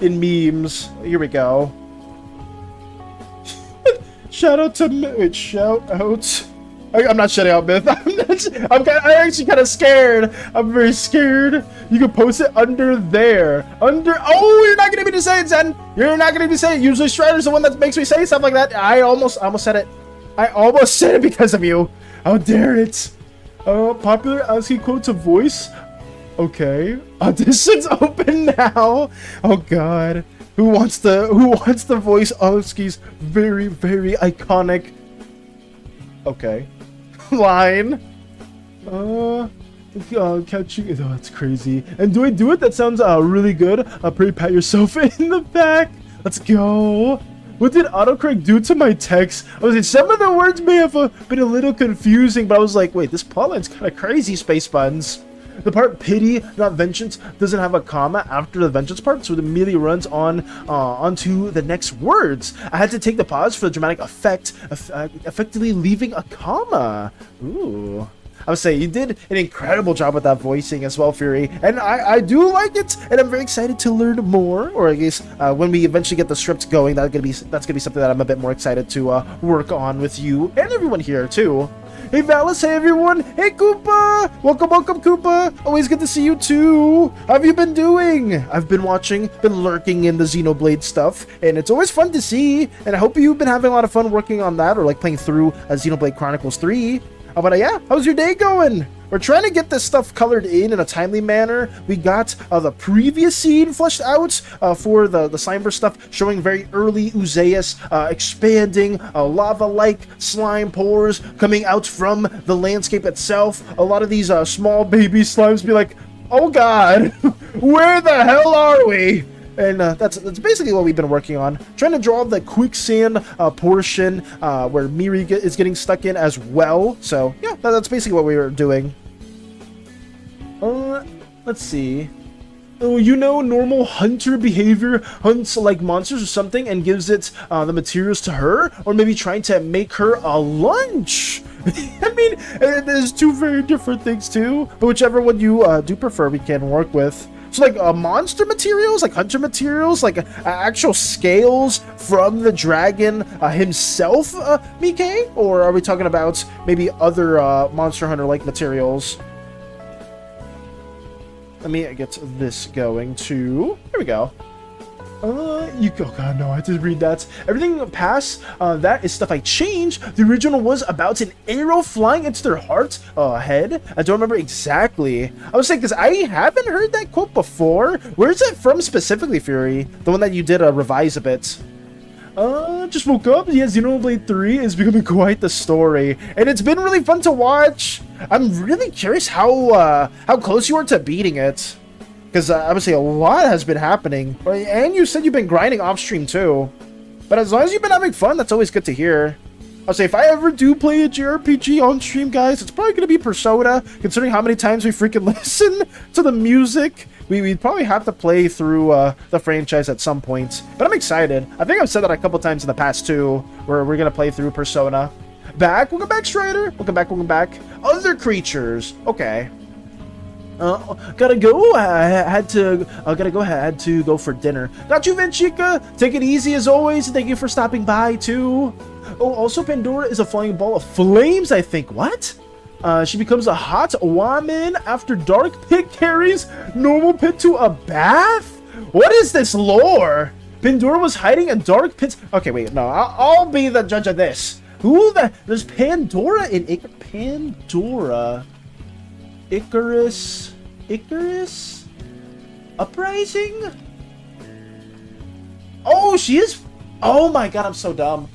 memes. Here we go. Shout out to Myth. Shout out. I'm not shutting out Myth. I'm actually kind of scared. I'm very scared. You can post it under there. Oh, you're not gonna be to say it, Zen. You're not gonna be to say it. Usually Strider's the one that makes me say stuff like that. I almost said it. I almost said it because of you. How dare it? Popular ASCII quote to voice. Okay. Auditions open now. Oh god. Who wants to voice ASCII's very, very iconic, okay, line? Catching. Oh, that's crazy. And do I do it? That sounds really good. Pretty pat yourself in the back. Let's go. What did autocorrect do to my text? I was like, some of the words may have been a little confusing, but I was like, wait, this plotline's kind of crazy, Space Buns. The part pity, not vengeance, doesn't have a comma after the vengeance part, so it immediately runs on onto the next words. I had to take the pause for the dramatic effect, effectively leaving a comma. Ooh. I would say you did an incredible job with that voicing as well, Fury, and I do like it, and I'm very excited to learn more. Or I guess when we eventually get the script going, that's gonna be something that I'm a bit more excited to work on with you and everyone here too. Hey Valis, hey everyone, hey Koopa! Welcome Koopa! Always good to see you too! How have you been doing? I've been watching, been lurking in the Xenoblade stuff, and it's always fun to see, and I hope you've been having a lot of fun working on that, or like playing through Xenoblade Chronicles 3. But yeah, how's your day going? We're trying to get this stuff colored in a timely manner. We got the previous scene fleshed out for the Slimeverse stuff, showing very early Uzeus expanding, lava-like slime pores coming out from the landscape itself. A lot of these small baby slimes be like, oh god, where the hell are we? And that's basically what we've been working on. Trying to draw the quicksand portion where Miri is getting stuck in as well. So yeah, that's basically what we were doing. Let's see. Oh, you know, normal hunter behavior, hunts like monsters or something and gives it the materials to her, or maybe trying to make her a lunch. I mean, there's two very different things too, but whichever one you do prefer, we can work with. So like monster materials, like hunter materials, like actual scales from the dragon himself, Mike? Or are we talking about maybe other monster hunter like materials? Let me get this going too. Here we go. Oh god, no, I had to read that. Everything past that is stuff I changed. The original was about an arrow flying into their heart head. I don't remember exactly. I was saying, because I haven't heard that quote before. Where is it from specifically, Fury? The one that you did revise a bit. Just woke up. Yeah, Xenoblade 3 is becoming quite the story, and it's been really fun to watch. I'm really curious how close you are to beating it, because I would say a lot has been happening. And you said you've been grinding off stream too, but as long as you've been having fun, that's always good to hear. I'll say if I ever do play a JRPG on stream, guys, it's probably gonna be Persona, considering how many times we freaking listen to the music. We'd probably have to play through the franchise at some point, but I'm excited. I think I've said that a couple times in the past too, where we're gonna play through Persona. Welcome back, Strider. Welcome back. Other creatures. Okay. Gotta go. I had to go for dinner. Got you, Vinchica. Take it easy as always. Thank you for stopping by too. Oh, also Pandora is a flying ball of flames, I think. What? She becomes a hot woman after dark pit carries normal pit to a bath? What is this lore? Pandora was hiding in dark pits. Okay, wait, no, I'll be the judge of this. There's Pandora in Pandora. Icarus? Uprising? Oh, she is. Oh my god, I'm so dumb.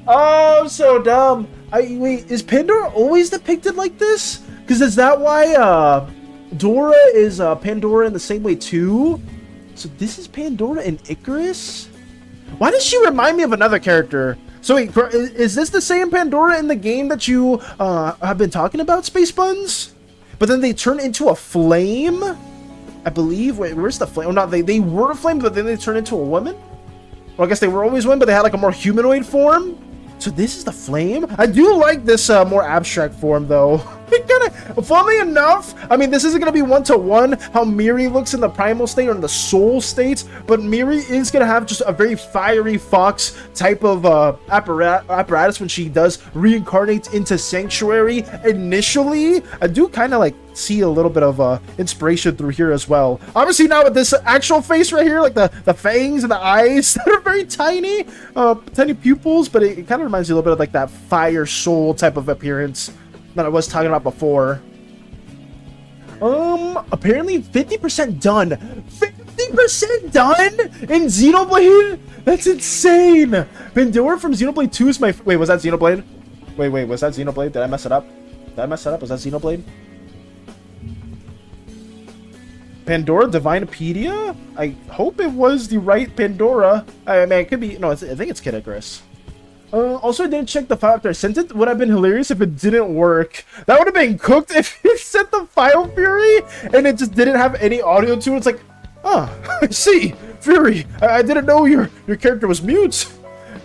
Oh, I'm so dumb. Wait, is Pandora always depicted like this? Because is that why Dora is Pandora in the same way too? So this is Pandora and Icarus? Why does she remind me of another character? So wait, is this the same Pandora in the game that you have been talking about, Space Buns? But then they turn into a flame? I believe, wait, where's the flame? Oh, no, they were flamed, but then they turned into a woman? Well, I guess they were always women, but they had like a more humanoid form. So this is the flame? I do like this more abstract form, though. It kind of, funnily enough, I mean, this isn't going to be one-to-one how Miri looks in the primal state or in the soul state, but Miri is going to have just a very fiery fox type of apparatus when she does reincarnate into Sanctuary. Initially, I do kind of like see a little bit of inspiration through here as well. Obviously now with this actual face right here, like the fangs and the eyes that are very tiny, tiny pupils, but it kind of reminds me a little bit of like that fire soul type of appearance that I was talking about before. Apparently 50% done. 50% done in Xenoblade? That's insane. Pandora from Xenoblade 2 is my... Wait, was that Xenoblade? Wait, was that Xenoblade? Did I mess it up? Was that Xenoblade? Pandora Divinepedia? I hope it was the right Pandora. I mean, it could be... No, I think it's Kid Icarus. Also, I didn't check the file after I sent it. Would have been hilarious if it didn't work. That would have been cooked if you sent the file, Fury, and it just didn't have any audio to it. It's like, oh, I see. Fury, I didn't know your character was mute.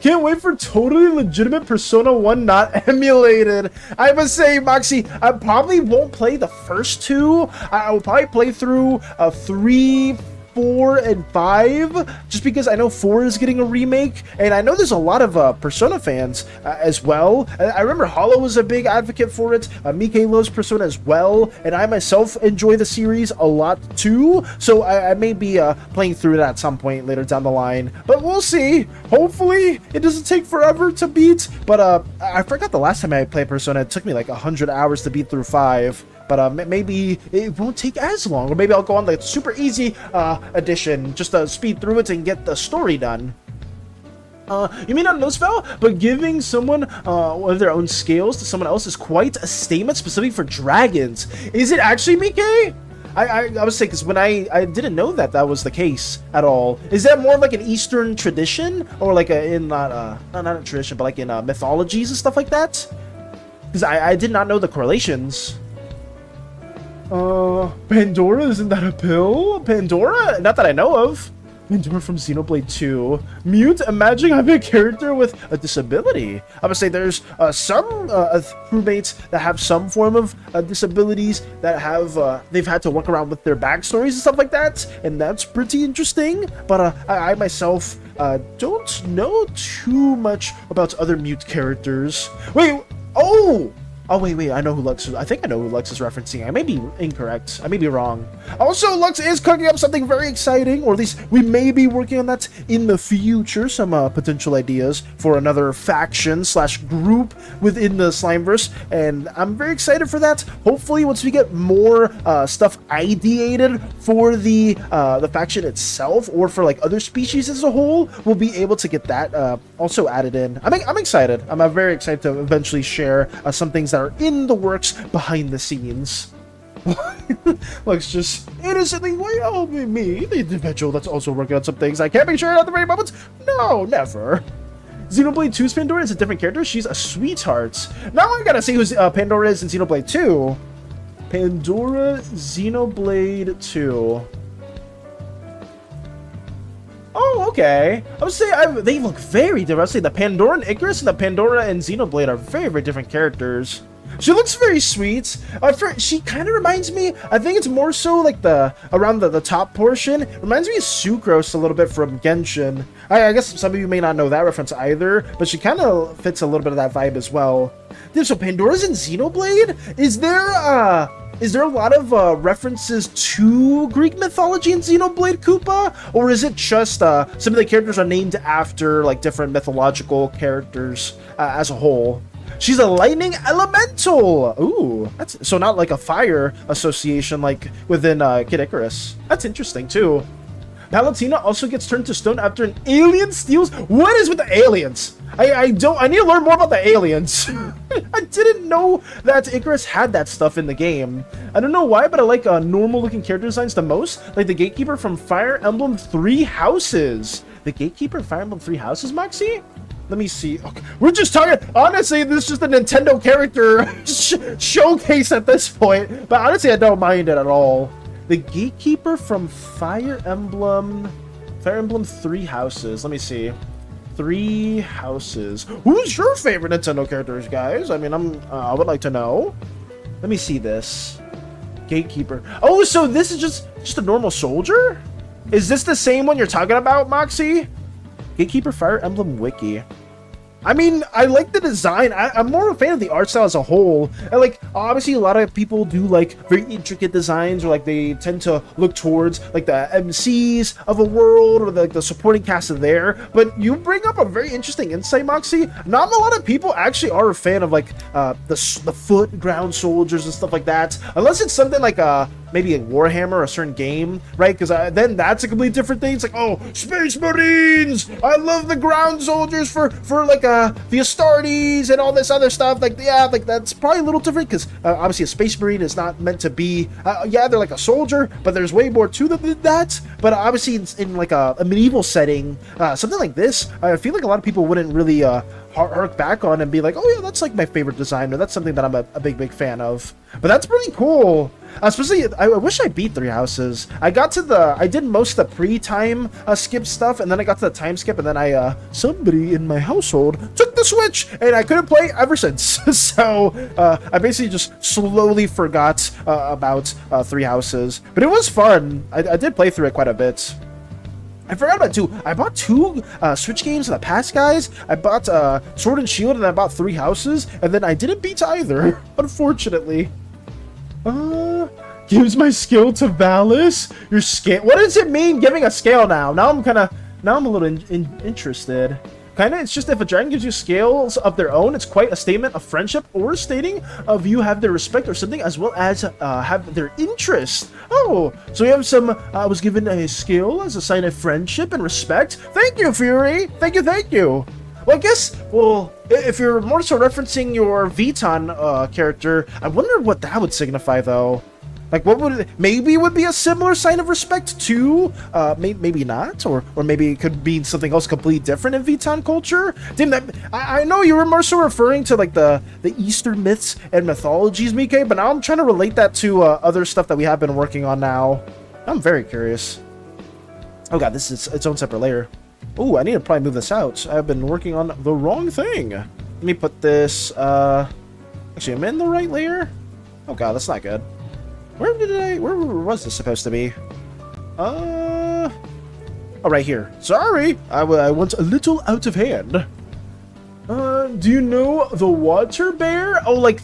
Can't wait for totally legitimate Persona 1 not emulated. I must say, Moxie, I probably won't play the first two. I will probably play through 3, 4, and 5, just because I know 4 is getting a remake, and I know there's a lot of Persona fans as well. I remember Hollow was a big advocate for it. Mike loves Persona as well, and I myself enjoy the series a lot too, so I may be playing through it at some point later down the line, but we'll see. Hopefully it doesn't take forever to beat, but I forgot the last time I played Persona, it took me like 100 hours to beat through 5. But maybe it won't take as long, or maybe I'll go on the super easy edition just to speed through it and get the story done. You may not know, Spell, but giving someone one of their own scales to someone else is quite a statement specific for dragons. Is it actually, Mike? I was saying, because when I didn't know that was the case at all. Is that more like an Eastern tradition, or like not a tradition, but like in mythologies and stuff like that? Because I did not know the correlations. Pandora, isn't that a pill? Pandora? Not that I know of. Pandora from Xenoblade 2. Mute? Imagine having a character with a disability. I would say there's some crewmates that have some form of disabilities that have they've had to work around with their backstories and stuff like that, and that's pretty interesting. But I myself don't know too much about other mute characters. Wait, Oh, wait, I know who Lux is. I think I know who Lux is referencing. I may be incorrect. I may be wrong. Also, Lux is cooking up something very exciting, or at least we may be working on that in the future. Some potential ideas for another faction / group within the Slimeverse, and I'm very excited for that. Hopefully, once we get more stuff ideated for the faction itself, or for like other species as a whole, we'll be able to get that also added in. I'm excited. I'm very excited to eventually share some things that are in the works behind the scenes. Looks just innocently, well, me, the individual that's also working on some things I can't be sure at the very moment. No, never. Xenoblade 2's Pandora is a different character. She's a sweetheart. Now I gotta see who Pandora is in Xenoblade 2. Pandora, Xenoblade 2. Oh, okay. I would say they look very different. I would say the Pandora and Icarus and the Pandora and Xenoblade are very, very different characters. She looks very sweet. She kind of reminds me, I think it's more so like around the top portion. Reminds me of Sucrose a little bit from Genshin. I guess some of you may not know that reference either, but she kind of fits a little bit of that vibe as well. Dude, so Pandora's in Xenoblade? Is there a lot of references to Greek mythology in Xenoblade, Koopa? Or is it just some of the characters are named after like different mythological characters as a whole? She's a lightning elemental! Ooh, that's so not like a fire association like within Kid Icarus. That's interesting too. Palutena also gets turned to stone after an alien steals. What is with the aliens? I need to learn more about the aliens. I didn't know that Icarus had that stuff in the game. I don't know why, but I like normal looking character designs the most. Like the Gatekeeper from Fire Emblem 3 Houses. The Gatekeeper in Fire Emblem 3 Houses, Moxie? Let me see. Okay. We're just talking. Honestly, this is just a Nintendo character showcase at this point. But honestly, I don't mind it at all. The Gatekeeper from Fire Emblem 3 Houses. Let me see. 3 Houses. Who's your favorite Nintendo characters, guys? I mean, I would like to know. Let me see this. Gatekeeper. Oh, so this is just a normal soldier? Is this the same one you're talking about, Moxie? Gatekeeper Fire Emblem Wiki. I mean, I like the design. I'm more a fan of the art style as a whole. And like, obviously, a lot of people do like very intricate designs, or like they tend to look towards like the MCs of a world, or the supporting cast of there. But you bring up a very interesting insight, Moxie. Not a lot of people actually are a fan of like the foot ground soldiers and stuff like that, unless it's something like maybe a Warhammer, a certain game, right? Because then that's a completely different thing. It's like, oh, Space Marines! I love the ground soldiers for like the Astartes and all this other stuff. Like, yeah, like that's probably a little different because obviously a Space Marine is not meant to be, yeah, they're like a soldier, but there's way more to them than that. But obviously in like a medieval setting, something like this, I feel like a lot of people wouldn't really hark back on and be like, oh yeah, that's like my favorite design, or that's something that I'm a big fan of. But that's pretty cool. Especially, I wish I beat 3 Houses. I did most of the pre-time skip stuff, and then I got to the time skip, and then somebody in my household took the Switch, and I couldn't play ever since. So, I basically just slowly forgot about 3 Houses. But it was fun. I did play through it quite a bit. I forgot about 2. I bought 2 Switch games in the past, guys. I bought Sword and Shield, and I bought 3 Houses, and then I didn't beat either, unfortunately. Gives my skill to Valis. Your scale. What does it mean giving a scale now? Now I'm a little interested. Kinda, it's just if a dragon gives you scales of their own, it's quite a statement of friendship, or stating of you have their respect or something, as well as have their interest. Oh, so we have some, I was given a scale as a sign of friendship and respect. Thank you, Fury. Thank you. Well, I guess, if you're more so referencing your Vuitton character, I wonder what that would signify, though. Like, what would it, maybe it would be a similar sign of respect to, maybe not, or maybe it could be something else completely different in Vuitton culture. Damn, I know you were more so referring to like the Eastern myths and mythologies, Mike, but now I'm trying to relate that to other stuff that we have been working on now. I'm very curious. Oh god, this is its own separate layer. Oh, I need to probably move this out. I've been working on the wrong thing. Let me put this, actually, I'm in the right layer? Oh god, that's not good. Where was this supposed to be? Oh, right here. Sorry, I went a little out of hand. Do you know the water bear? Oh, like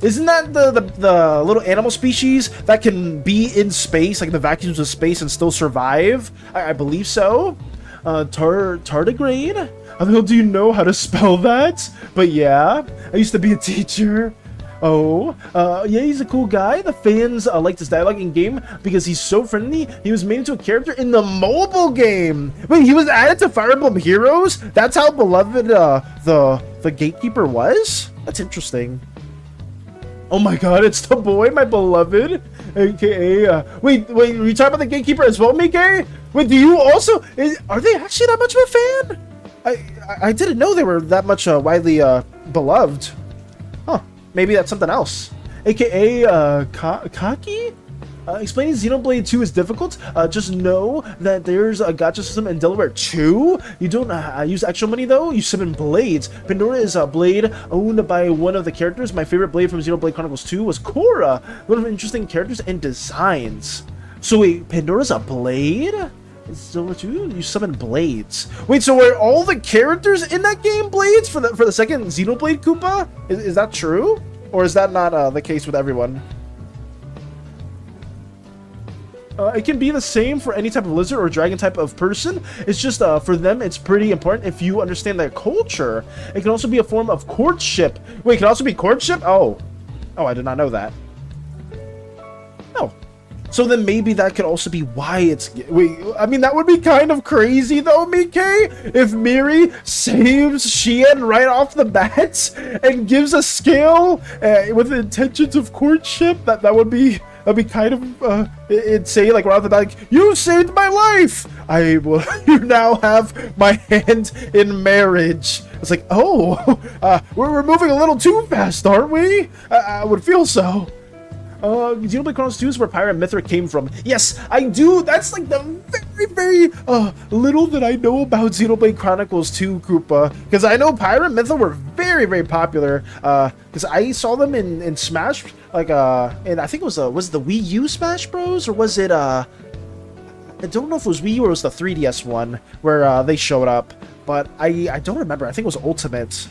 isn't that the little animal species that can be in space, like the vacuums of space, and still survive? I believe so. Tardigrade? Do you know how to spell that? But yeah, I used to be a teacher. Oh, yeah, he's a cool guy. The fans liked his dialogue in game because he's so friendly. He was made into a character in the mobile game. Wait, he was added to Fire Emblem Heroes? That's how beloved the Gatekeeper was? That's interesting. Oh my god, it's the boy, my beloved. AKA, wait, were you talking about the Gatekeeper as well, Mike? Wait, do you also, are they actually that much of a fan? I didn't know they were that much widely beloved. Huh, maybe that's something else. AKA, Kaki? Explaining Xenoblade 2 is difficult. Just know that there's a gacha system in Delaware 2. You don't use extra money though. You summon blades. Pandora is a blade owned by one of the characters. My favorite blade from Xenoblade Chronicles 2 was Korra. A lot of interesting characters and designs. So wait, Pandora's a blade? So you summon blades. Wait, so are all the characters in that game blades for the second Xenoblade Koopa? Is that true, or is that not the case with everyone? It can be the same for any type of lizard or dragon type of person. It's just for them, it's pretty important if you understand their culture. It can also be a form of courtship. Wait, it can also be courtship? Oh, I did not know that. Oh. So then maybe that could also be why it's... Wait, I mean, that would be kind of crazy though, Mike? If Miri saves Xian right off the bat and gives a scale with the intentions of courtship, that would be... That'd be kind of, it'd say, like, right off the bat, like, you saved my life! You now have my hand in marriage. It's like, oh, we're moving a little too fast, aren't we? I would feel so. Xenoblade Chronicles 2 is where Pyra and Mithra came from. Yes, I do. That's like the very little that I know about Xenoblade Chronicles 2, Koopa. Because I know Pyra and Mithra were very popular. Because I saw them in Smash, like, and I think it was the Wii U Smash Bros? Or was it, I don't know if it was Wii U or it was the 3DS one where they showed up. But I don't remember. I think it was Ultimate.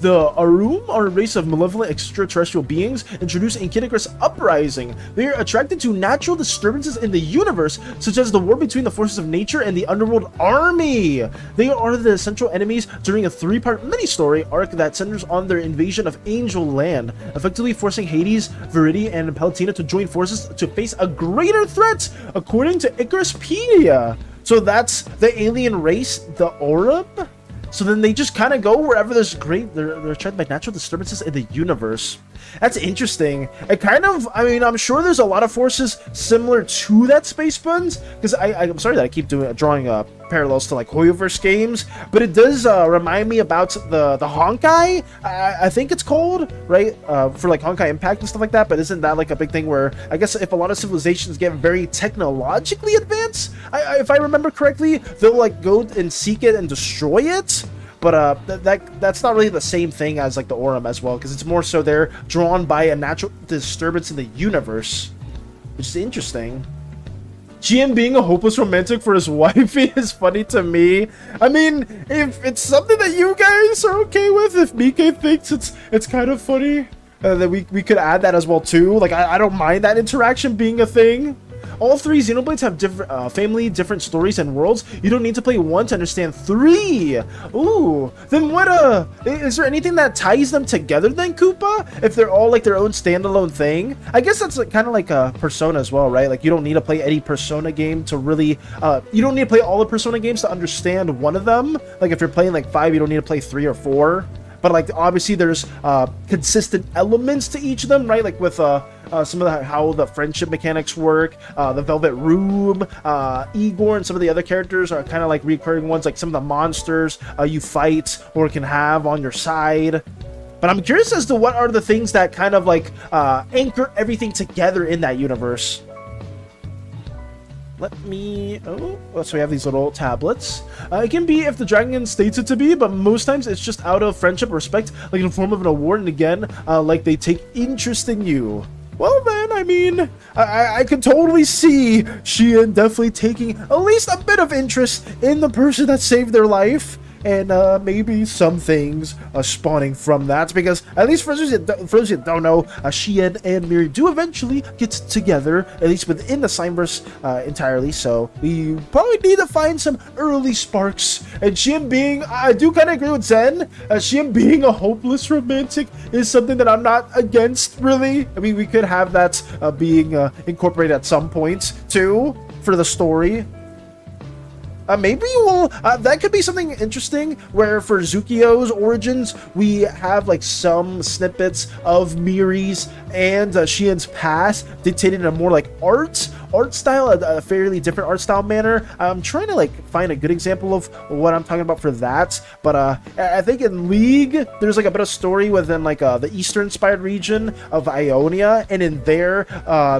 The Arum are a race of malevolent extraterrestrial beings introduced in Kid Icarus Uprising. They are attracted to natural disturbances in the universe, such as the war between the forces of nature and the underworld army. They are the central enemies during a 3-part mini-story arc that centers on their invasion of Angel Land, effectively forcing Hades, Viridia, and Palutena to join forces to face a greater threat, according to Icaruspedia. So that's the alien race, the Orb? So then they just kind of go wherever there's they're attracted by natural disturbances in the universe. That's interesting. It kind of, I mean, I'm sure there's a lot of forces similar to that Space Buns, because I'm sorry that I keep drawing parallels to like Hoyoverse games, but it does remind me about the Honkai, I think it's called, right? For like Honkai Impact and stuff like that, but isn't that like a big thing where, I guess if a lot of civilizations get very technologically advanced, if I remember correctly, they'll like go and seek it and destroy it? But that's not really the same thing as like the Aurum as well, because it's more so they're drawn by a natural disturbance in the universe, which is interesting. GM being a hopeless romantic for his wifey is funny to me. I mean, if it's something that you guys are okay with, if Mike thinks it's kind of funny, then we could add that as well too. Like I don't mind that interaction being a thing. All 3 Xenoblades have different different stories and worlds. You don't need to play 1 to understand 3. Ooh, then what? Is there anything that ties them together then, Koopa? If they're all like their own standalone thing, I guess that's like, kind of like a Persona as well, right? Like you don't need to play any Persona game to really. You don't need to play all the Persona games to understand one of them. Like if you're playing like 5, you don't need to play 3 or 4. But like obviously there's consistent elements to each of them, right? Like with some of how the friendship mechanics work, the Velvet Room, Igor, and some of the other characters are kind of like recurring ones, like some of the monsters you fight or can have on your side. But I'm curious as to what are the things that kind of like anchor everything together in that universe. Let me... Oh, so we have these little tablets. It can be if the dragon states it to be, but most times it's just out of friendship or respect, like in the form of an award, and again, like they take interest in you. Well then, I mean, I could totally see Xian definitely taking at least a bit of interest in the person that saved their life. And maybe some things spawning from that, because at least for those that don't know, Xian and Miri do eventually get together, at least within the Slimeverse entirely, so we probably need to find some early sparks. And Xian being, I do kind of agree with Zen, Xian being a hopeless romantic is something that I'm not against, really. I mean, we could have that being incorporated at some point, too, for the story. Maybe we'll, that could be something interesting where for Zukio's origins, we have like some snippets of Miri's and Xian's past dictated in a more like art style, a fairly different art style manner. I'm trying to like find a good example of what I'm talking about for that, but I think in League, there's like a bit of story within like the Eastern inspired region of Ionia, and in there,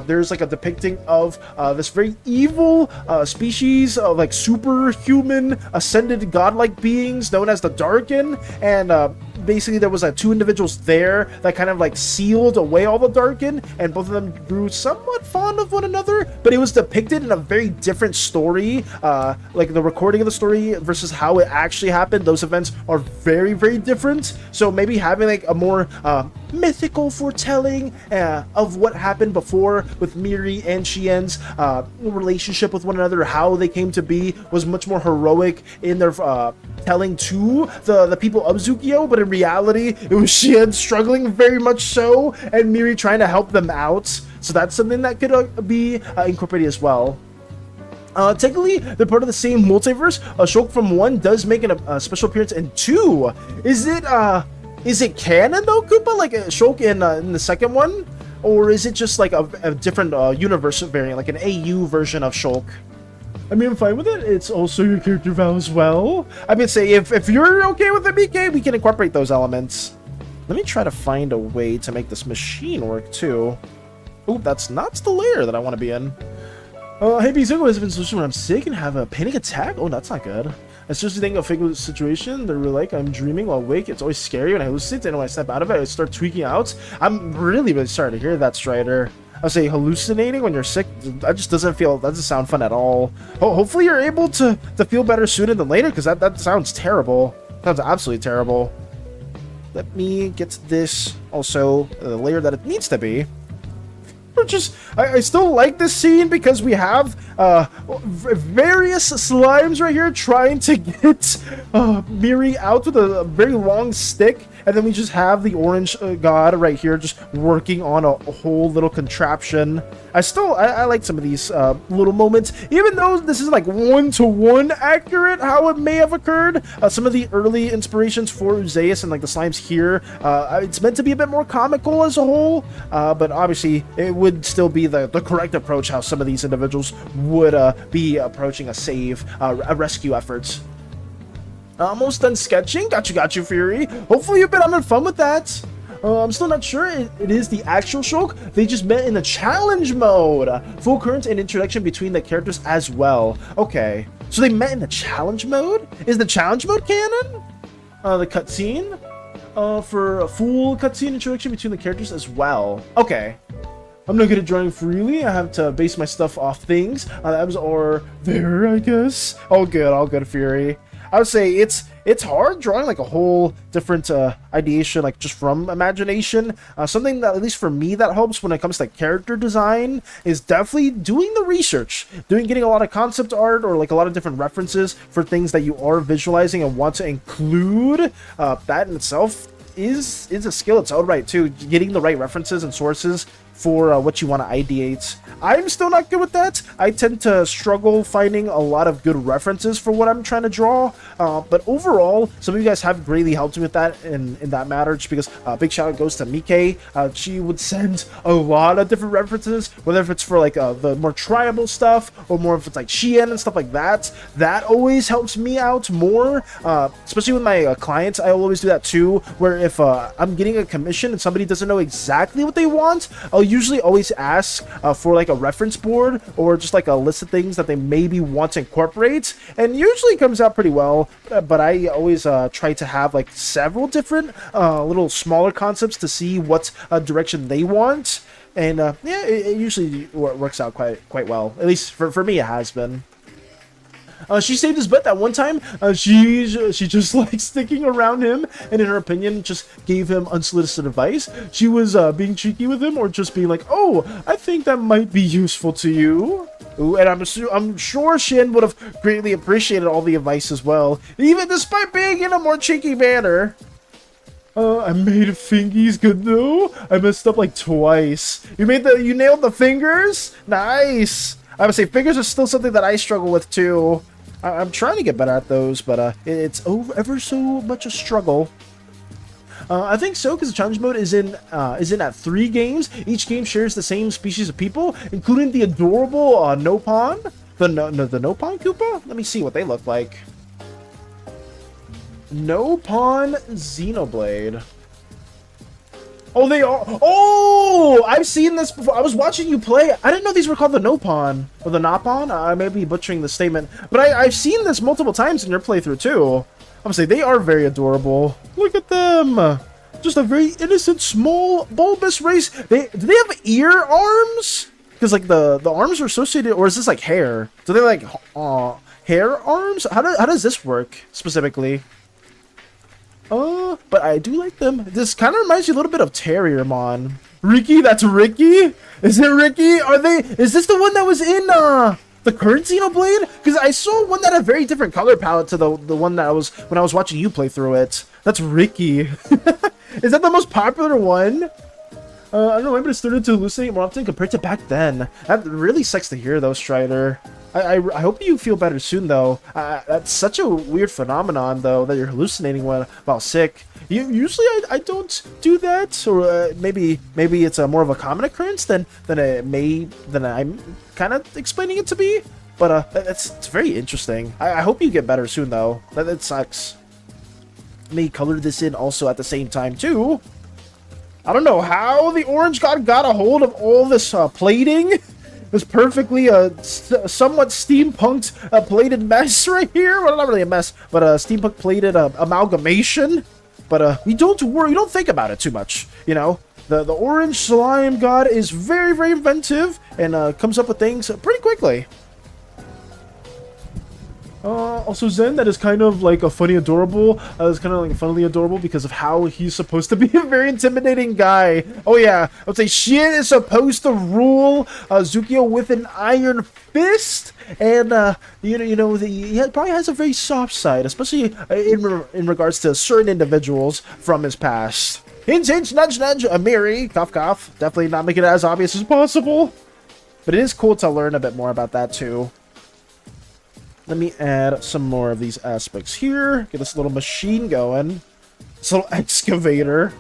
there's like a depicting of this very evil species of like superhuman ascended godlike beings known as the Darken, and basically there was 2 individuals there that kind of like sealed away all the Darken, and both of them grew somewhat fond of one another, but it was depicted in a very different story. Like the recording of the story versus how it actually happened, those events are very different. So maybe having like a more mythical foretelling of what happened before with Miri and Xian's relationship with one another, how they came to be, was much more heroic in their telling to the people of Zukio, but in reality, it was Xian struggling very much so, and Miri trying to help them out. So that's something that could be incorporated as well. Technically, they're part of the same multiverse. Shulk from 1 does make a special appearance in 2. Is it canon though, Koopa? Like Shulk in the second one? Or is it just like a different universe variant, like an AU version of Shulk? I mean, I'm fine with it. It's also your character vow as well. I mean, say, if you're okay with it, BK, we can incorporate those elements. Let me try to find a way to make this machine work too. Oh, that's not the layer that I want to be in. Hey, Bizuko has been solution when I'm sick and have a panic attack? Oh, that's not good. I seriously think of a fake situation. They're like, I'm dreaming while awake. It's always scary when I hallucinate, and when I step out of it, I start tweaking out. I'm really, really sorry to hear that, Strider. I say hallucinating when you're sick, that just doesn't sound fun at all. Hopefully you're able to feel better sooner than later, because that sounds terrible. Sounds absolutely terrible. Let me get this also the layer that it needs to be. I still like this scene because we have various slimes right here trying to get Miri out with a very long stick, and then we just have the orange god right here just working on a whole little contraption. I like some of these little moments, even though this is like one-to-one accurate how it may have occurred. Some of the early inspirations for Uzeus and like the slimes here, it's meant to be a bit more comical as a whole, but obviously it would still be the correct approach how some of these individuals would be approaching a rescue efforts. Almost done sketching. Got you, Fury. Hopefully you've been having fun with that. I'm still not sure it is the actual Shulk. They just met in the challenge mode. Full current and introduction between the characters as well. Okay, so they met in the challenge mode? Is the challenge mode canon? The cutscene? For a full cutscene introduction between the characters as well. Okay. I'm not good at drawing freely. I have to base my stuff off things. Abs are there, I guess. All good, Fury. I would say it's hard drawing like a whole different ideation, like just from imagination. Something that, at least for me, that helps when it comes to character design is definitely doing the research, getting a lot of concept art or like a lot of different references for things that you are visualizing and want to include. That in itself is a skill its own right too. Getting the right references and sources for what you want to ideate. I'm still not good with that. I tend to struggle finding a lot of good references for what I'm trying to draw, but overall some of you guys have greatly helped me with that in that matter, just because big shout out goes to Mike. She would send a lot of different references, whether if it's for like the more tribal stuff or more if it's like Shien and stuff like that. That always helps me out more, especially with my clients. I always do that too, where if I'm getting a commission and somebody doesn't know exactly what they want, I'll usually always ask for like a reference board or just like a list of things that they maybe want to incorporate, and usually comes out pretty well. But I always try to have like several different little smaller concepts to see what direction they want, and yeah, it usually works out quite well. At least for me, it has been. She saved his butt that one time. She just liked sticking around him, and in her opinion, just gave him unsolicited advice. She was being cheeky with him, or just being like, "Oh, I think that might be useful to you." Ooh, and I'm sure Shin would have greatly appreciated all the advice as well, even despite being in a more cheeky manner. I made fingies good though. I messed up like twice. You nailed the fingers. Nice. I would say fingers are still something that I struggle with too. I'm trying to get better at those, but it's ever so much a struggle. I think so, because the challenge mode is in at 3 games. Each game shares the same species of people, including the adorable Nopon. The Nopon Koopa? Let me see what they look like. Nopon Xenoblade. Oh, they are. Oh, I've seen this before. I was watching you play. I didn't know these were called the Nopon or the Nopon. I may be butchering the statement, but I've seen this multiple times in your playthrough too. I'm gonna say they are very adorable. Look at them. Just a very innocent, small, bulbous race. Do they have ear arms? Because like the arms are associated, or is this like hair? Do they like hair arms? How does this work specifically? But I do like them. This kind of reminds you a little bit of Terriermon. Ricky, that's Ricky? Is it Ricky? Is this the one that was in the current Xenoblade? Because I saw one that had a very different color palette to the one that when I was watching you play through it. That's Ricky. Is that the most popular one? I don't know, maybe it started to hallucinate more often compared to back then. That really sucks to hear though, Strider. I hope you feel better soon though. That's such a weird phenomenon though, that you're hallucinating while sick. Usually I don't do that, or maybe it's more of a common occurrence than I'm kind of explaining it to be. But it's very interesting. I hope you get better soon though. That sucks. Let me color this in also at the same time too. I don't know how the orange god got a hold of all this plating. This perfectly somewhat steampunked plated mess right here. Well, not really a mess, but a steampunk plated amalgamation. But we don't worry, we don't think about it too much, you know. The orange slime god is very, very inventive and comes up with things pretty quickly. Also Zen, that is kind of like a funny adorable. It's kind of like funnily adorable because of how he's supposed to be a very intimidating guy. Oh yeah, I would say Shin is supposed to rule Zukio with an iron fist, and he probably has a very soft side, especially in regards to certain individuals from his past. Hint, hint, nudge, nudge, Amiri, cough, cough. Definitely not making it as obvious as possible, but it is cool to learn a bit more about that too. Let me add some more of these aspects here. Get this little machine going. This little excavator.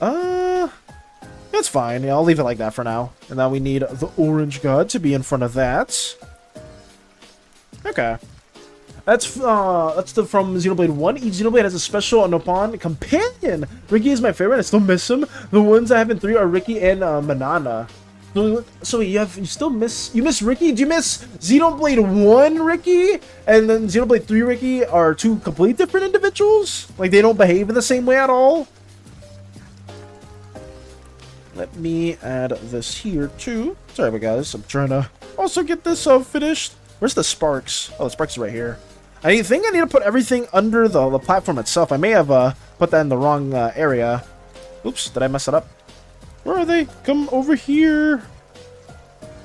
That's fine. Yeah, I'll leave it like that for now. And now we need the orange god to be in front of that. Okay. That's from Xenoblade 1. Each Xenoblade has a special Nopon companion. Ricky is my favorite. I still miss him. The ones I have in 3 are Ricky and Manana. So you miss Ricky? Do you miss Xenoblade 1 Ricky and then Xenoblade 3 Ricky are two completely different individuals? Like they don't behave in the same way at all? Let me add this here too. Sorry about guys, I'm trying to also get this finished. Where's the sparks? Oh, the sparks are right here. I think I need to put everything under the platform itself. I may have put that in the wrong area. Oops, did I mess it up? Where are they? Come over here.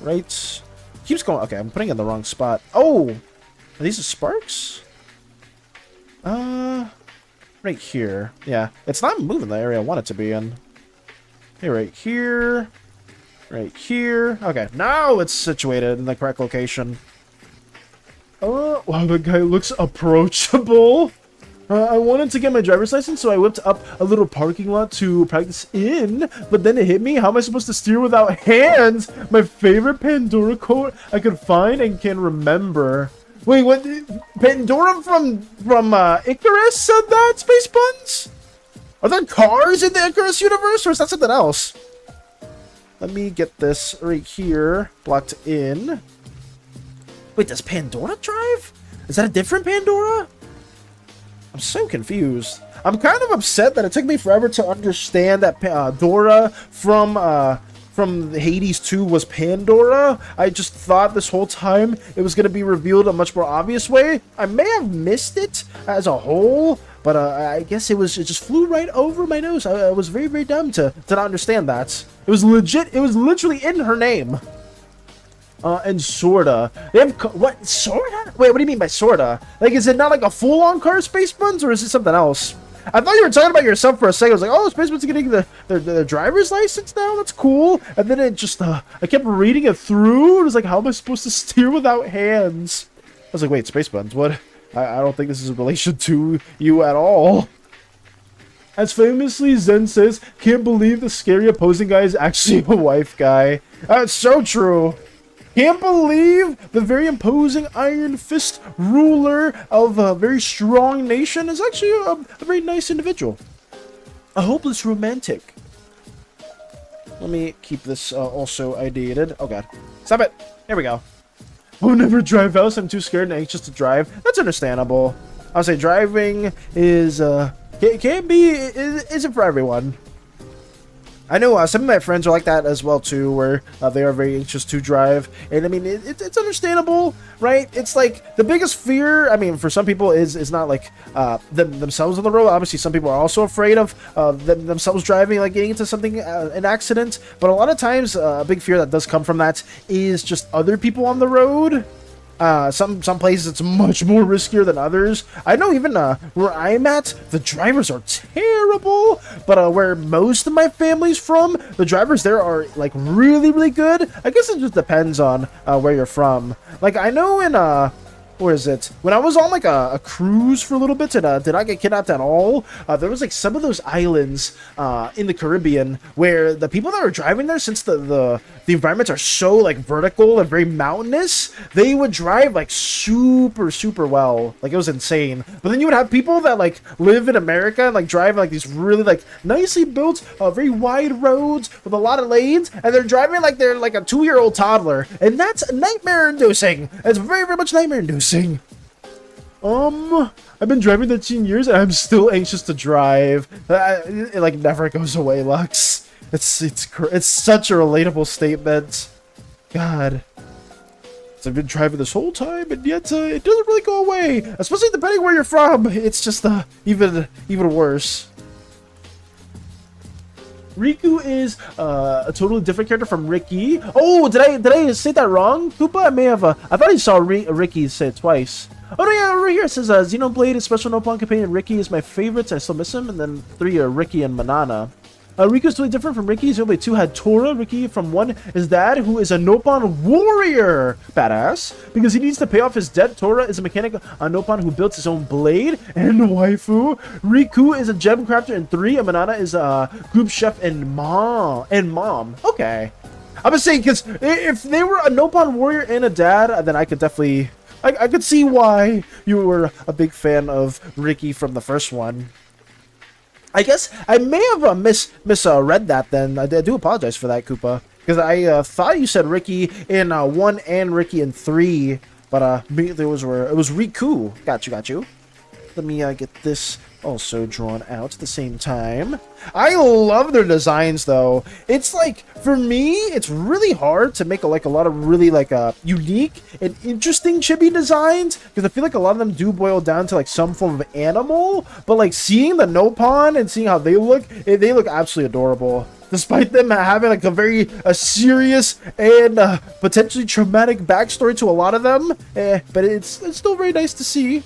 Right. Keeps going. Okay, I'm putting it in the wrong spot. Oh! Are these the sparks? Right here. Yeah. It's not moving the area I want it to be in. Okay, right here. Right here. Okay, now it's situated in the correct location. Wow, the guy looks approachable. I wanted to get my driver's license, so I whipped up a little parking lot to practice in, but then it hit me. How am I supposed to steer without hands? My favorite Pandora quote I could find and can remember. Wait, what? Pandora from Icarus said that, Space Buns? Are there cars in the Icarus universe, or is that something else? Let me get this right here blocked in. Wait, does Pandora drive? Is that a different Pandora? I'm so confused. I'm kind of upset that it took me forever to understand that Dora from Hades 2 was Pandora. I just thought this whole time it was going to be revealed a much more obvious way. I may have missed it as a whole, but I guess it just flew right over my nose. I was very, very dumb to not understand that. It was legit. It was literally in her name. And sorta. They have what? Sorta? Wait, what do you mean by sorta? Like, is it not like a full-on car, Space Buns, or is it something else? I thought you were talking about yourself for a second. I was like, oh, Space Buns are getting their driver's license now? That's cool. And then it just, I kept reading it through. It was like, how am I supposed to steer without hands? I was like, wait, Space Buns, what? I don't think this is in relation to you at all. As famously Zen says, can't believe the scary opposing guy is actually a wife guy. That's so true. Can't believe the very imposing Iron Fist ruler of a very strong nation is actually a very nice individual. A hopeless romantic. Let me keep this also ideated. Oh god. Stop it. There we go. I'll never drive fast. I'm too scared and anxious to drive. That's understandable. I'll say driving is, isn't for everyone. I know some of my friends are like that as well too, where they are very anxious to drive, and I mean it's understandable, right? It's like the biggest fear. I mean, for some people is not like themselves on the road. Obviously, some people are also afraid of themselves driving, like getting into something, an accident. But a lot of times, a big fear that does come from that is just other people on the road. Some places it's much more riskier than others. I know even where I'm at, the drivers are terrible, but where most of my family's from, the drivers there are like really, really good. I guess it just depends on where you're from. Like I know Where is it? When I was on like a cruise for a little bit and did not get kidnapped at all, there was like some of those islands in the Caribbean where the people that were driving there, since the environments are so like vertical and very mountainous, they would drive like super well. Like it was insane. But then you would have people that like live in America and like drive like these really like nicely built, very wide roads with a lot of lanes, and they're driving like they're like a 2-year-old toddler, and that's nightmare inducing. It's very much nightmare inducing. I've been driving 13 years and I'm still anxious to drive. It like never goes away, Lux. It's such a relatable statement. God. So I've been driving this whole time and yet it doesn't really go away. Especially depending where you're from. It's just even worse. Riku is a totally different character from Ricky. Oh, did I say that wrong, Koopa? I may have. I thought I saw Ricky say it twice. Oh no, yeah, over here it says Xenoblade is special Nopon companion. Ricky is my favorites. I still miss him. And then 3 are Ricky and Manana. Riku is totally different from Ricky. Xenoblade 2 had Tora. Ricky from 1 is Dad, who is a Nopon warrior. Badass. Because he needs to pay off his debt. Tora is a mechanic on Nopon who built his own blade. And waifu. Riku is a gem crafter in 3. And Manana is a group chef and mom. Okay. I was saying, because if they were a Nopon warrior and a dad, then I could definitely... I could see why you were a big fan of Ricky from the first one. I guess I may have misread that then. I do apologize for that, Koopa. Because I thought you said Ricky in 1 and Ricky in 3. But it was Riku. Got you. Let me get this also drawn out at the same time. I love their designs though. It's like, for me, it's really hard to make a lot of really like unique and interesting chibi designs, because I feel like a lot of them do boil down to like some form of animal, but like seeing the Nopon and seeing how they look absolutely adorable. Despite them having like a very serious and potentially traumatic backstory to a lot of them, but it's still very nice to see.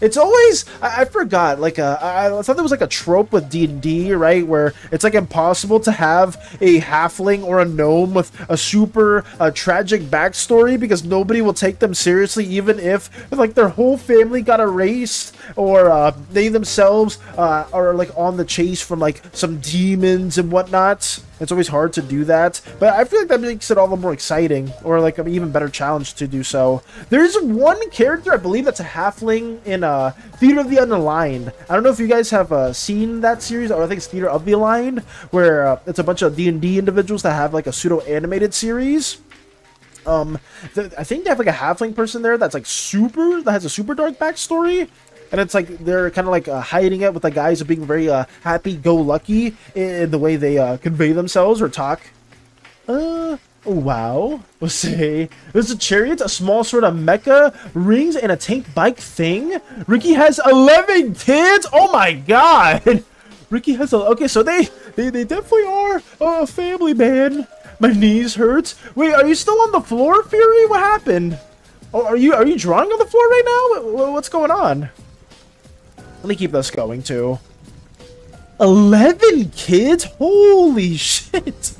It's always, I forgot, like, I thought there was like a trope with D&D, right, where it's like impossible to have a halfling or a gnome with a super tragic backstory, because nobody will take them seriously, even if like their whole family got erased, or they themselves are like on the chase from like some demons and whatnot. It's always hard to do that, but I feel like that makes it all the more exciting, or like an even better challenge to do so. There's one character, I believe, that's a halfling in Theater of the Unaligned. I don't know if you guys have seen that series, or I think it's Theater of the Aligned, where it's a bunch of D&D individuals that have like a pseudo-animated series. I think they have like a halfling person there that's like that has a super dark backstory. And it's like they're kind of like hiding it with the guys of being very happy-go-lucky in the way they convey themselves or talk. Oh, wow. Let's see. There's a chariot, a small sort of mecha, rings, and a tank bike thing. Ricky has 11 kids. Oh my god. Ricky has okay, so they definitely are a family, man. My knees hurt. Wait, are you still on the floor, Fury? What happened? Oh, are you drawing on the floor right now? What's going on? Let me keep this going, too. 11 kids? Holy shit!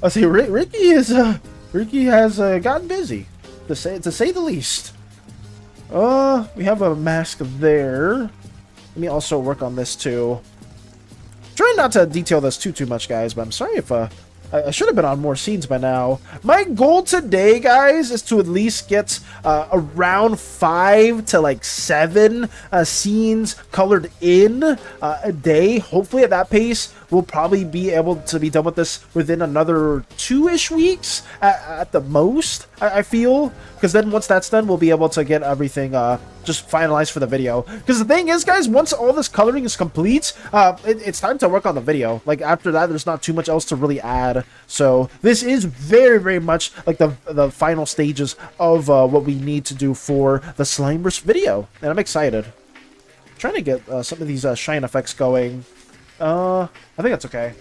I say Ricky has gotten busy, to say the least. We have a mask there. Let me also work on this too. Trying not to detail this too much, guys, but I'm sorry if I should have been on more scenes by now. My goal today, guys, is to at least get around 5 to like 7 scenes colored in a day. Hopefully at that pace, we'll probably be able to be done with this within another 2-ish weeks at the most, I feel. Because then once that's done, we'll be able to get everything just finalized for the video. Because the thing is, guys, once all this coloring is complete, it's time to work on the video. Like, after that, there's not too much else to really add. So this is very much like the final stages of what we need to do for the Slimeverse video. And I'm excited. I'm trying to get some of these shine effects going. I think that's okay.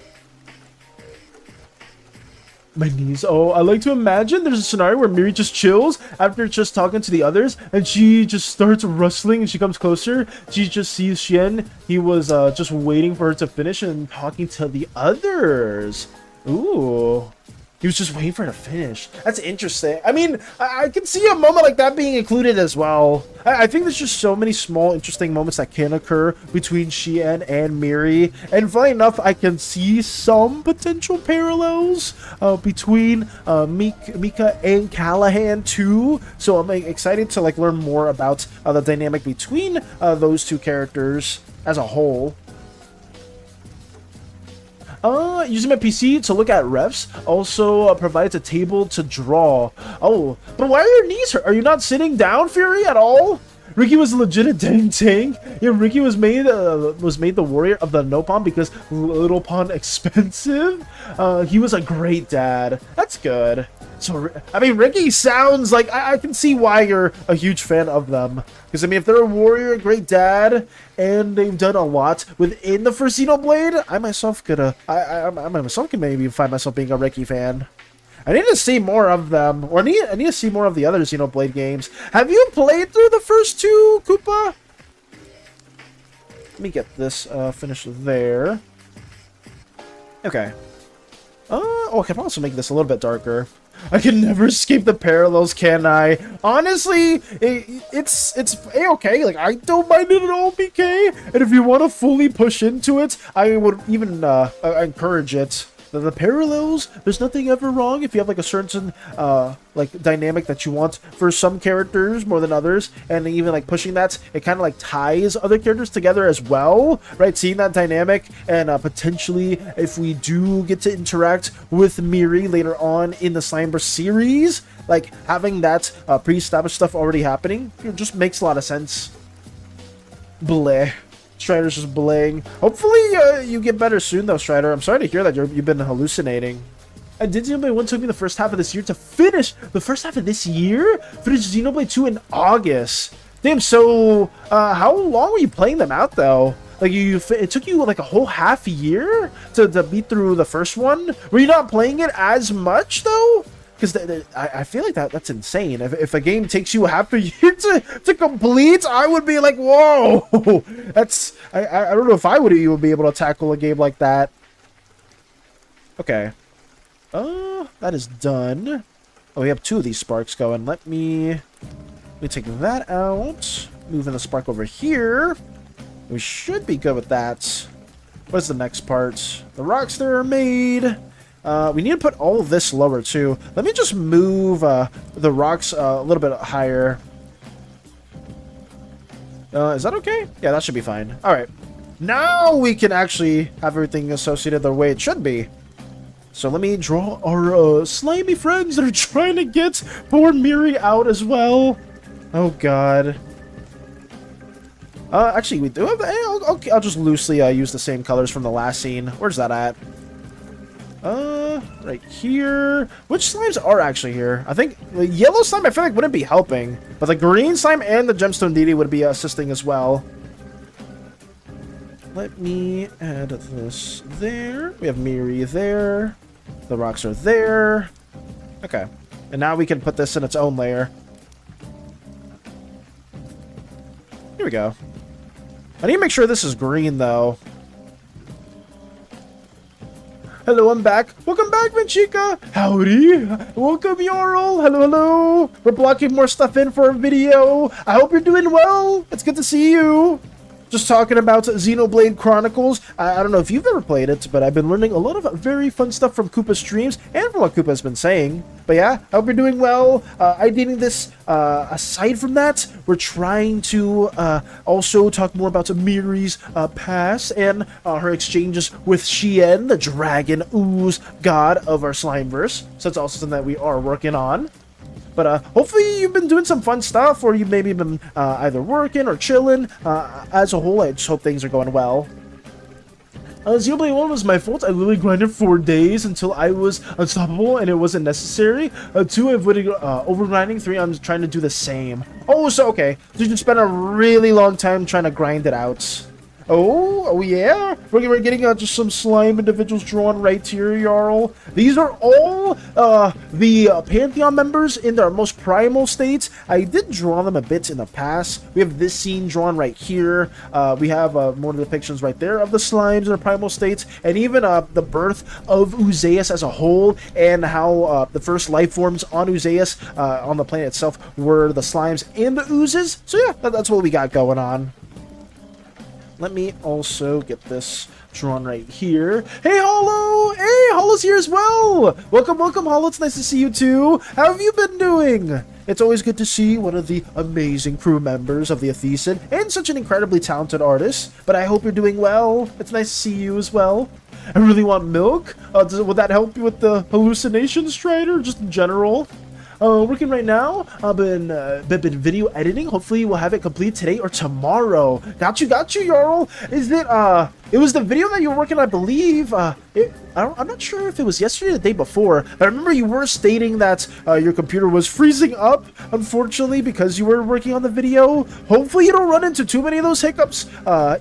My knees. Oh, I like to imagine there's a scenario where Miri just chills after just talking to the others, and she just starts rustling and she comes closer. She just sees Xian. He was just waiting for her to finish and talking to the others. Ooh. He was just waiting for it to finish. That's interesting. I mean, I can see a moment like that being included as well. I think there's just so many small, interesting moments that can occur between Shien and Miri. And funny enough, I can see some potential parallels between Mika and Callahan too. So I'm excited to like learn more about the dynamic between those two characters as a whole. Using my PC to look at refs also provides a table to draw. Oh, but why are your knees hurt? Are you not sitting down, Fury, at all? Ricky was legit a dang tank. Yeah, Ricky was made the warrior of the no pawn because little pawn expensive. He was a great dad. That's good. So I mean, Ricky sounds like I can see why you're a huge fan of them. Because I mean, if they're a warrior, a great dad, and they've done a lot within the first Xenoblade, I myself could I myself can maybe find myself being a Ricky fan. I need to see more of them, or I need to see more of the other Xenoblade games. Have you played through the first two, Koopa? Let me get this finished there. Okay. Oh, I can also make this a little bit darker. I can never escape the parallels, can I? Honestly, it's a-okay. Like, I don't mind it at all, BK. And if you want to fully push into it, I would even encourage it. The parallels, there's nothing ever wrong if you have like a certain like dynamic that you want for some characters more than others, and even like pushing that, it kind of like ties other characters together as well, right? Seeing that dynamic, and potentially if we do get to interact with Miri later on in the Slimeverse series, like having that pre-established stuff already happening, it just makes a lot of sense. Bleh. Strider's just blaying. Hopefully you get better soon though, Strider. I'm sorry to hear that you've been hallucinating. And did Xenoblade 1 took me the first half of this year to finish the first half of this year? Finish Xenoblade 2 in August. Damn, so how long were you playing them out though? Like it took you like a whole half a year to beat through the first one? Were you not playing it as much though? Because I feel like that's insane. If a game takes you half a year to complete, I would be like, whoa! That's I don't know if I would even be able to tackle a game like that. Okay. That is done. Oh, we have two of these sparks going. Let me take that out. Moving the spark over here. We should be good with that. What's the next part? The rocks that are made. We need to put all of this lower too. Let me just move the rocks a little bit higher. Is that okay? Yeah, that should be fine. All right. Now we can actually have everything associated the way it should be. So let me draw our slimy friends that are trying to get poor Miri out as well. Oh, God. Actually, we do have... I'll just loosely use the same colors from the last scene. Where's that at? Right here. Which slimes are actually here? I think the yellow slime, I feel like, wouldn't be helping. But the green slime and the gemstone deity would be assisting as well. Let me add this there. We have Miri there. The rocks are there. Okay. And now we can put this in its own layer. Here we go. I need to make sure this is green, though. Hello, I'm back. Welcome back, Manchika. Howdy. Welcome, Yorl. Hello, hello. We're blocking more stuff in for a video. I hope you're doing well. It's good to see you. Just talking about Xenoblade Chronicles. I don't know if you've ever played it, but I've been learning a lot of very fun stuff from Koopa's streams and from what Koopa's been saying. But yeah, I hope you're doing well. Ideating this, aside from that, we're trying to also talk more about Miri's past and her exchanges with Shien, the dragon ooze god of our Slimeverse. So that's also something that we are working on. But hopefully you've been doing some fun stuff, or you've maybe been either working or chilling. As a whole, I just hope things are going well. Xenoblade 1 was my fault. I literally grinded 4 days until I was unstoppable, and it wasn't necessary. 2, I've avoided overgrinding. 3, I'm trying to do the same. Oh, so okay. So you just spent a really long time trying to grind it out. Oh yeah. We're getting just some slime individuals drawn right here, Jarl. These are all the Pantheon members in their most primal states. I did draw them a bit in the past. We have this scene drawn right here. We have more depictions right there of the slimes in their primal states, and even the birth of Uzeus as a whole, and how the first life forms on Uzeus on the planet itself were the slimes and the oozes. So yeah, that's what we got going on. Let me also get this drawn right here. Hey, Hollow! Hey, Hollow's here as well! Welcome, welcome, Hollow. It's nice to see you too. How have you been doing? It's always good to see one of the amazing crew members of the Athesan, and such an incredibly talented artist. But I hope you're doing well. It's nice to see you as well. I really want milk. Would that help you with the hallucinations, Strider? Just in general? Working right now. I've been video editing. Hopefully we'll have it complete today or tomorrow. Got you, Jarl. Is it it was the video that you were working, I believe. I'm not sure if it was yesterday or the day before, but I remember you were stating that your computer was freezing up, unfortunately, because you were working on the video. Hopefully you don't run into too many of those hiccups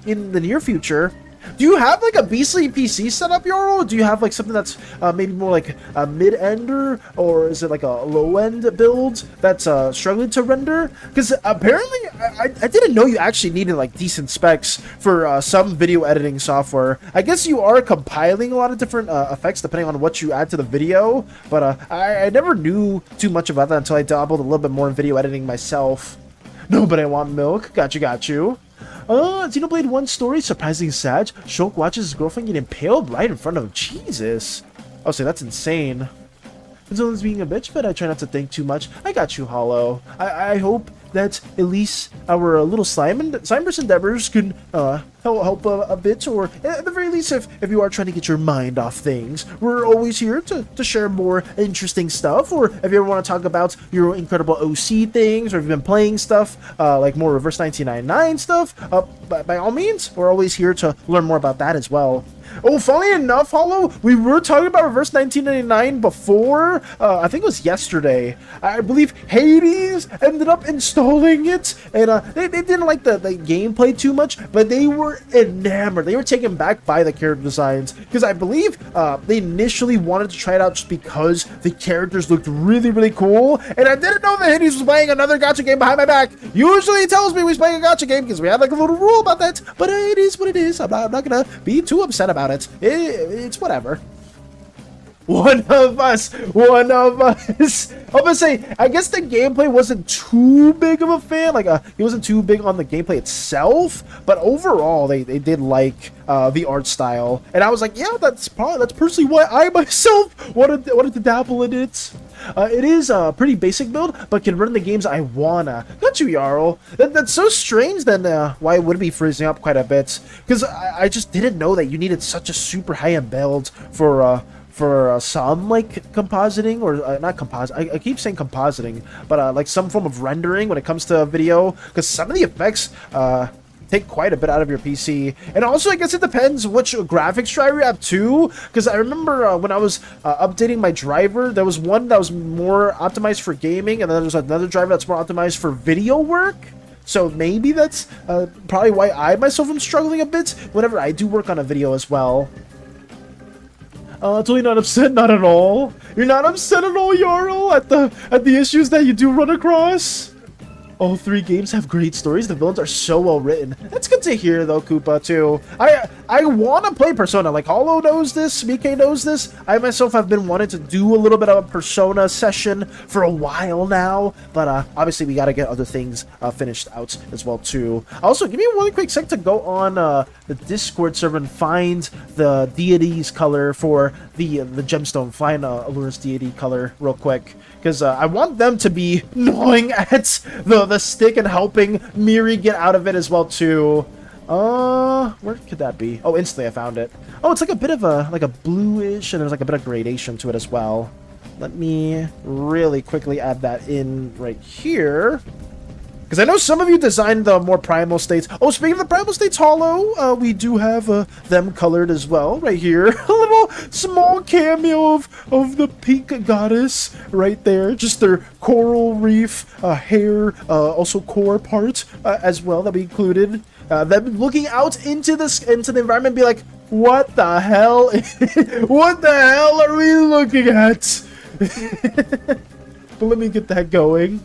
in the near future. Do you have like a beastly PC setup, Jarl? Do you have like something that's maybe more like a mid-ender, or is it like a low-end build that's struggling to render? Because apparently I didn't know you actually needed like decent specs for some video editing software. I guess you are compiling a lot of different effects depending on what you add to the video, but I never knew too much about that until I dabbled a little bit more in video editing myself. No, but I want milk. Got you. Xenoblade 1 story, surprisingly sad. Shulk watches his girlfriend get impaled right in front of him. Jesus. Oh, so that's insane. Villain's being a bitch, but I try not to think too much. I got you, Hollow. I hope that at least our little Slimeverse endeavors can help a bit, or at the very least, if you are trying to get your mind off things, we're always here to share more interesting stuff. Or if you ever want to talk about your incredible OC things, or if you've been playing stuff like more Reverse 1999 stuff, by all means, we're always here to learn more about that as well. Oh, funny enough, Hollow, we were talking about Reverse 1999 before. I think it was yesterday. I believe Hades ended up installing it, and they didn't like the gameplay too much, but they were enamored. They were taken back by the character designs, because I believe they initially wanted to try it out just because the characters looked really, really cool, and I didn't know that Hades was playing another gacha game behind my back. Usually he tells me he's playing a gacha game, because we have like a little rule about that, but it is what it is. I'm not gonna be too upset about it. It's whatever. One of us. I'm gonna say, I guess the gameplay wasn't too big of a fan. Like, it wasn't too big on the gameplay itself, but overall, they did like the art style, and I was like, yeah, that's personally why I myself wanted to dabble in it. It is a pretty basic build, but can run the games I wanna. Got you, Jarl. That's so strange then why it would be freezing up quite a bit, because I just didn't know that you needed such a super high-end build for some like compositing, or not composite. I keep saying compositing, but like some form of rendering when it comes to video, because some of the effects take quite a bit out of your PC. And also, I guess it depends which graphics driver you have too, because I remember when I was updating my driver, there was one that was more optimized for gaming, and then there's another driver that's more optimized for video work. So maybe that's probably why I myself am struggling a bit whenever I do work on a video as well. Totally not upset, not at all. You're not upset at all, Jarl, at the issues that you do run across? All three games have great stories. The villains are so well written. That's good to hear, though, Koopa, too. I want to play Persona. Like, Hollow knows this. BK knows this. I myself have been wanting to do a little bit of a Persona session for a while now. But obviously, we got to get other things finished out as well, too. Also, give me a really quick sec to go on the Discord server and find the deity's color for the gemstone. Find Allure's deity color real quick, because I want them to be gnawing at the stick and helping Miri get out of it as well too. Where could that be? Oh, instantly I found it. Oh, it's like a bit of a bluish, and there's like a bit of gradation to it as well. Let me really quickly add that in right here, because I know some of you designed the more primal states. Oh, speaking of the primal states, Hollow, we do have them colored as well right here. A little small cameo of the pink goddess right there. Just their coral reef hair, also core part as well that we included. them looking out into the environment, and be like, what the hell? What the hell are we looking at? But let me get that going.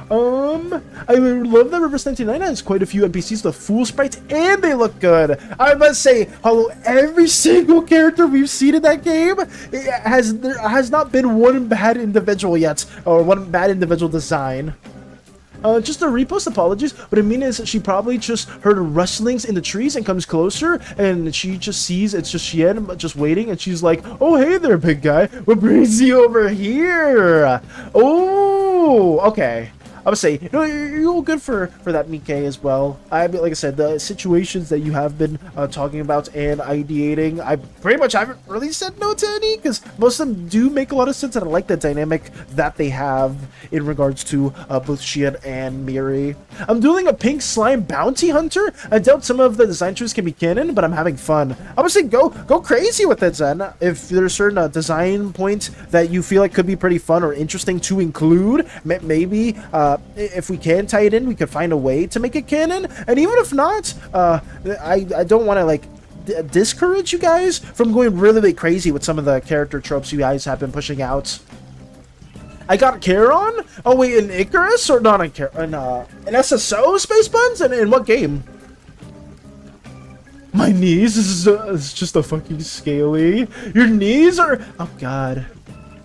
I love that Reverse 1999 has quite a few NPCs with full sprites, and they look good. I must say, Hollow, every single character we've seen in that game, there has not been one bad individual yet, or one bad individual design. Just a repost, apologies. What I mean is she probably just heard rustlings in the trees and comes closer, and she just sees it's just Shien just waiting, and she's like, oh, hey there, big guy. What brings you over here? Oh, okay. I would say, you're all good for that, Mike, as well. I mean, like I said, the situations that you have been talking about and ideating, I pretty much haven't really said no to any, because most of them do make a lot of sense, and I like the dynamic that they have in regards to both Shien and Miri. I'm doing a pink slime bounty hunter. I doubt some of the design choices can be canon, but I'm having fun. I would say go crazy with it, Zen. If there's certain design points that you feel like could be pretty fun or interesting to include, maybe if we can tie it in, we could find a way to make it canon. And even if not, I don't want to like discourage you guys from going really crazy with some of the character tropes you guys have been pushing out. I got Charon? Oh wait, in Icarus or not in SSO Space Buns? And in what game? My knees? This is just a fucking scaly. Your knees are... Oh god.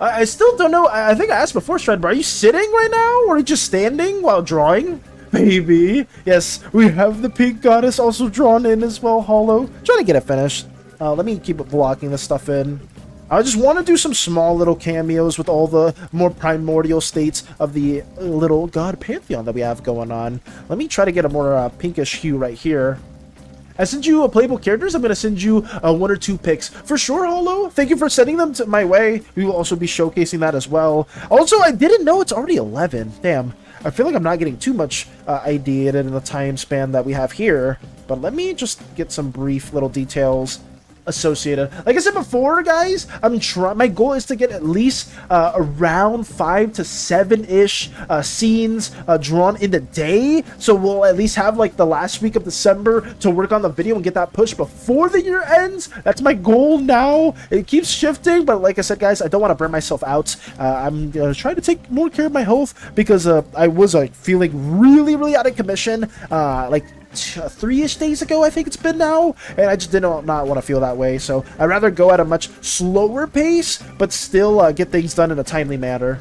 I still don't know. I think I asked before, Shred, but are you sitting right now? Or are you just standing while drawing? Baby. Yes, we have the pink goddess also drawn in as well, Hollow. Trying to get it finished. Let me keep blocking this stuff in. I just want to do some small little cameos with all the more primordial states of the little god pantheon that we have going on. Let me try to get a more pinkish hue right here. I send you playable characters. I'm going to send you 1 or 2 picks. For sure, Hollow. Thank you for sending them to my way. We will also be showcasing that as well. Also, I didn't know it's already 11. Damn. I feel like I'm not getting too much ideated in the time span that we have here. But let me just get some brief little details associated. Like I said before, guys, my goal is to get at least around 5 to 7-ish scenes drawn in the day, so we'll at least have like the last week of December to work on the video and get that pushed before the year ends. That's my goal now. It keeps shifting, but like I said, guys, I don't want to burn myself out. I'm trying to take more care of my health because I was feeling really out of commission like 3-ish days ago, I think it's been now, and I just did not want to feel that way, so I'd rather go at a much slower pace, but still get things done in a timely manner.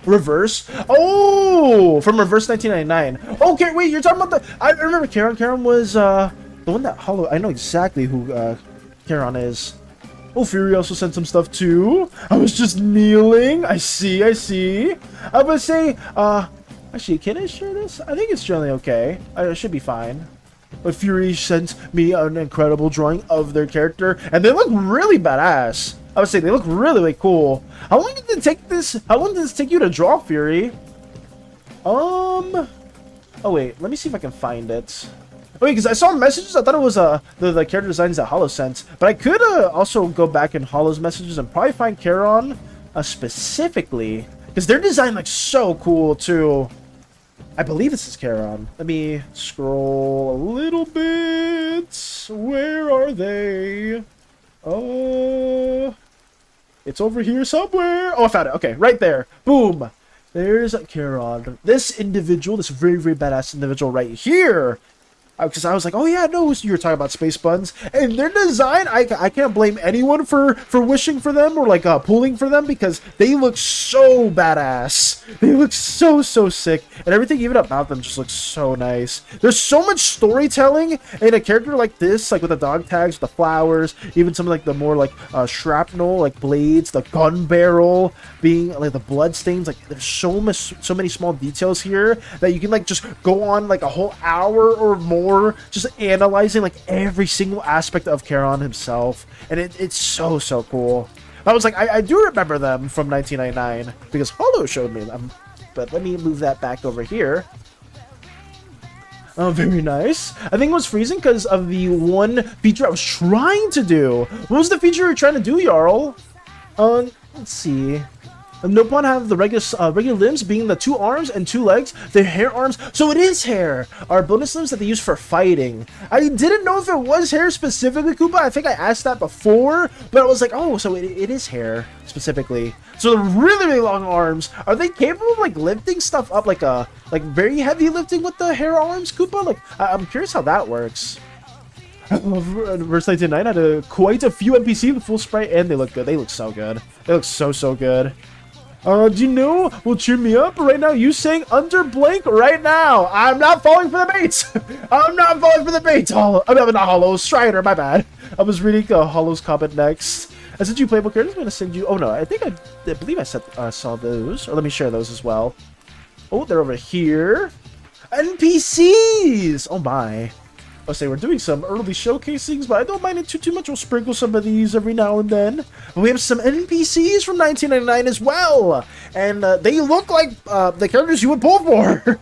Reverse? Oh! From Reverse 1999. Okay, wait, you're talking about I remember Charon. Charon was the one that Hollow... I know exactly who Charon is. Oh, Fury also sent some stuff too. I was just kneeling. I see. I would say, actually, can I share this? I think it's generally okay. I should be fine. But Fury sent me an incredible drawing of their character, and they look really badass. I would say they look really cool. How long did it take this? How long did this take you to draw, Fury? Oh wait, let me see if I can find it. Wait, because I saw messages. I thought it was the character designs that Hollow sent, but I could also go back in Hollow's messages and probably find Charon specifically, because their design looks so cool too. I believe this is Charon. Let me scroll a little bit. Where are they? It's over here somewhere. Oh, I found it. Okay, right there. Boom. There's Charon. This individual, this very badass individual right here. Because I was like, oh yeah, no, you were talking about Space Buns. And their design, I can't blame anyone for wishing for them or like pulling for them, because they look so badass. They look so sick. And everything even about them just looks so nice. There's so much storytelling in a character like this, like with the dog tags, the flowers, even some of like the more like shrapnel, like blades, the gun barrel being like the blood stains. Like there's so many small details here that you can like just go on like a whole hour or more just analyzing like every single aspect of Charon himself, and it's so cool. I was like, I do remember them from 1999 because Hollow showed me them, but let me move that back over here. Oh, very nice. I think it was freezing because of the one feature I was trying to do. What was the feature you were trying to do, Jarl? Let's see. Nopon have the regular limbs being the 2 arms and 2 legs. They're hair arms, so it is hair. Our bonus limbs that they use for fighting. I didn't know if it was hair specifically, Koopa. I think I asked that before, but I was like, oh, so it is hair specifically. So the really, really long arms, are they capable of like lifting stuff up like very heavy lifting with the hair arms, Koopa? Like, I'm curious how that works. Verse 99 had quite a few NPC with full sprite, and they look good. They look so good. They look so good. Do you know will cheer me up right now? You saying under blank right now. I'm not falling for the bait. I'm not falling for the bait. Hollow. I mean, not Hollow. Strider, my bad. I was reading Hollow's comment next. I sent you playable characters. I'm going to send you... Oh, no. I believe I saw those. Or let me share those as well. Oh, they're over here. NPCs! Oh, my. I'll say we're doing some early showcasings, but I don't mind it too much. We'll sprinkle some of these every now and then. We have some NPCs from 1999 as well, and they look like the characters you would pull for.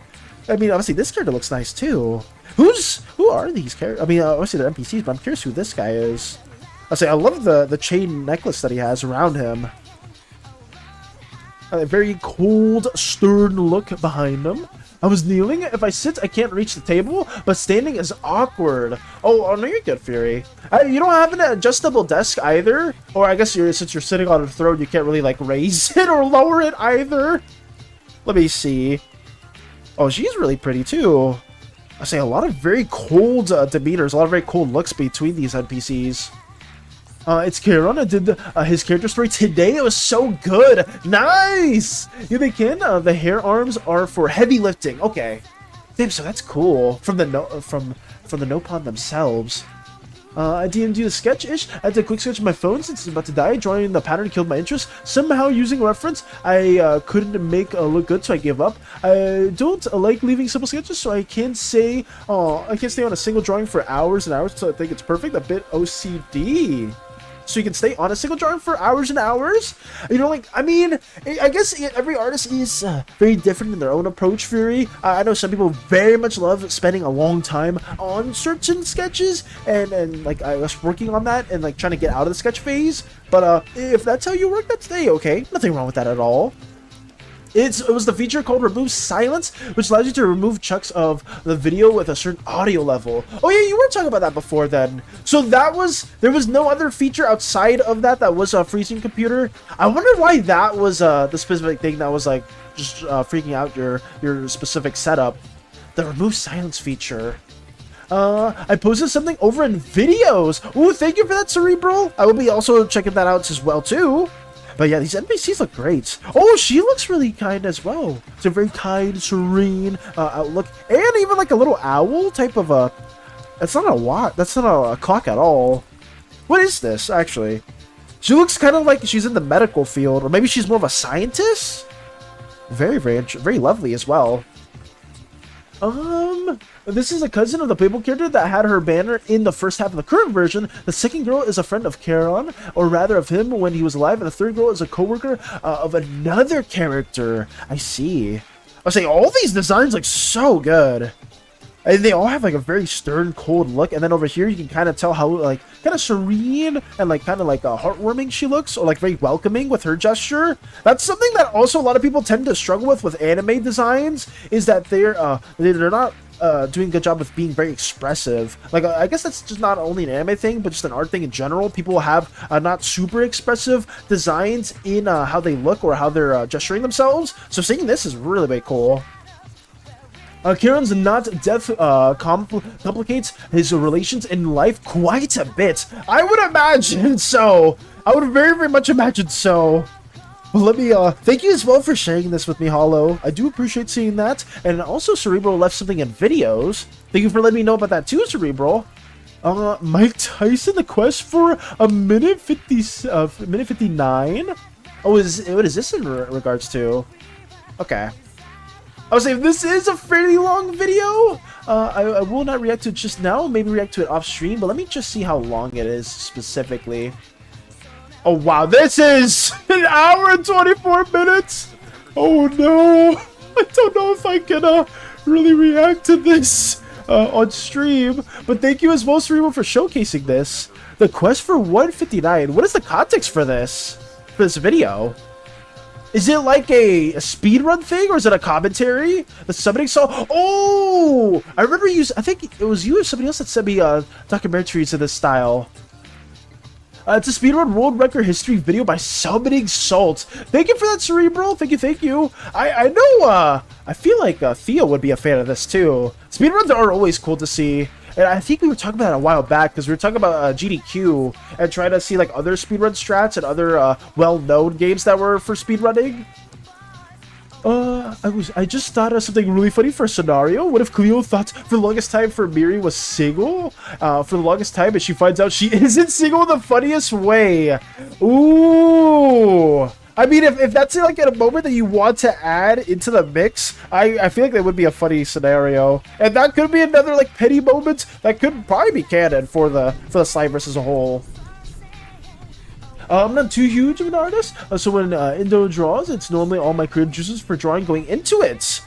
I mean, obviously this character looks nice too. Who are these characters? I mean, obviously they're NPCs, but I'm curious who this guy is. I'll say I love the chain necklace that he has around him. A very cold, stern look behind him. I was kneeling. If I sit, I can't reach the table, but standing is awkward. Oh no, you're good, Fury. You don't have an adjustable desk either? Or I guess since you're sitting on a throne, you can't really, like, raise it or lower it either? Let me see. Oh, she's really pretty, too. I say a lot of very cold demeanors, a lot of very cold looks between these NPCs. It's Kieran. I did his character story today. It was so good. Nice! Yeah, they can. The hair arms are for heavy lifting. Okay. Damn, so that's cool. From the Nopon themselves. I didn't do the sketch-ish. I did a quick sketch on my phone since it's about to die. Drawing the pattern killed my interest. Somehow, using reference, I couldn't make look good, so I gave up. I don't like leaving simple sketches, so I can't say... I can't stay on a single drawing for hours and hours, so I think it's perfect. A bit OCD. So you can stay on a single drawing for hours and hours? You know, like, I mean, I guess every artist is very different in their own approach, Fury. I know some people very much love spending a long time on certain sketches and like, I was working on that and, like, trying to get out of the sketch phase. But if that's how you work, that's okay. Nothing wrong with that at all. It was the feature called Remove Silence, which allows you to remove chunks of the video with a certain audio level. Oh yeah, you were talking about that before then. So there was no other feature outside of that was a freezing computer. I wonder why that was the specific thing that was like just freaking out your specific setup. The Remove Silence feature. I posted something over in videos. Ooh, thank you for that, Cerebral. I will be also checking that out as well too. But yeah, these NPCs look great. Oh, she looks really kind as well. It's a very kind, serene outlook. And even like a little owl type of a... That's not a watch. That's not a clock at all. What is this, actually? She looks kind of like she's in the medical field. Or maybe she's more of a scientist? Very lovely as well. This is a cousin of the playable character that had her banner in the first half of the current version. The second girl is a friend of Charon, or rather of him when he was alive, and the third girl is a co-worker of another character. I see. I was saying, all these designs look so good. And they all have like a very stern, cold look, and then over here you can kind of tell how like kind of serene and like kind of like heartwarming she looks, or like very welcoming with her gesture. That's something that also a lot of people tend to struggle with anime designs, is that they're not doing a good job with being very expressive. Like, I guess that's just not only an anime thing, but just an art thing in general. People have not super expressive designs in how they look or how they're gesturing themselves. So seeing this is really cool. Kieran's not death complicates his relations in life quite a bit. I would imagine so. I would very much imagine so. Well, let me thank you as well for sharing this with me, Hollow. I do appreciate seeing that. And also, Cerebral left something in videos. Thank you for letting me know about that too, Cerebral. Mike Tyson, the quest for a minute 59. Oh, what is this in regards to? Okay. I was saying, this is a fairly long video. I will not react to it just now. Maybe react to it off stream, but let me just see how long it is specifically. Oh wow, this is an hour and 24 minutes. Oh no, I don't know if I can really react to this on stream. But thank you as well, Cerebral, for showcasing this. The quest for 159. What is the context for this video? Is it like a speedrun thing, or is it a commentary? The summoning song? Oh! I remember you, I think it was you or somebody else that sent me documentaries of this style. It's a speedrun world record history video by Summoning Salt. Thank you for that, Cerebral. Thank you, thank you. I know, I feel like Theo would be a fan of this too. Speedruns are always cool to see. And I think we were talking about it a while back because we were talking about GDQ and trying to see like other speedrun strats and other well-known games that were for speedrunning. I just thought of something really funny for a scenario. What if Cleo thought for the longest time for Miri was single? For the longest time, and she finds out she isn't single in the funniest way. Ooh. I mean, if that's like in a moment that you want to add into the mix, I feel like that would be a funny scenario, and that could be another like petty moment that could probably be canon for the Slimeverse as a whole. I'm not too huge of an artist, so when Indo draws, it's normally all my creative juices for drawing going into it.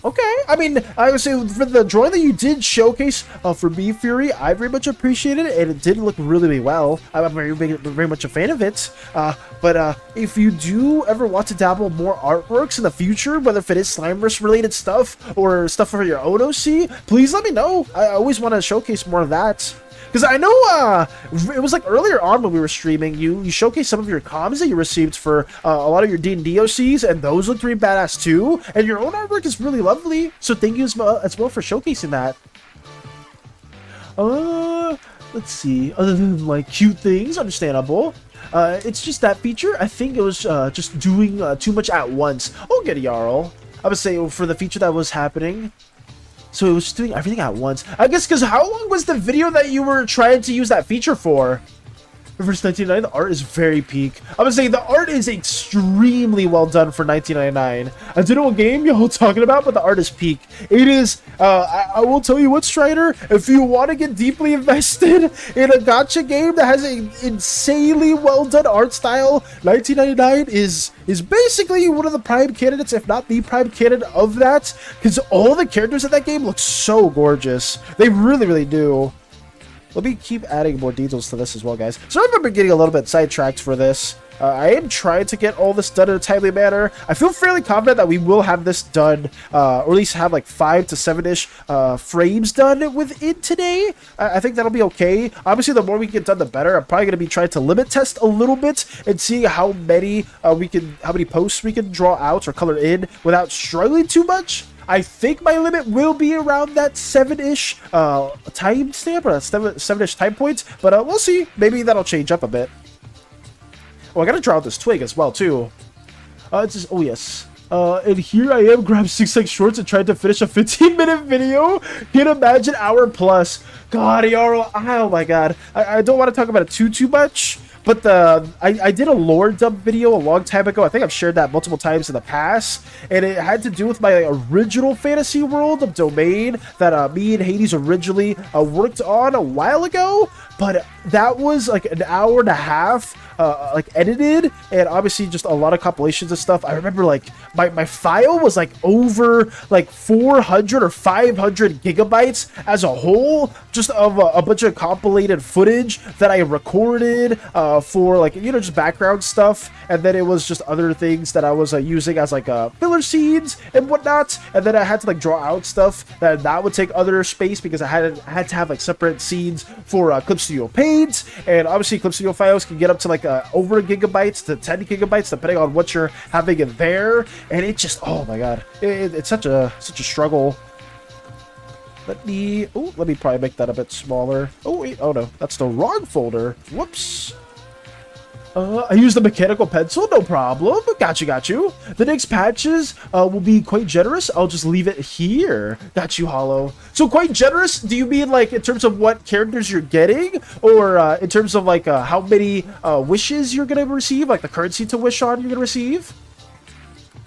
Okay, I mean, I would say for the drawing that you did showcase for Me Fury, I very much appreciated it, and it did look really, really well. I'm very much a fan of it. But if you do ever want to dabble more artworks in the future, whether if it is Slimeverse related stuff or stuff for your own OC, please let me know. I always want to showcase more of that. Because I know it was like earlier on when we were streaming, you showcased some of your comms that you received for a lot of your D&D OCs, and those look pretty badass too. And your own artwork is really lovely, so thank you as well for showcasing that. Let's see. Other than like cute things, understandable. It's just that feature. I think it was just doing too much at once. Oh, get a Jarl. I would say for the feature that was happening. So it was doing everything at once. I guess because how long was the video that you were trying to use that feature for? Versus 1999, the art is very peak. I would say the art is extremely well done for 1999. I don't know what game y'all talking about, but the art is peak. It is, I will tell you what, Strider, if you want to get deeply invested in a gacha game that has an insanely well done art style, 1999 is basically one of the prime candidates, if not the prime candidate of that, because all the characters in that game look so gorgeous. They really, really do. Let me keep adding more details to this as well, guys. So I've been getting a little bit sidetracked for this. I am trying to get all this done in a timely manner. I feel fairly confident that we will have this done, or at least have like 5 to 7-ish frames done within today. I think that'll be okay. Obviously, the more we get done, the better. I'm probably going to be trying to limit test a little bit and see how many how many posts we can draw out or color in without struggling too much. I think my limit will be around that 7-ish timestamp, or 7-ish time point, but we'll see. Maybe that'll change up a bit. Oh, I gotta draw out this twig as well, too. It's just, oh yes. And here I am, grabbed 6 shorts and tried to finish a 15-minute video. Can't imagine hour plus. God, Yarl, oh my god. I don't want to talk about it too much. But I did a lore dub video a long time ago. I think I've shared that multiple times in the past. And it had to do with my original fantasy world of domain that me and Hades originally worked on a while ago. But that was like an hour and a half like edited, and obviously just a lot of compilations and stuff. I remember like my file was like over like 400 or 500 gigabytes as a whole, just of a bunch of compilated footage that I recorded for like, you know, just background stuff. And then it was just other things that I was using as like filler scenes and whatnot. And then I had to like draw out stuff that would take other space because I had to have like separate scenes for Clip Studio Paint. And obviously Clip Studio files can get up to like over gigabytes to 10 gigabytes depending on what you're having in there. And it just, oh my god, it's such a struggle. Let me probably make that a bit smaller. Oh wait, oh no, that's the wrong folder. Whoops. I used the mechanical pencil, no problem. Got you. The next patches will be quite generous. I'll just leave it here. Got you, Hollow. So quite generous, do you mean like in terms of what characters you're getting? Or in terms of like how many wishes you're going to receive? Like the currency to wish on you're going to receive?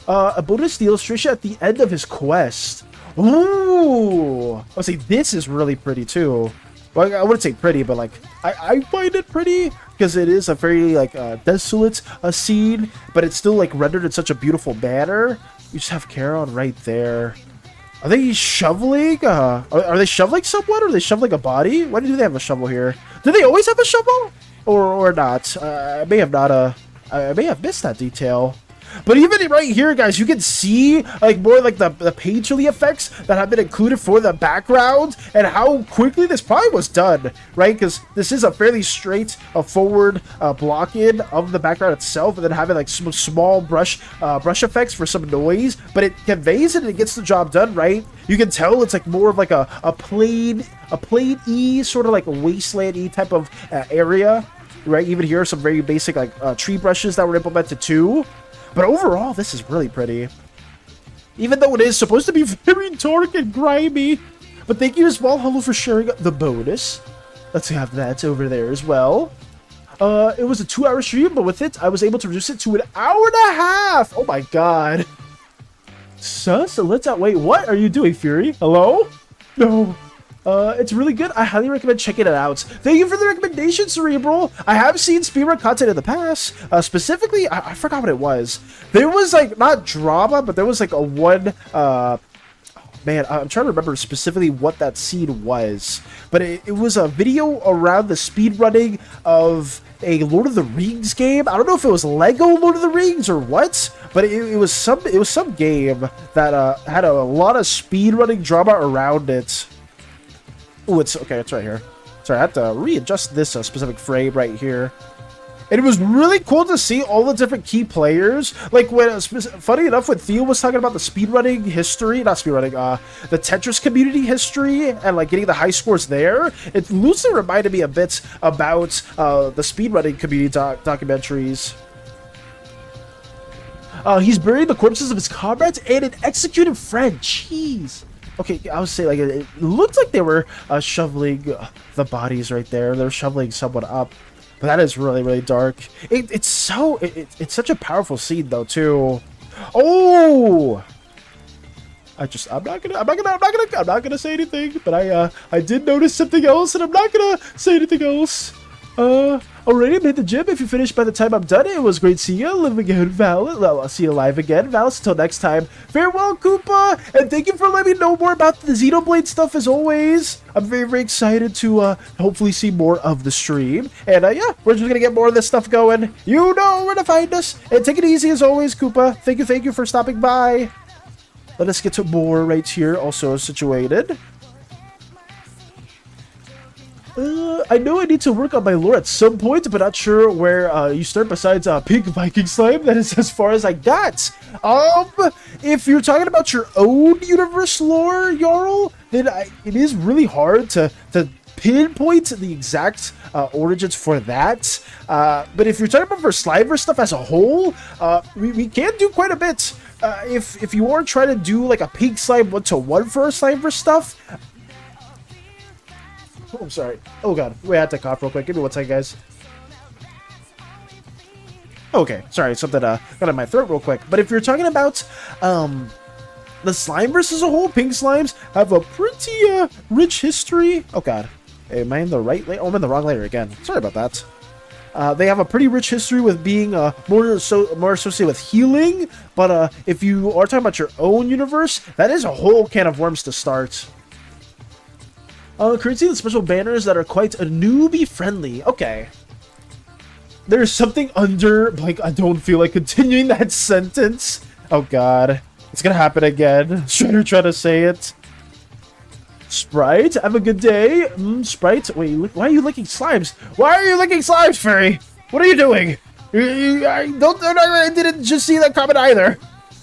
A bonus the illustration at the end of his quest. Ooh! I'll say this is really pretty too. Well, I wouldn't say pretty, but like I find it pretty because it is a very like desolate scene, but it's still like rendered in such a beautiful manner. You just have Charon right there. Are they shoveling? Are they shoveling someone? Or are they shoveling a body? Why do they have a shovel here? Do they always have a shovel, or not? I may have not. I may have missed that detail. But even right here, guys, you can see like more like the painterly effects that have been included for the background and how quickly this probably was done, right? Because this is a fairly straight forward block in of the background itself, and then having like some small brush effects for some noise, but it conveys it and it gets the job done, right? You can tell it's like more of like a plain-y, sort of like a wasteland-y type of area, right? Even here, some very basic like tree brushes that were implemented too. But overall, this is really pretty. Even though it is supposed to be very dark and grimy. But thank you as well, Hello, for sharing the bonus. Let's have that over there as well. It was a 2-hour stream, but with it, I was able to reduce it to an hour and a half. Oh my god. Sus, let's out. Wait, what are you doing, Fury? Hello? No. It's really good. I highly recommend checking it out. Thank you for the recommendation, Cerebral. I have seen speedrun content in the past. Specifically, I forgot what it was. There was like, not drama, but there was like a one, man, I'm trying to remember specifically what that scene was. But it was a video around the speedrunning of a Lord of the Rings game. I don't know if it was Lego Lord of the Rings or what, but it was some game that had a lot of speedrunning drama around it. Oh, it's okay. It's right here. Sorry, I had to readjust this specific frame right here. And it was really cool to see all the different key players. Like, when, funny enough, when Theo was talking about the speedrunning history, not speedrunning, the Tetris community history, and like getting the high scores there, it loosely reminded me a bit about the speedrunning community documentaries. He's burying the corpses of his comrades and an executed friend. Jeez. Okay, I would say like it looked like they were shoveling the bodies right there. They're shoveling someone up, but that is really, really dark. It's such a powerful scene though too. Oh, I'm not gonna say anything. But I did notice something else, and I'm not gonna say anything else. Already made the gym. If you finished by the time I'm done, it was great seeing you. Live again, Val. I'll see you live again, Val. Until next time, farewell, Koopa, and thank you for letting me know more about the Xenoblade stuff as always. I'm very, very excited to hopefully see more of the stream, and yeah, we're just gonna get more of this stuff going. You know where to find us, and take it easy as always, Koopa. Thank you for stopping by. Let us get to more right here, also situated. I know I need to work on my lore at some point, but not sure where you start besides Pink Viking Slime. That is as far as I got. If you're talking about your own universe lore, Jarl, then it is really hard to pinpoint the exact origins for that. But if you're talking about for Slimeverse stuff as a whole, we can do quite a bit. If you are trying to do like a Pink Slime 1-to-1 for Slimeverse stuff. Oh, I'm sorry. Oh, God. Wait, I had to cough real quick. Give me 1 second, guys. Okay. Sorry. Something got in my throat real quick. But if you're talking about the Slimeverse as a whole, Pink Slimes have a pretty rich history. Oh, God. Am I in the right layer? Oh, I'm in the wrong layer again. Sorry about that. They have a pretty rich history with being more associated with healing. But if you are talking about your own universe, that is a whole can of worms to start. Currency and special banners that are quite newbie friendly. Okay. There's something under, like, I don't feel like continuing that sentence. Oh god. It's gonna happen again. Shredder trying to say it. Sprite, have a good day. Sprite, wait, why are you licking slimes? Why are you licking slimes, Fairy? What are you doing? I didn't just see that comment either.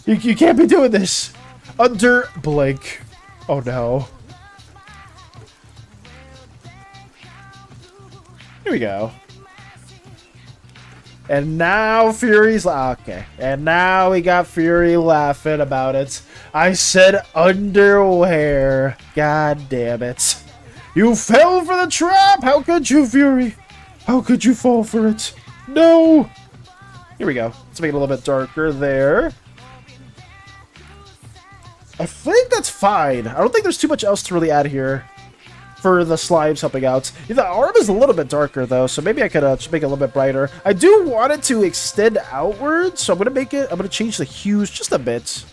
You can't be doing this. Under blank. Oh no. Here we go. And now Fury's okay. And now we got Fury laughing about it. I said underwear. God damn it. You fell for the trap! How could you, Fury? How could you fall for it? No! Here we go. Let's make it a little bit darker there. I think that's fine. I don't think there's too much else to really add here for the slimes helping out. The arm is a little bit darker though, so maybe I could just make it a little bit brighter. I do want it to extend outwards, so I'm gonna change the hues just a bit.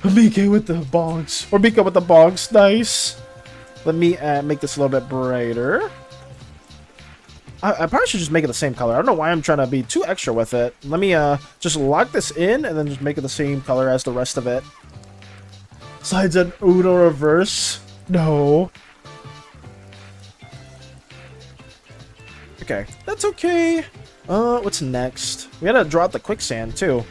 Mika with the bonks, or Mika with the bonks, nice. Let me make this a little bit brighter. I probably should just make it the same color. I don't know why I'm trying to be too extra with it. Let me just lock this in and then just make it the same color as the rest of it. Slides an Uno reverse. No. Okay, that's okay. What's next? We gotta draw out the quicksand too.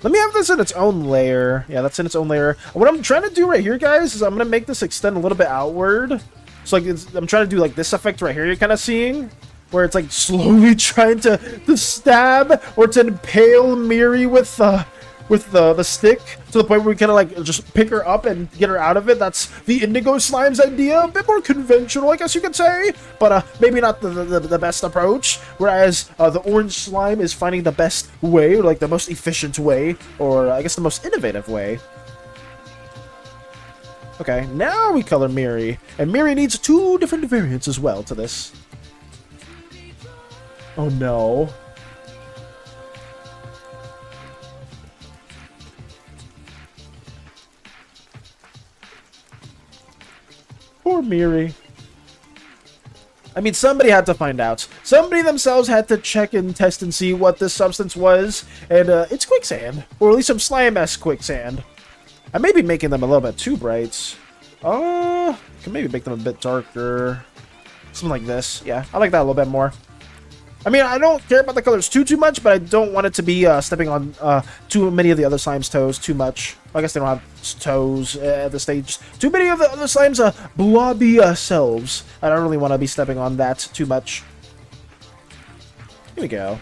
Let me have this in its own layer. Yeah, that's in its own layer. What I'm trying to do right here, guys, is I'm gonna make this extend a little bit outward. So like I'm trying to do like this effect right here. You're kind of seeing where it's like slowly trying to stab or to impale Miri with the stick to the point where we kind of like just pick her up and get her out of it. That's the Indigo Slime's idea. A bit more conventional, I guess you could say, but maybe not the best approach. Whereas the Orange Slime is finding the best way, or like the most efficient way, or I guess the most innovative way. Okay, now we color Miri, and Miri needs 2 different variants as well to this. Oh no. Poor Miri. I mean, somebody had to find out. Somebody themselves had to check and test and see what this substance was, and it's quicksand. Or at least some slime-esque quicksand. I may be making them a little bit too bright. Can maybe make them a bit darker. Something like this. Yeah, I like that a little bit more. I mean, I don't care about the colors too much, but I don't want it to be stepping on too many of the other slimes' toes too much. I guess they don't have toes at this stage. Too many of the other slimes' blobby selves. I don't really want to be stepping on that too much. Here we go.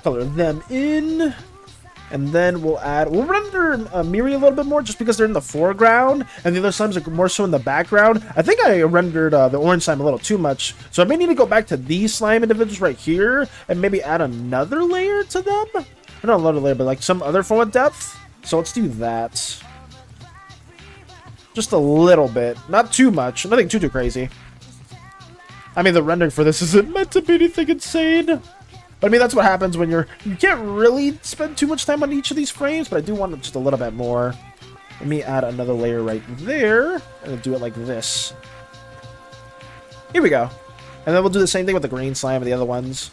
Color them in. And then we'll render Miri a little bit more just because they're in the foreground and the other slimes are more so in the background. I think I rendered the orange slime a little too much. So I may need to go back to these slime individuals right here and maybe add another layer to them. Or not another layer, but like some other form of depth. So let's do that. Just a little bit. Not too much. Nothing too crazy. I mean, the rendering for this isn't meant to be anything insane. But I mean, that's what happens when you can't really spend too much time on each of these frames, but I do want just a little bit more. Let me add another layer right there, and then do it like this. Here we go. And then we'll do the same thing with the green slime and the other ones.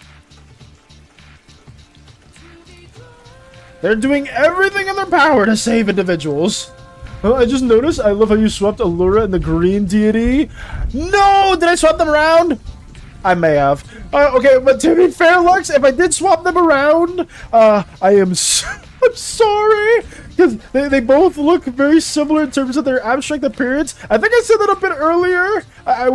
They're doing everything in their power to save individuals. Oh, I just noticed, I love how you swapped Allura and the green deity. No! Did I swap them around? I may have. Okay, but to be fair, Lux, if I did swap them around, I'm sorry, because they both look very similar in terms of their abstract appearance. I think I said that a bit earlier. I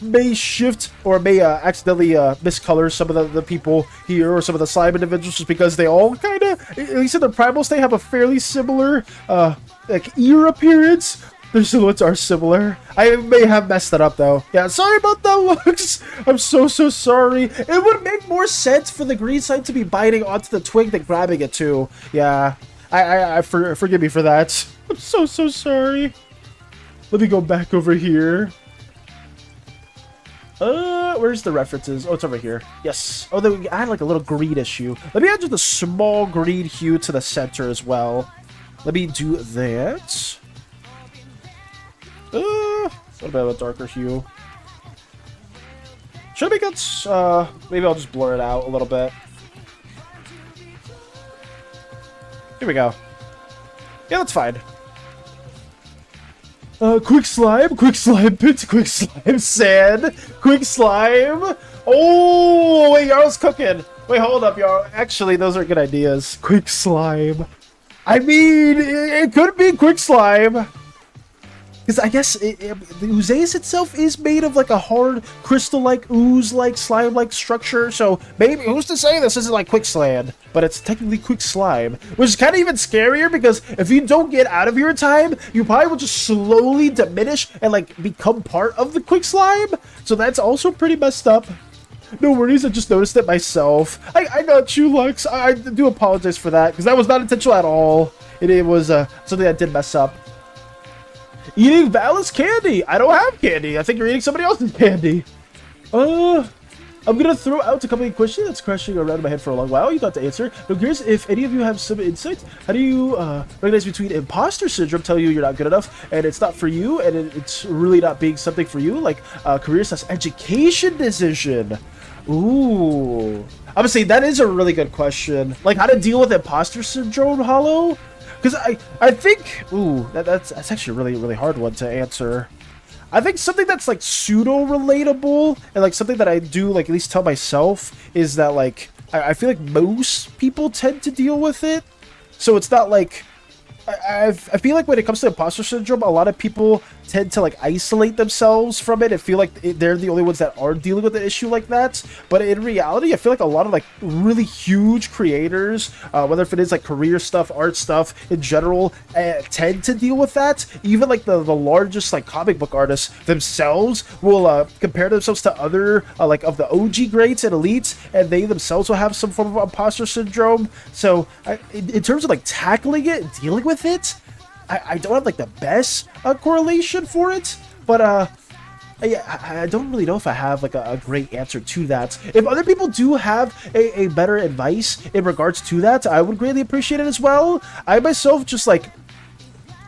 may shift or may accidentally miscolor some of the people here or some of the slime individuals just because they all kind of, at least in the primal state, have a fairly similar like ear appearance. Their silhouettes are similar. I may have messed that up, though. Yeah, sorry about that, Lux. I'm so sorry. It would make more sense for the green side to be biting onto the twig than grabbing it, too. Yeah, forgive me for that. I'm so sorry. Let me go back over here. Where's the references? Oh, it's over here. Yes. Oh, then we add like a little greenish hue. Let me add just a small green hue to the center as well. Let me do that. A little bit of a darker hue. Should I make it, maybe I'll just blur it out a little bit. Here we go. Yeah, that's fine. Quick slime pit, quick slime sand, quick slime. Oh, wait, Jarl's cooking. Wait, hold up, Jarl. Actually, those are good ideas. Quick slime. I mean, it could be quick slime. Because I guess the ooze itself is made of like a hard crystal-like ooze-like slime-like structure. So maybe who's to say this isn't like quicksand, but it's technically quick slime, which is kind of even scarier because if you don't get out of here in time, you probably will just slowly diminish and like become part of the quick slime. So that's also pretty messed up. No worries, I just noticed it myself. I got you, Lux. I do apologize for that because that was not intentional at all. It was something I did mess up. Eating Valis candy. I don't have candy. I think you're eating somebody else's candy. I'm gonna throw out a couple of questions that's crashing around in my head for a long while. You got to answer. I'm curious if any of you have some insight. How do you recognize between imposter syndrome, tell you you're not good enough, and it's not for you, and it's really not being something for you, like career/education decision? Ooh, I'm gonna say that is a really good question. Like, how to deal with imposter syndrome, Hollow? Because I think, ooh, that's actually a really hard one to answer. I think something that's like pseudo relatable and like something that I do like at least tell myself is that like I feel like most people tend to deal with it, so it's not like I feel like when it comes to imposter syndrome, a lot of people tend to like isolate themselves from it and feel like they're the only ones that are dealing with an issue like that. But in reality, I feel like a lot of like really huge creators, whether if it is like career stuff, art stuff in general, tend to deal with that. Even like the largest like comic book artists themselves will compare themselves to other like of the OG greats and elites, and they themselves will have some form of imposter syndrome. So in terms of like tackling it and dealing with it, I don't have like the best correlation for it, but I don't really know if I have like a great answer to that. If other people do have a better advice in regards to that, I would greatly appreciate it as well. I myself just like,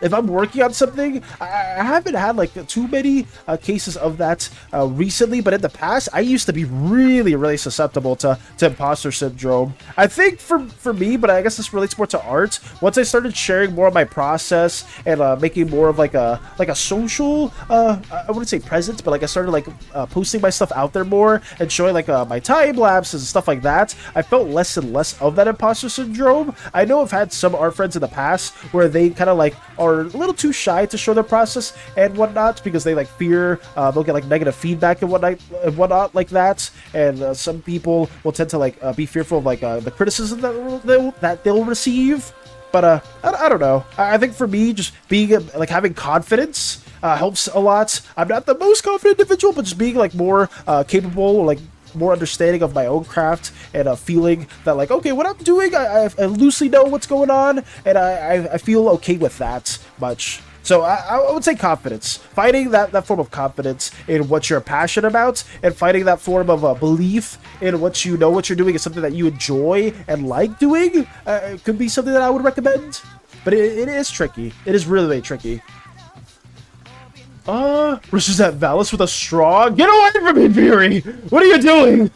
if I'm working on something, I haven't had like too many cases of that recently, but in the past, I used to be really susceptible to imposter syndrome. I think for me, but I guess this relates more to art. Once I started sharing more of my process and making more of like a social, I wouldn't say presence, but like I started like posting my stuff out there more and showing like my time lapses and stuff like that, I felt less and less of that imposter syndrome. I know I've had some art friends in the past where they kind of like are a little too shy to show their process and whatnot because they like fear they'll get like negative feedback and whatnot like that, and some people will tend to like be fearful of like the criticism that they'll receive. But I don't know. I think for me, just being like having confidence helps a lot. I'm not the most confident individual, but just being like more capable, or like more understanding of my own craft and feeling that like, okay, what I'm doing, I loosely know what's going on, and I feel okay with that much. So I would say confidence. Finding that form of confidence in what you're passionate about, and finding that form of belief in what you know what you're doing is something that you enjoy and like doing, could be something that I would recommend. But it is tricky. It is really tricky. Rushes at Valis with a straw. Get away from me, Fury! What are you doing?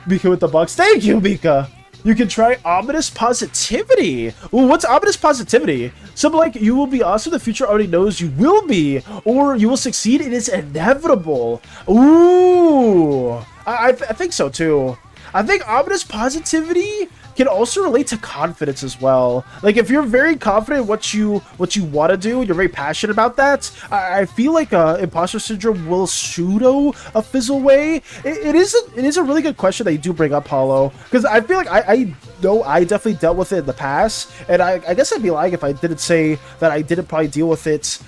Mika with the box. Thank you, Mika. You can try ominous positivity. Ooh, what's ominous positivity? Something like, you will be awesome. The future already knows you will be, or you will succeed. It is inevitable. Ooh, I think so too. I think ominous positivity can also relate to confidence as well. Like, if you're very confident in what you want to do, you're very passionate about that, I feel like imposter syndrome will pseudo fizzle away. It is a really good question that you do bring up, Hollow, because I feel like I know I definitely dealt with it in the past, and I guess I'd be lying if I didn't say that I didn't probably deal with it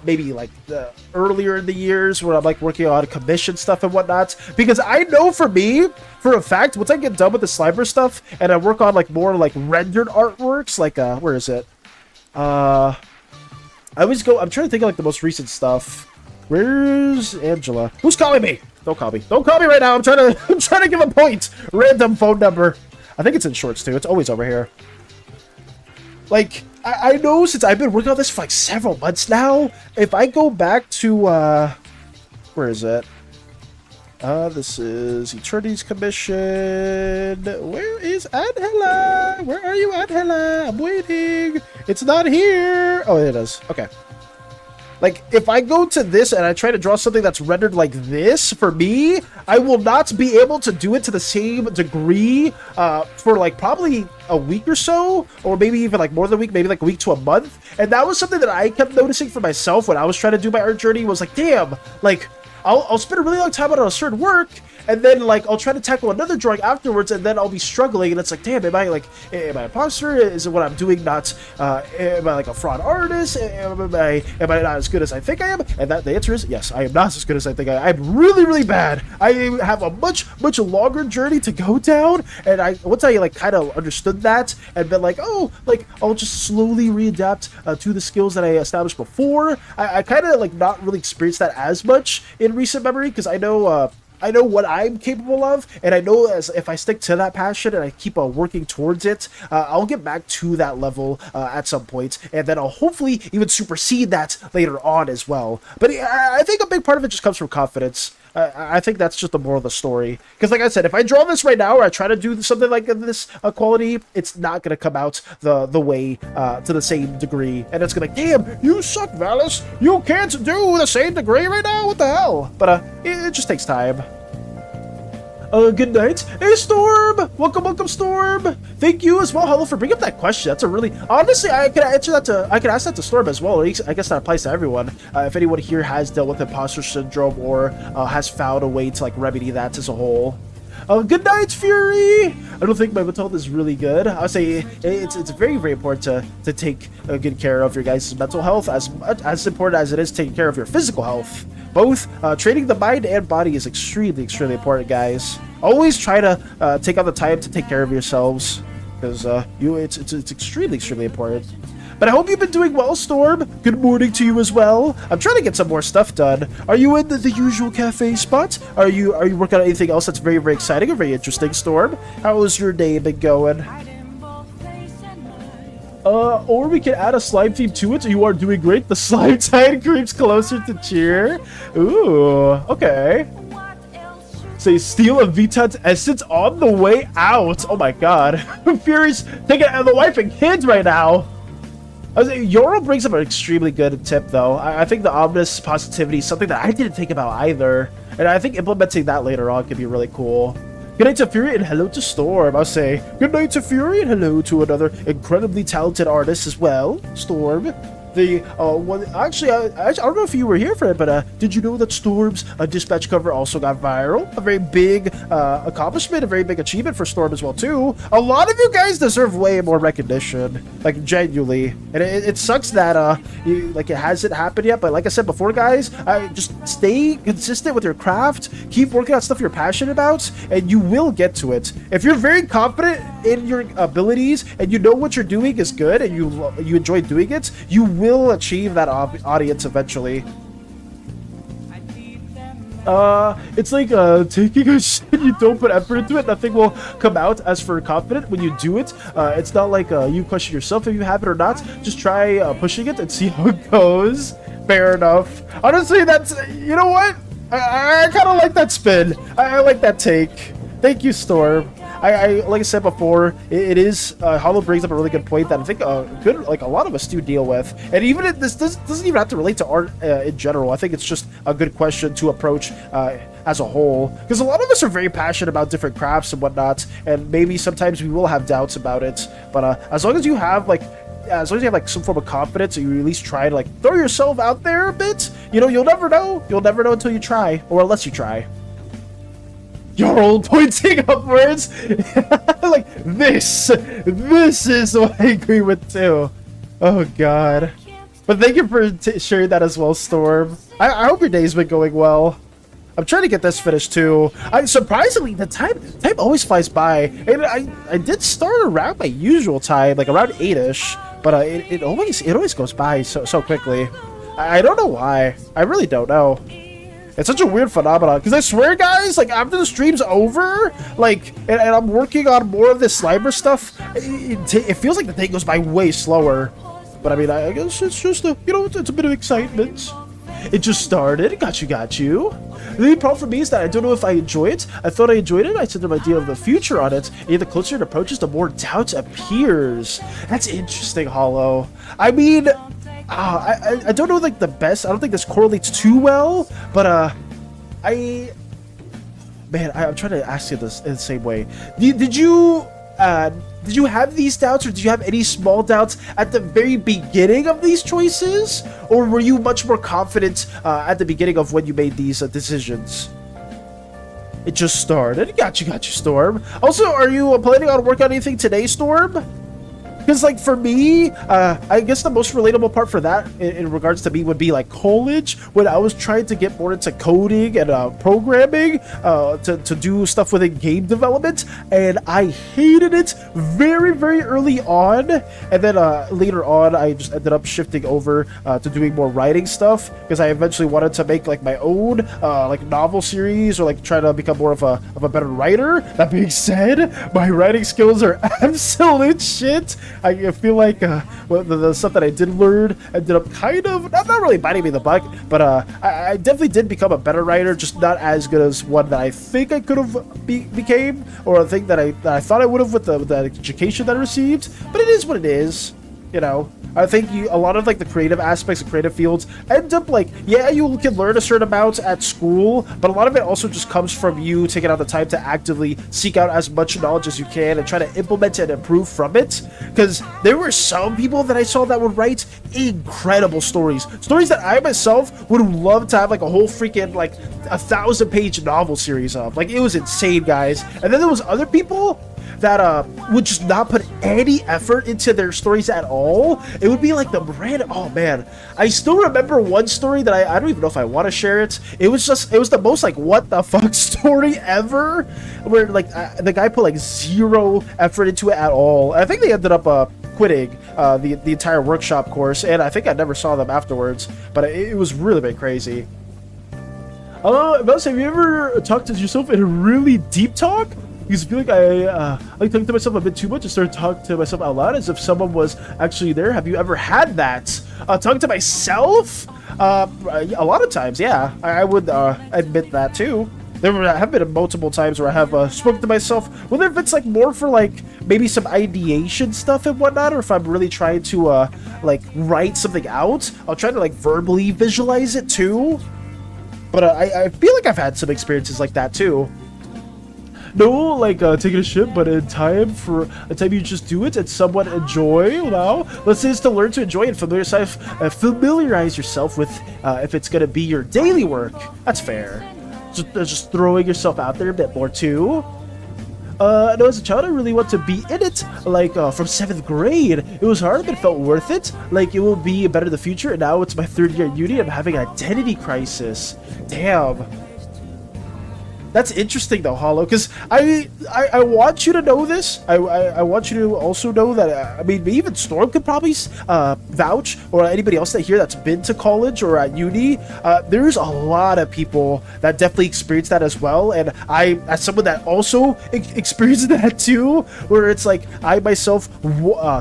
maybe like earlier in the years when I'm like working on commission stuff and whatnot, because I know for me, for a fact, once I get done with the Slimeverse stuff and I work on like more like rendered artworks, like where is it? I always go, I'm trying to think of like the most recent stuff. Where's Angela? Who's calling me? Don't call me. Don't call me right now. I'm trying to give a point. Random phone number. I think it's in shorts too. It's always over here. Like, I know since I've been working on this for like several months now, if I go back to where is it? This is Eternity's Commission. Where is Angela? Where are you, Angela? I'm waiting. It's not here. Oh, it is. Okay. Like, if I go to this and I try to draw something that's rendered like this, for me, I will not be able to do it to the same degree for like probably a week or so, or maybe even like more than a week, maybe like a week to a month. And that was something that I kept noticing for myself when I was trying to do my art journey, was like, damn, like, I'll spend a really long time on a certain work, and then like I'll try to tackle another drawing afterwards, and then I'll be struggling, and it's like, damn, am I an imposter? Is it what I'm doing not? Am I like a fraud artist? Am I not as good as I think I am? And the answer is yes, I am not as good as I think I am. I'm really bad. I have a much longer journey to go down, and once I like kind of understood that and been like, oh, like I'll just slowly readapt to the skills that I established before. I kind of like not really experienced that as much in recent memory, because I know I know what I'm capable of, and I know as if I stick to that passion and I keep working towards it, I'll get back to that level at some point, and then I'll hopefully even supersede that later on as well. But I think a big part of it just comes from confidence. I think that's just the moral of the story. Because like I said, if I draw this right now or I try to do something like this quality, it's not going to come out the way to the same degree. And it's going to be, damn, you suck, Valis. You can't do the same degree right now. What the hell? But it just takes time. Good night. Hey, Storm! Welcome, Storm! Thank you as well, Hello, for bringing up that question. That's a really... Honestly, I could answer that to... I could ask that to Storm as well. I guess that applies to everyone. If anyone here has dealt with imposter syndrome or has found a way to, like, remedy that as a whole. Good night, Fury! I don't think my mental health is really good. I would say it's very, very important to take good care of your guys' mental health, as important as it is taking care of your physical health. Both training the mind and body is extremely, extremely important, guys. Always try to take out the time to take care of yourselves, because it's extremely, extremely important. But I hope you've been doing well, Storm. Good morning to you as well. I'm trying to get some more stuff done. Are you in the usual cafe spot? Are you working on anything else that's very, very exciting or very interesting, Storm? How has your day been going? Or we can add a slime theme to it. You are doing great. The slime tide creeps closer to cheer. Ooh, okay. Say, steal a Vitan's essence on the way out. Oh my god. Fury's taking the wife and kids right now. Yoro brings up an extremely good tip, though. I think the ominous positivity is something that I didn't think about either. And I think implementing that later on could be really cool. Good night to Fury and hello to Storm. I'll say good night to Fury and hello to another incredibly talented artist as well, Storm. The one actually, I don't know if you were here for it, but did you know that Storm's dispatch cover also got viral? A very big accomplishment, a very big achievement for Storm as well too. A lot of you guys deserve way more recognition, like genuinely, and it sucks that it hasn't happened yet. But like I said before, guys, just stay consistent with your craft, keep working on stuff you're passionate about, and you will get to it. If you're very confident in your abilities and you know what you're doing is good and you enjoy doing it, you will achieve that audience eventually. It's like taking a shit, you don't put effort into it, nothing will come out. As for confident, when you do it, it's not like you question yourself if you have it or not. Just try pushing it and see how it goes. Fair enough. Honestly, that's, you know what? I kind of like that spin. I like that take. Thank you, Storm. I like I said before, it is Hollow brings up a really good point that I think a lot of us do deal with, and even this doesn't even have to relate to art in general. I think it's just a good question to approach as a whole, because a lot of us are very passionate about different crafts and whatnot, and maybe sometimes we will have doubts about it. But as long as you have some form of confidence, or you at least try to like throw yourself out there a bit, you know, you'll never know. You'll never know until you try, or unless you try. Your old pointing upwards. Like this is what I agree with too. Oh god. But thank you for sharing that as well, Storm. I hope your day's been going well. I'm trying to get this finished too. Surprisingly, the time always flies by, and I did start around my usual time, like around 8ish, but it always goes by so quickly. I don't know why. I really don't know. It's such a weird phenomenon, because I swear, guys, like, after the stream's over, like, and I'm working on more of this Slimeverse stuff, it feels like the day goes by way slower. But, I mean, I guess it's just, it's a bit of excitement. It just started. Got you. The only problem for me is that I don't know if I enjoy it. I thought I enjoyed it. I said an idea of the future on it. And the closer it approaches, the more doubt appears. That's interesting, Hollow. I mean... I don't know, like, the best. I don't think this correlates too well, but I'm trying to ask you this in the same way. Did you have these doubts, or did you have any small doubts at the very beginning of these choices, or were you much more confident at the beginning of when you made these decisions? It just started. Got you, Storm. Also, are you planning on working on anything today, Storm? Because, like, for me, I guess the most relatable part for that in regards to me would be, like, college, when I was trying to get more into coding and programming to do stuff within game development, and I hated it very, very early on. And then later on, I just ended up shifting over to doing more writing stuff, because I eventually wanted to make, like, my own, like, novel series, or, like, try to become more of a better writer. That being said, my writing skills are absolute shit. I feel like the stuff that I did learn ended up kind of not really biting me in the butt, but I definitely did become a better writer, just not as good as one that I think I could have became, or a thing that I thought I would have with the education that I received. But it is what it is, you know. I think a lot of, like, the creative aspects of creative fields end up, like, yeah, you can learn a certain amount at school, but a lot of it also just comes from you taking out the time to actively seek out as much knowledge as you can and try to implement and improve from it. Because there were some people that I saw that would write incredible stories that I myself would love to have, like, a whole freaking, like, 1,000-page novel series of. Like, it was insane, guys. And then there was other people that would just not put any effort into their stories at all. It would be like the brand. Oh man, I still remember one story that I don't even know if I want to share it. It was the most, like, what the fuck story ever, where, like, the guy put, like, zero effort into it at all. I think they ended up quitting the entire workshop course, and I think I never saw them afterwards. But it was really been crazy. Mouse, have you ever talked to yourself in a really deep talk? Because I feel like I like talking to myself a bit too much and start talking to myself out loud as if someone was actually there. Have you ever had that? Talking to myself? A lot of times, yeah. I would admit that too. There have been multiple times where I have spoken to myself, whether if it's, like, more for, like, maybe some ideation stuff and whatnot, or if I'm really trying to like, write something out. I'll try to, like, verbally visualize it too. But I feel like I've had some experiences like that too. No, like, taking a ship, but in time you just do it and somewhat enjoy. Now, let's say it's to learn to enjoy and familiarize yourself with if it's gonna be your daily work. That's fair. Just throwing yourself out there a bit more too. No, as a child, I really want to be in it. Like, from 7th grade, it was hard, but it felt worth it. Like, it will be better in the future. And now it's my 3rd year at uni. I'm having an identity crisis. Damn. That's interesting though, Hollow, because I want you to know this. I want you to also know that, I mean, even Storm could probably vouch, or anybody else that here that's been to college or at uni. There's a lot of people that definitely experience that as well, and I, as someone that also experienced that too, where it's like I myself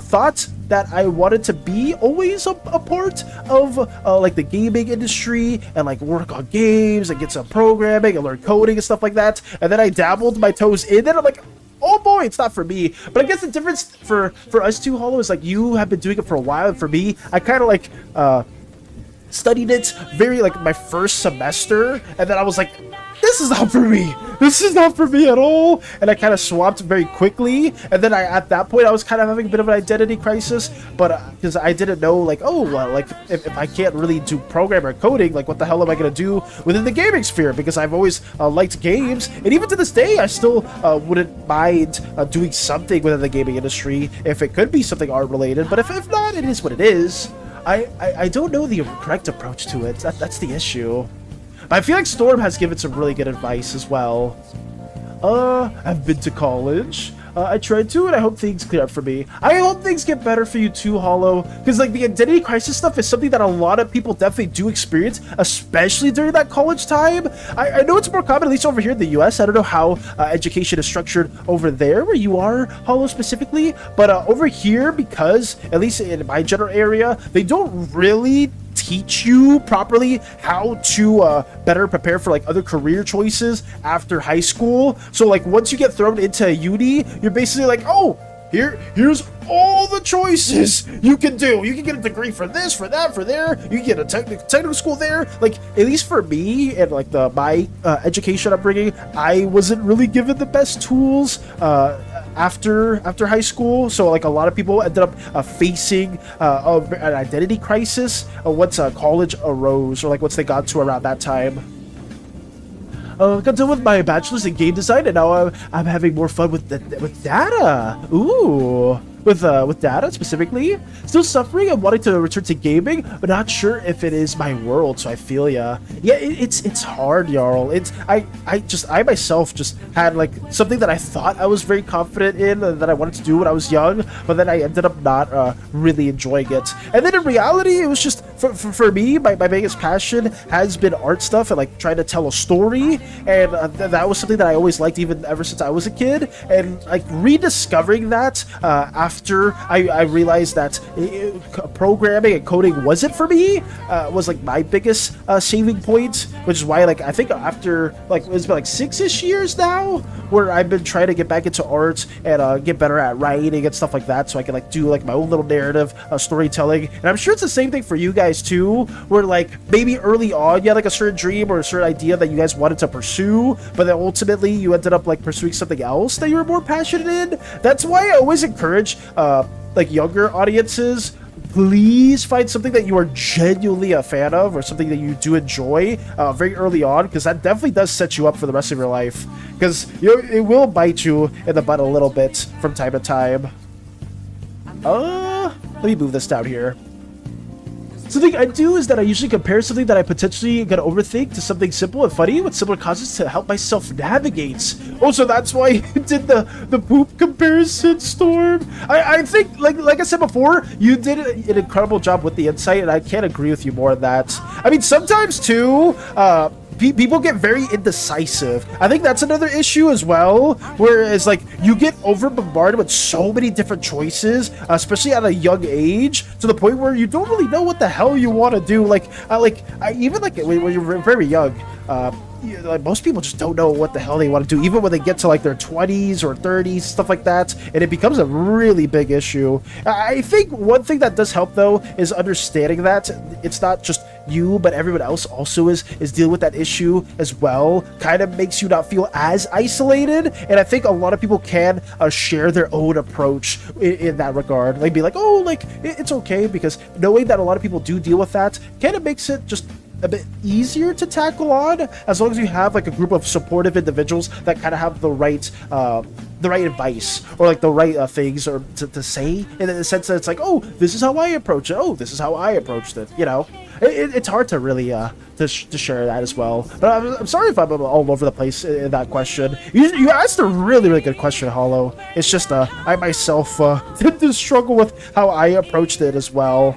thought that I wanted to be always a part of like the gaming industry and, like, work on games and get some programming and learn coding and stuff like that. And then I dabbled my toes in it. I'm like, oh boy, it's not for me. But I guess the difference for us two, Hollow, is, like, you have been doing it for a while, and for me, I kind of, like, studied it very, like, my first semester, and then I was like, this is not for me. This is not for me at all. And I kind of swapped very quickly. And then at that point, I was kind of having a bit of an identity crisis. But because I didn't know, like, oh, like, if I can't really do programming or coding, like, what the hell am I going to do within the gaming sphere? Because I've always liked games. And even to this day, I still wouldn't mind doing something within the gaming industry if it could be something art related. But if not, it is what it is. I don't know the correct approach to it. That's the issue. But I feel like Storm has given some really good advice as well. I've been to college. I tried to, and I hope things clear up for me. I hope things get better for you too, Hollow. Because, like, the identity crisis stuff is something that a lot of people definitely do experience, especially during that college time. I know it's more common, at least over here in the US. I don't know how education is structured over there, where you are, Hollow, specifically. But over here, because, at least in my general area, they don't really teach you properly how to better prepare for, like, other career choices after high school. So, like, once you get thrown into uni, you're basically like, oh, here's all the choices you can do. You can get a degree for this, for that, for there. You can get a technical school there. Like, at least for me and, like, my education upbringing, I wasn't really given the best tools after high school. So, like, a lot of people ended up facing an identity crisis once college arose, or, like, once they got to around that time. Got done with my bachelor's in game design, and now I'm having more fun with data. Ooh, with data specifically. Still suffering and wanting to return to gaming, but not sure if it is my world. So I feel ya. Yeah, it's hard, Jarl. I myself just had like something that I thought I was very confident in and that I wanted to do when I was young, but then I ended up not really enjoying it. And then in reality, it was just for me, my biggest passion has been art stuff and like trying to tell a story, and that was something that I always liked even ever since I was a kid. And like rediscovering that after I realized that programming and coding wasn't for me was like my biggest saving point, which is why like I think after like it's been like 6-ish years now where I've been trying to get back into art and get better at writing and stuff like that, so I can like do like my own little narrative storytelling. And I'm sure it's the same thing for you guys too, where like maybe early on you had like a certain dream or a certain idea that you guys wanted to pursue, but then ultimately you ended up like pursuing something else that you were more passionate in. That's why I always encourage like younger audiences, please find something that you are genuinely a fan of or something that you do enjoy very early on, because that definitely does set you up for the rest of your life, because it will bite you in the butt a little bit from time to time. Let me move this down here. Something I do is that I usually compare something that I potentially gonna overthink to something simple and funny with similar causes to help myself navigate. Oh, so that's why you did the poop comparison, Storm. I think like I said before, you did an incredible job with the insight, and I can't agree with you more on that. I mean, sometimes too, people get very indecisive. I think that's another issue as well, whereas like you get over bombarded with so many different choices, especially at a young age, to the point where you don't really know what the hell you want to do. Even when you're very young, like most people just don't know what the hell they want to do, even when they get to like their 20s or 30s, stuff like that, and it becomes a really big issue. I think one thing that does help though is understanding that it's not just you, but everyone else also is dealing with that issue as well. Kind of makes you not feel as isolated, and I think a lot of people can share their own approach in that regard. Like be like, oh, like it's okay, because knowing that a lot of people do deal with that kind of makes it just a bit easier to tackle on, as long as you have like a group of supportive individuals that kind of have the right advice or like the right things or to say, in the sense that it's like, oh, this is how I approach it, oh, this is how I approached it, you know. It's hard to really to share that as well. But I'm sorry if I'm all over the place in that question. You asked a really, really good question, Hollow. It's just I myself tend to struggle with how I approached it as well.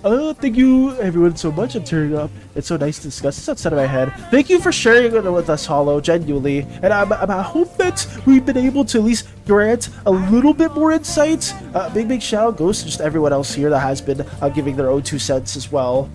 Thank you everyone so much for turning up. It's so nice to discuss this outside of my head. Thank you for sharing it with us, Hollow, genuinely. And I hope that we've been able to at least grant a little bit more insight. Big shout out goes to just everyone else here that has been giving their own 2 cents as well.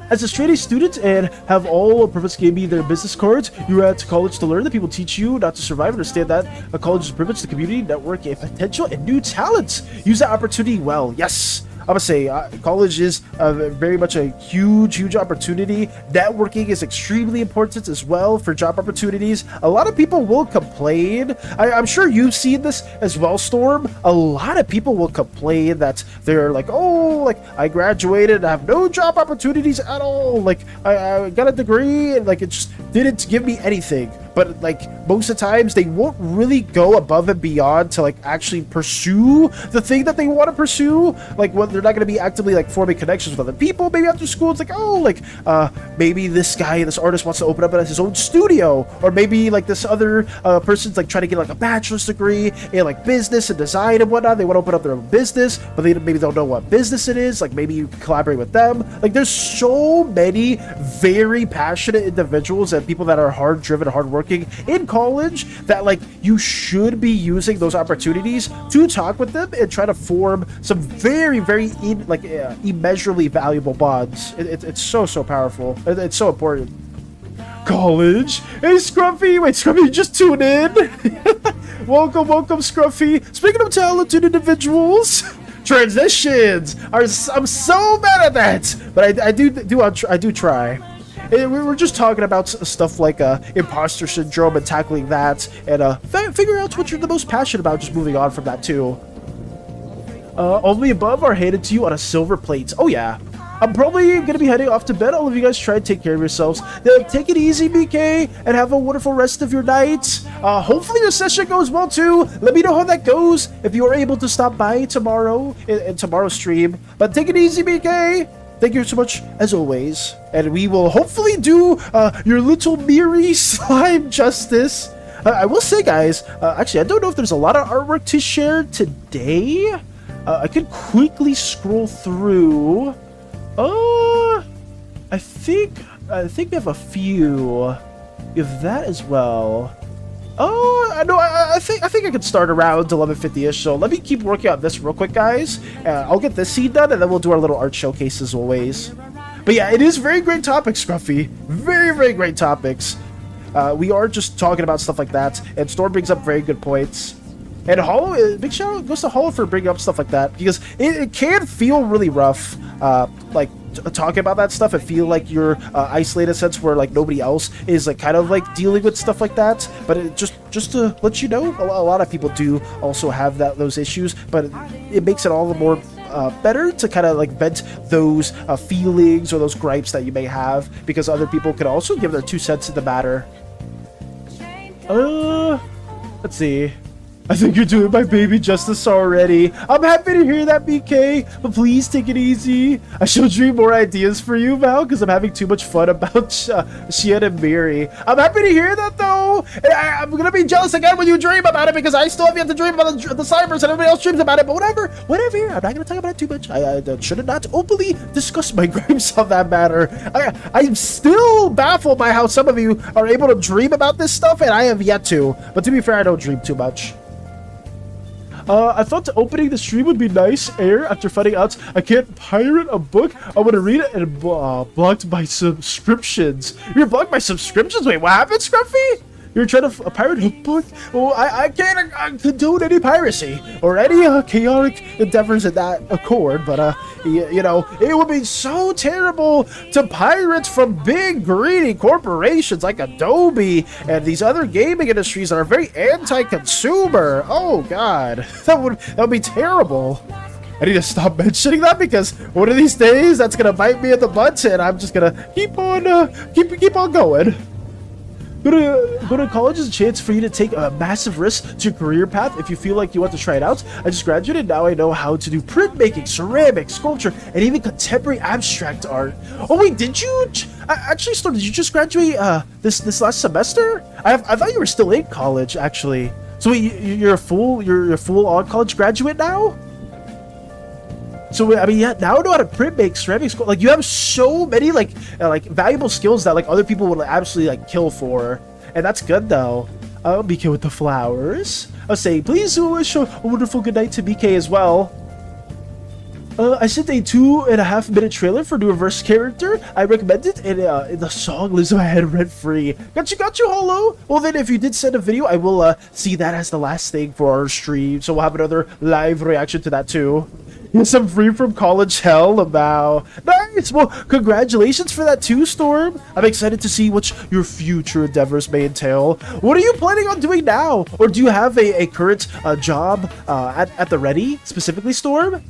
As a straight-A student and have all Professor gave me their business cards, you're at college to learn that people teach you not to survive. Understand that a college is a privilege to community, network, and potential and new talents. Use that opportunity well. Yes. I'm gonna say college is very much a huge opportunity. Networking is extremely important as well for job opportunities. A lot of people will complain. I'm sure you've seen this as well, Storm. A lot of people will complain that they're like, oh, like I graduated, I have no job opportunities at all. Like I got a degree and like it just didn't give me anything. But like most of the times they won't really go above and beyond to like actually pursue the thing that they want to pursue. Like when they're not going to be actively like forming connections with other people. Maybe after school it's like, oh, like maybe this artist wants to open up his own studio, or maybe like this other person's like trying to get like a bachelor's degree in like business and design and whatnot. They want to open up their own business, but maybe don't know what business it is. Like maybe you can collaborate with them. Like there's so many very passionate individuals and people that are hard driven, hard working in college, that like you should be using those opportunities to talk with them and try to form some very immeasurably valuable bonds. It's so powerful. It's so important. College? Hey Scruffy! Wait, Scruffy, you just tuned in? welcome Scruffy. Speaking of talented individuals, transitions are, I'm so bad at that, but I do try. We were just talking about stuff like imposter syndrome and tackling that, and figuring out what you're the most passionate about, just moving on from that too. Only above are handed to you on a silver plate. Oh yeah. I'm probably gonna be heading off to bed. All of you guys try to take care of yourselves. Take it easy, BK, and have a wonderful rest of your night. Hopefully your session goes well too. Let me know how that goes if you are able to stop by tomorrow in tomorrow's stream. But take it easy, BK. Thank you so much as always, and we will hopefully do your little Miri slime justice. I will say, guys, actually, I don't know if there's a lot of artwork to share today. I could quickly scroll through. I think we have a few. We have that as well. I think I could start around 11:50ish. So let me keep working on this real quick, guys. I'll get this scene done, and then we'll do our little art showcase as always. But yeah, it is very great topics, Scruffy. Very, very great topics. We are just talking about stuff like that, and Storm brings up very good points. And Hollow, big shout out goes to Hollow for bringing up stuff like that, because it can feel really rough, like talking about that stuff. I feel like you're isolated sense where like nobody else is like kind of like dealing with stuff like that. But it just to let you know, a lot of people do also have those issues, but it makes it all the more better to kind of like vent those feelings or those gripes that you may have, because other people can also give their 2 cents in the matter. Let's see. I think you're doing my baby justice already. I'm happy to hear that, BK, but please take it easy. I shall dream more ideas for you, Val, because I'm having too much fun about Shion and Miri. I'm happy to hear that, though. I'm going to be jealous again when you dream about it, because I still have yet to dream about the Slimeverse, and everybody else dreams about it, but whatever. I'm not going to talk about it too much. I should not openly discuss my gripes on that matter. I'm still baffled by how some of you are able to dream about this stuff, and I have yet to. But to be fair, I don't dream too much. I thought opening the stream would be nice after finding out I can't pirate a book. I want to read it and blocked by subscriptions. You're blocked by subscriptions? Wait, what happened, Scruffy? You're trying to pirate a book? Well, I can't condone any piracy or any chaotic endeavors in that accord, but you know, it would be so terrible to pirate from big greedy corporations like Adobe and these other gaming industries that are very anti-consumer. Oh God, that would be terrible. I need to stop mentioning that, because one of these days that's gonna bite me in the butt, and I'm just gonna keep on going. Go to college is a chance for you to take a massive risk to your career path if you feel like you want to try it out. I just graduated, now I know how to do printmaking, ceramics, sculpture, and even contemporary abstract art. Oh wait, did you? Actually, Storm, did you just graduate this last semester? I thought you were still in college, actually. So wait, you're a full on college graduate now? So I mean, yeah, now I know how to print, make ceramics. Like, you have so many like valuable skills that like other people would absolutely like kill for, and that's good though. BK with the flowers. I'll say, please wish a wonderful good night to BK as well. I sent a 2.5-minute trailer for new reverse character. I recommend it, and the song lives in my head rent free. Got you, Hollow. Well then, if you did send a video, I will see that as the last thing for our stream. So we'll have another live reaction to that too. Yes, I'm free from college hell about. Nice! Well, congratulations for that too, Storm. I'm excited to see what your future endeavors may entail. What are you planning on doing now? Or do you have a current job at the ready, specifically, Storm?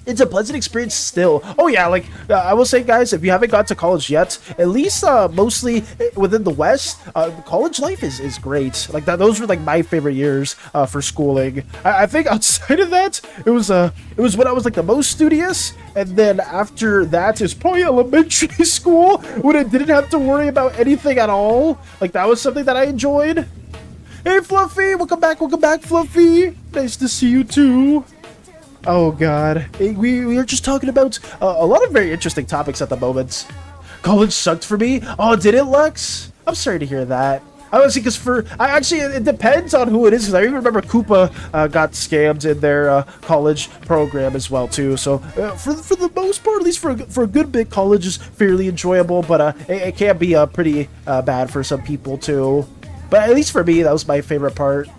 It's a pleasant experience still. Oh yeah, like I will say, guys, if you haven't got to college yet, at least mostly within the West, college life is great. Like those were like my favorite years for schooling. I think outside of that, it was when I was like the most studious, and then after that is probably elementary school, when I didn't have to worry about anything at all. Like that was something that I enjoyed. Hey Fluffy, welcome back, Fluffy. Nice to see you too. Oh God, we are just talking about a lot of very interesting topics at the moment. College sucked for me. Oh, did it, Lux? I'm sorry to hear that. I was because actually it depends on who it is, because I even remember Koopa got scammed in their college program as well too. So for the most part, at least for a good bit, college is fairly enjoyable, but it can be pretty bad for some people too. But at least for me, that was my favorite part.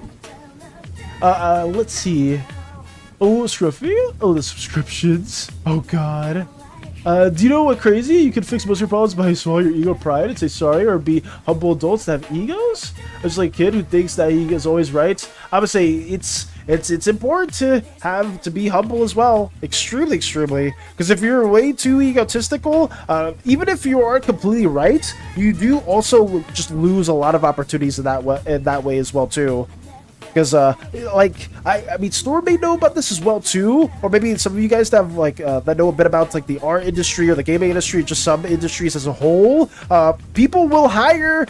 Let's see. Oh, Scruffy? Oh, the subscriptions. Oh, God. Do you know what crazy? You can fix most of your problems by swallow your ego pride and say sorry, or be humble adults that have egos? Or just like a kid who thinks that he is always right. I would say it's it's important to be humble as well, extremely, because if you're way too egotistical, even if you are completely right, you do also just lose a lot of opportunities in that way as well too. Because, like, I mean, Storm may know about this as well, too. Or maybe some of you guys that have, like, that know a bit about, like, the art industry or the gaming industry, just some industries as a whole. People will hire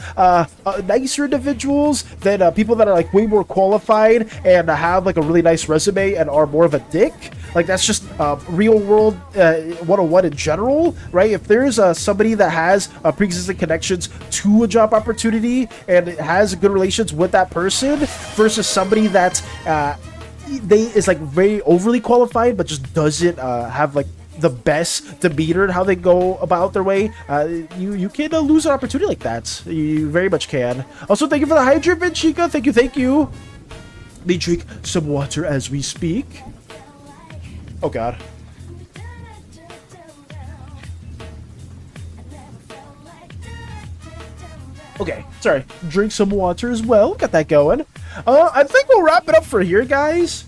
nicer individuals than people that are, like, way more qualified and have, like, a really nice resume and are more of a dick. Like, that's just real world 101 in general, right? If there's somebody that has pre-existing connections to a job opportunity and has good relations with that person versus somebody that is like very overly qualified but just doesn't have like the best demeanor in how they go about their way, you can lose an opportunity like that. You very much can. Also, thank you for the hydrate, Vinchika. Thank you. Let me drink some water as we speak. Oh god. Okay, sorry. Drink some water as well. Got that going. I think we'll wrap it up for here, guys.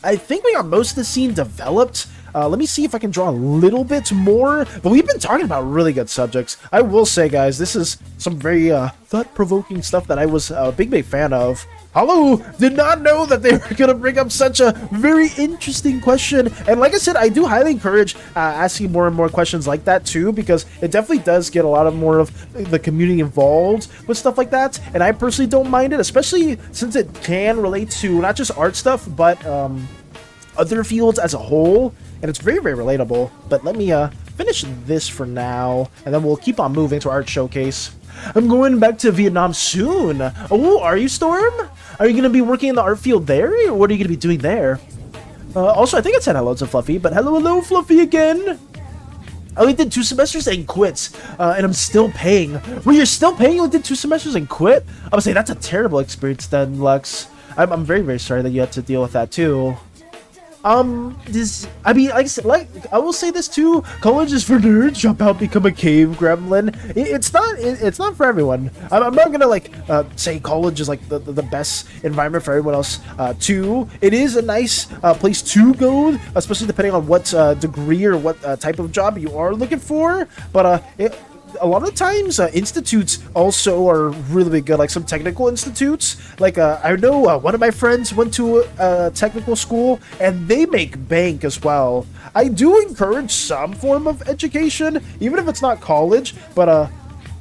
I think we got most of the scene developed. Let me see if I can draw a little bit more. But we've been talking about really good subjects. I will say, guys, this is some very thought-provoking stuff that I was a big fan of. Hello, did not know that they were going to bring up such a very interesting question. And like I said, I do highly encourage asking more and more questions like that too, because it definitely does get a lot of more of the community involved with stuff like that. And I personally don't mind it, especially since it can relate to not just art stuff, but other fields as a whole. And it's very relatable. But let me finish this for now, and then we'll keep on moving to art showcase. I'm going back to Vietnam soon. Oh, are you, Storm? Are you going to be working in the art field there? Or what are you going to be doing there? Also, I think I said hello to Fluffy, but hello, Fluffy again. I only did 2 semesters and quit, and I'm still paying. Well, you're still paying? You only did 2 semesters and quit? I would say that's a terrible experience then, Lux. I'm very sorry that you had to deal with that too. I mean, like I will say this too. College is for nerds. Jump out, become a cave gremlin. It's not for everyone. I'm not gonna like say college is like the best environment for everyone else. Too, it is a nice place to go, especially depending on what degree or what type of job you are looking for. But a lot of times institutes also are really good, like some technical institutes. Like I know one of my friends went to a technical school and they make bank as well. I do encourage some form of education, even if it's not college, but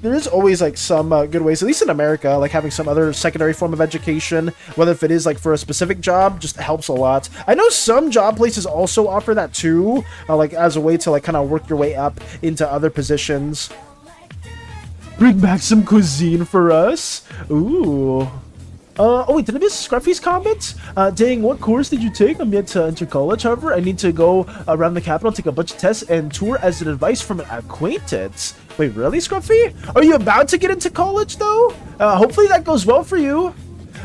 there is always like some good ways, at least in America, like having some other secondary form of education, whether if it is like for a specific job, just helps a lot. I know some job places also offer that too, like as a way to like kind of work your way up into other positions. Bring back some cuisine for us. Ooh. Oh wait, did I miss Scruffy's comments? Dang, what course did you take? I'm yet to enter college, however, I need to go around the capital, take a bunch of tests, and tour as an advice from an acquaintance. Wait, really, Scruffy? Are you about to get into college, though? Hopefully that goes well for you.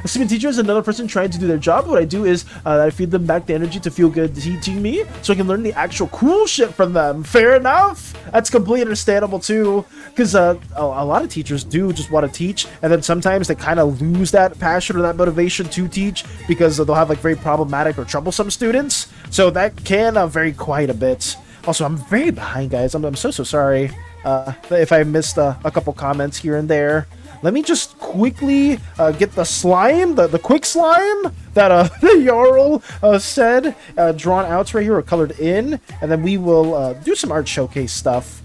A student teacher is another person trying to do their job. What I do is I feed them back the energy to feel good teaching me, so I can learn the actual cool shit from them. Fair enough. That's completely understandable too, because a lot of teachers do just want to teach, and then sometimes they kind of lose that passion or that motivation to teach because they'll have like very problematic or troublesome students. So that can vary quite a bit. Also, I'm very behind, guys. I'm so sorry if I missed a couple comments here and there. Let me just quickly get the slime, the quick slime that the Jarl said, drawn out right here or colored in, and then we will do some art showcase stuff.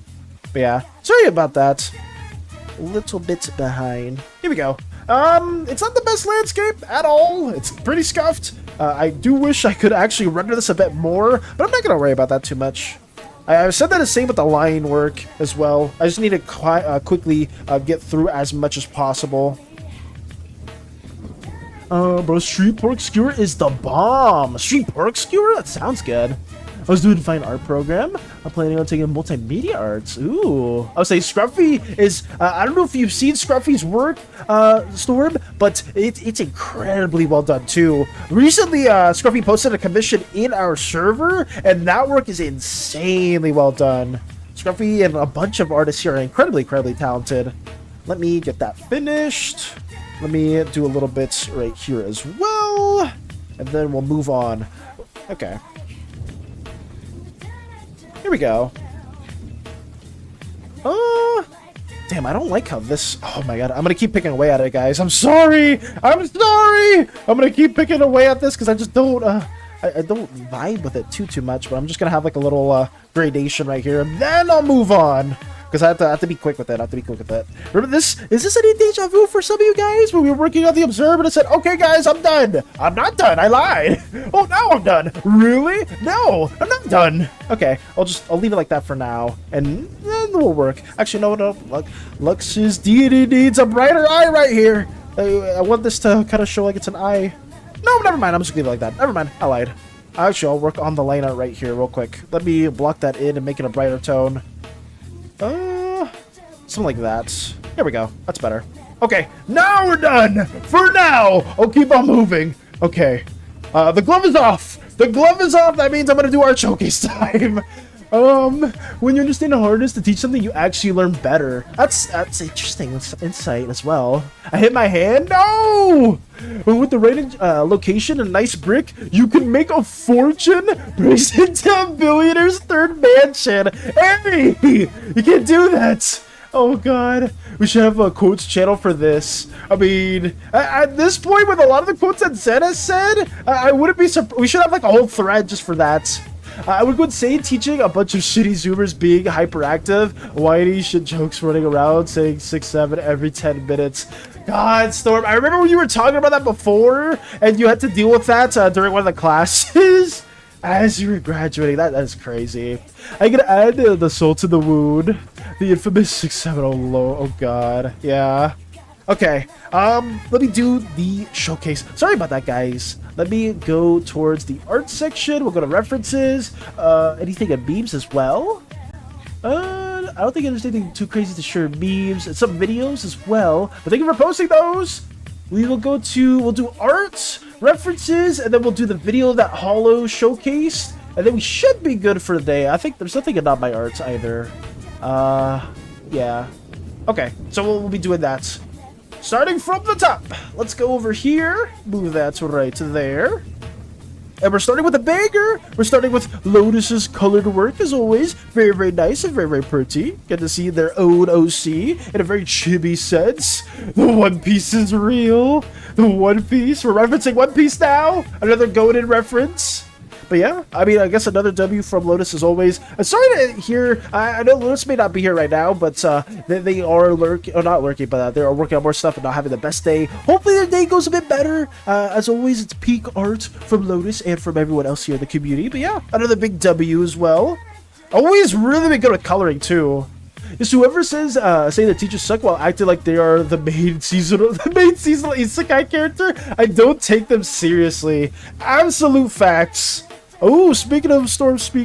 But yeah, sorry about that. A little bit behind. Here we go. It's not the best landscape at all. It's pretty scuffed. I do wish I could actually render this a bit more, but I'm not gonna worry about that too much. I've said that the same with the line work as well. I just need to quickly get through as much as possible. Bro, street pork skewer is the bomb. Street pork skewer? That sounds good. I was doing a fine art program. I'm planning on taking multimedia arts. Ooh. I would say Scruffy is, I don't know if you've seen Scruffy's work, Storm, but it's incredibly well done too. Recently, Scruffy posted a commission in our server, and that work is insanely well done. Scruffy and a bunch of artists here are incredibly talented. Let me get that finished. Let me do a little bit right here as well. and then we'll move on. Okay. Here we go. Damn, I don't like how this... Oh my god, I'm gonna keep picking away at it, guys. I'm sorry! I'm sorry! I'm gonna keep picking away at this because I just don't... I don't vibe with it too much, but I'm just gonna have like a little gradation right here, and then I'll move on. Because I have to be quick with it. Remember this? Is this any deja vu for some of you guys? When we were working on the Observer and I said, okay guys, I'm done. I'm not done. I lied. Oh, now I'm done. Really? No, I'm not done. Okay, I'll leave it like that for now. And then we'll work. Actually, no. Lux's deity needs a brighter eye right here. I want this to kind of show like it's an eye. No, never mind. I'm just gonna leave it like that. Never mind. I lied. Actually, I'll work on the Lineart right here real quick. Let me block that in and make it a brighter tone. Something like that. Here we go. That's better. Okay, now we're done! For now! I'll keep on moving. Okay. The glove is off! The glove is off! That means I'm gonna do art showcase time! When you understand the hardness to teach something, you actually learn better. That's interesting insight as well. I hit my hand? No! But with the right location and a nice brick, you can make a fortune. Breaks into a billionaire's third mansion. Hey! You can't do that! Oh god, we should have a quotes channel for this. I mean, at this point, with a lot of the quotes that Zen has said, I wouldn't be surprised. We should have like a whole thread just for that. I would go insane teaching a bunch of shitty Zoomers being hyperactive, whiny shit jokes running around, saying 6-7 every 10 minutes. God, Storm, I remember when you were talking about that before, and you had to deal with that during one of the classes. As you were graduating, that is crazy. I can add the salt to the wound. The infamous 6-7 low. Oh god, yeah. Okay, let me do the showcase. Sorry about that, guys. Let me go towards the art section. We'll go to references. Anything in memes as well? I don't think there's anything too crazy to share memes and some videos as well. But thank you for posting those. We'll do art, references, and then we'll do the video that Hollow showcased. And then we should be good for the day. I think there's nothing about my arts either. Yeah. Okay, so we'll be doing that. Starting from the top. Let's go over here. Move that right there. And we're starting with a banger. We're starting with Lotus's colored work, as always. Very, very nice and very, very pretty. Get to see their own OC in a very chibi sense. The One Piece is real. The One Piece. We're referencing One Piece now. Another goated reference. But yeah, I mean, I guess another W from Lotus as always. I'm sorry to hear, I know Lotus may not be here right now, but they are lurking, or not lurking, but they are working on more stuff and not having the best day. Hopefully their day goes a bit better. As always, it's peak art from Lotus and from everyone else here in the community. But yeah, another big W as well. Always really been good at coloring too. Is whoever says say the teachers suck while acting like they are the main seasonal isekai character, I don't take them seriously. Absolute facts. Oh, speaking of Storm I'm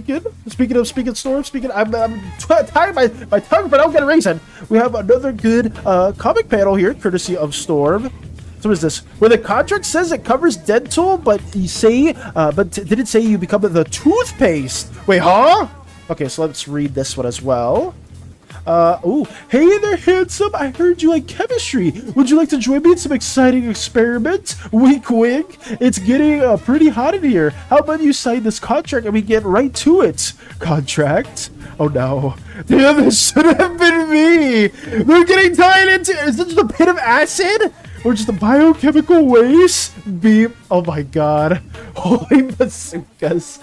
tying my tongue, but I don't get a reason. We have another good comic panel here, courtesy of Storm. So what is this? Where the contract says it covers dental, but you say, did it say you become the toothpaste? Wait, huh? Okay, so let's read this one as well. Oh, hey there, handsome. I heard you like chemistry. Would you like to join me in some exciting experiments? Wink, wink. It's getting pretty hot in here. How about you sign this contract and we get right to it? Contract? Oh no. Damn, this should have been me. They're getting tied into. Is this just a pit of acid? Or just a biochemical waste? Beep. Oh my god. Holy bazookas.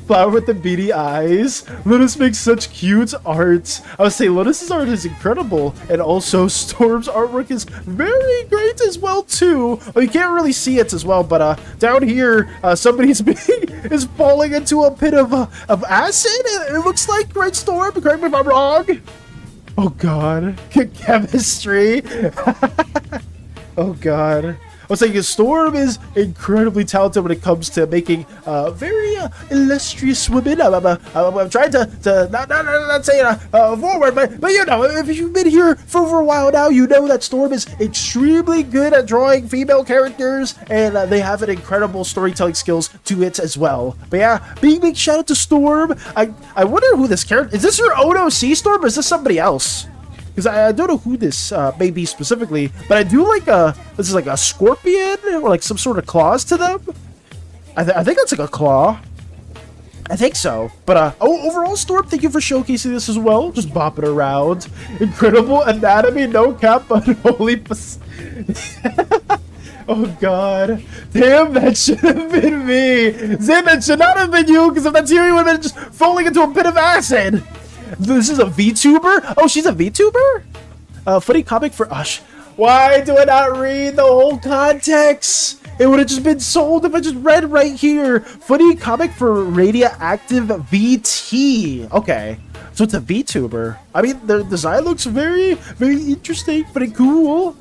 Flower with the beady eyes. Lotus makes such cute art. I would say Lotus's art is incredible, and also Storm's artwork is very great as well too. Oh, you can't really see it as well, but down here, somebody's is falling into a pit of acid. It looks like, right, Storm? Correct me if I'm wrong. Oh god, chemistry. Oh god. I was saying Storm is incredibly talented when it comes to making very illustrious women. I'm trying to not say it forward, but you know, if you've been here for over a while now, you know that Storm is extremely good at drawing female characters, and they have an incredible storytelling skills to it as well. But yeah, big shout out to Storm. I wonder who this character is. This your own OC, Storm, or is this somebody else? because I don't know who this may be specifically, but I do like this is like a scorpion or like some sort of claws to them. I think that's like a claw. I think so. But overall, Storm, thank you for showcasing this as well. Just bopping around. Incredible anatomy, no cap, but holy. Oh god. Damn, that should have been me. Zay, that should not have been you, because if that's you, you would have been just falling into a pit of acid. This is a VTuber? Oh, she's a VTuber? Funny comic for Ush. Why do I not read the whole context? It would have just been sold if I just read right here. Funny comic for Radioactive VT. Okay, so it's a VTuber. I mean, the design looks very, very interesting, pretty cool.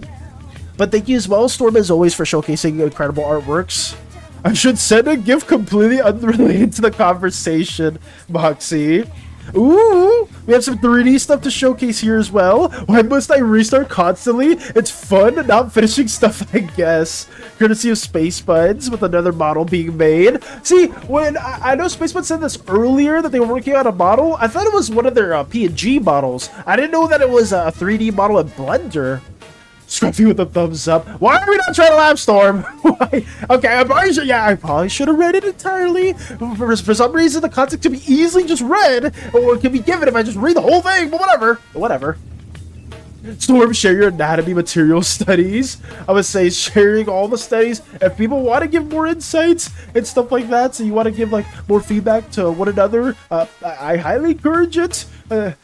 But thank you as well, Storm, as always, for showcasing incredible artworks. I should send a gift completely unrelated to the conversation, Moxie. Ooh, we have some 3D stuff to showcase here as well. Why must I restart constantly? It's fun not finishing stuff, I guess. Courtesy of Space Buds, with another model being made. See, when I know Space Buds said this earlier that they were working on a model, I thought it was one of their PNG models. I didn't know that it was a 3D model in Blender. Scruffy with a thumbs up. Why are we not trying to laugh, Storm? Why? Okay, I'm probably sure. Yeah, I probably should have read it entirely. For some reason, the concept can be easily just read, or it can be given if I just read the whole thing. But whatever. Whatever. Storm, share your anatomy material studies. I would say sharing all the studies. If people want to give more insights and stuff like that, so you want to give like more feedback to one another, I highly encourage it. Yeah,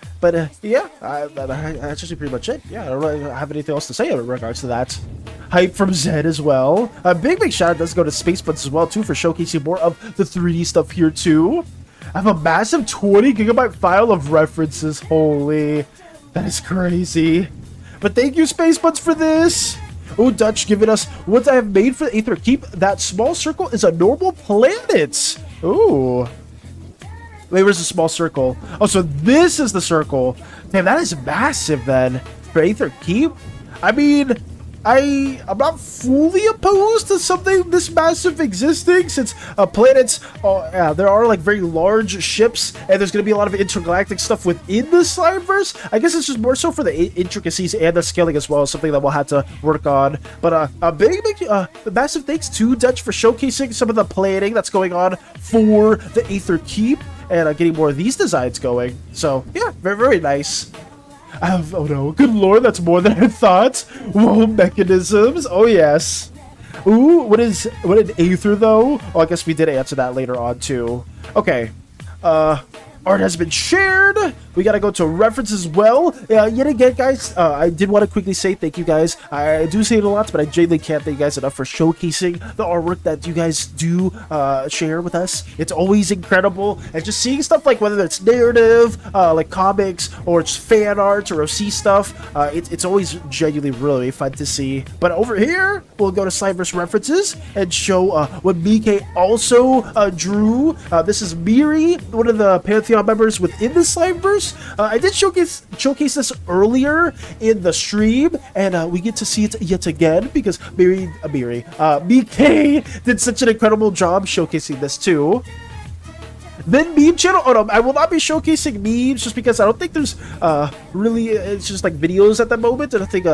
that's actually pretty much it. Yeah, I don't really have anything else to say in regards to that. Hype from Zed as well. A big shout out does go to Space Buds as well too for showcasing more of the 3D stuff here too. I have a massive 20 gigabyte file of references. Holy, that is crazy. But thank you, Space Buds, for this. Oh, Dutch giving us what I have made for the Aether Keep. That small circle is a normal planet. Ooh. Wait, where's the small circle? Oh, so this is the circle. Damn, that is massive then. For Aether Keep? I mean, I'm not fully opposed to something this massive existing, since planets, there are like very large ships, and there's going to be a lot of intergalactic stuff within the Slimeverse. I guess it's just more so for the intricacies and the scaling as well, something that we'll have to work on. But a big massive thanks to Dutch for showcasing some of the planning that's going on for the Aether Keep, and getting more of these designs going. So yeah, very, very nice. Oh no, good lord, that's more than I thought. Whoa, mechanisms. Oh yes. Ooh, what an Aether though? Oh, I guess we did answer that later on too. Okay. Art has been shared. We gotta go to references as well. Yet again, guys, I did want to quickly say thank you guys. I do say it a lot, but I genuinely can't thank you guys enough for showcasing the artwork that you guys do share with us. It's always incredible, and just seeing stuff like whether it's narrative, like comics, or just fan art or OC stuff, it's always genuinely really fun to see. But over here, we'll go to Slimeverse references and show what BK also drew. This is Miri, one of the Pantheon members within the Slimeverse. I did showcase this earlier in the stream, and we get to see it yet again because BK did such an incredible job showcasing this too. Then meme channel. Oh no, I will not be showcasing memes just because I don't think there's really, it's just like videos at the moment. I don't think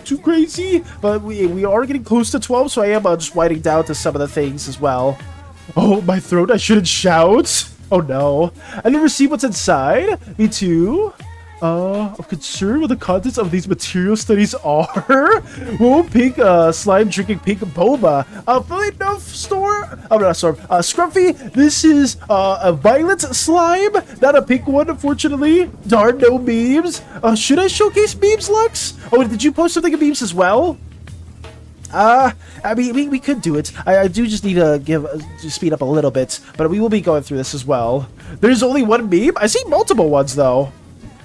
too crazy, but we are getting close to 12, so I am just winding down to some of the things as well. Oh, my throat! I shouldn't shout. Oh no, I never see what's inside. Me too. I'm concerned what the contents of these material studies are. Whoa, pink slime drinking pink boba. Fully enough store. I'm not sorry. Scruffy, this is a violet slime, not a pink one, unfortunately. Darn, no memes. Should I showcase memes, Lux? Oh, did you post something of memes as well? I mean, we could do it. I do just need to speed up a little bit, but we will be going through this as well. There's only one meme. I see multiple ones though,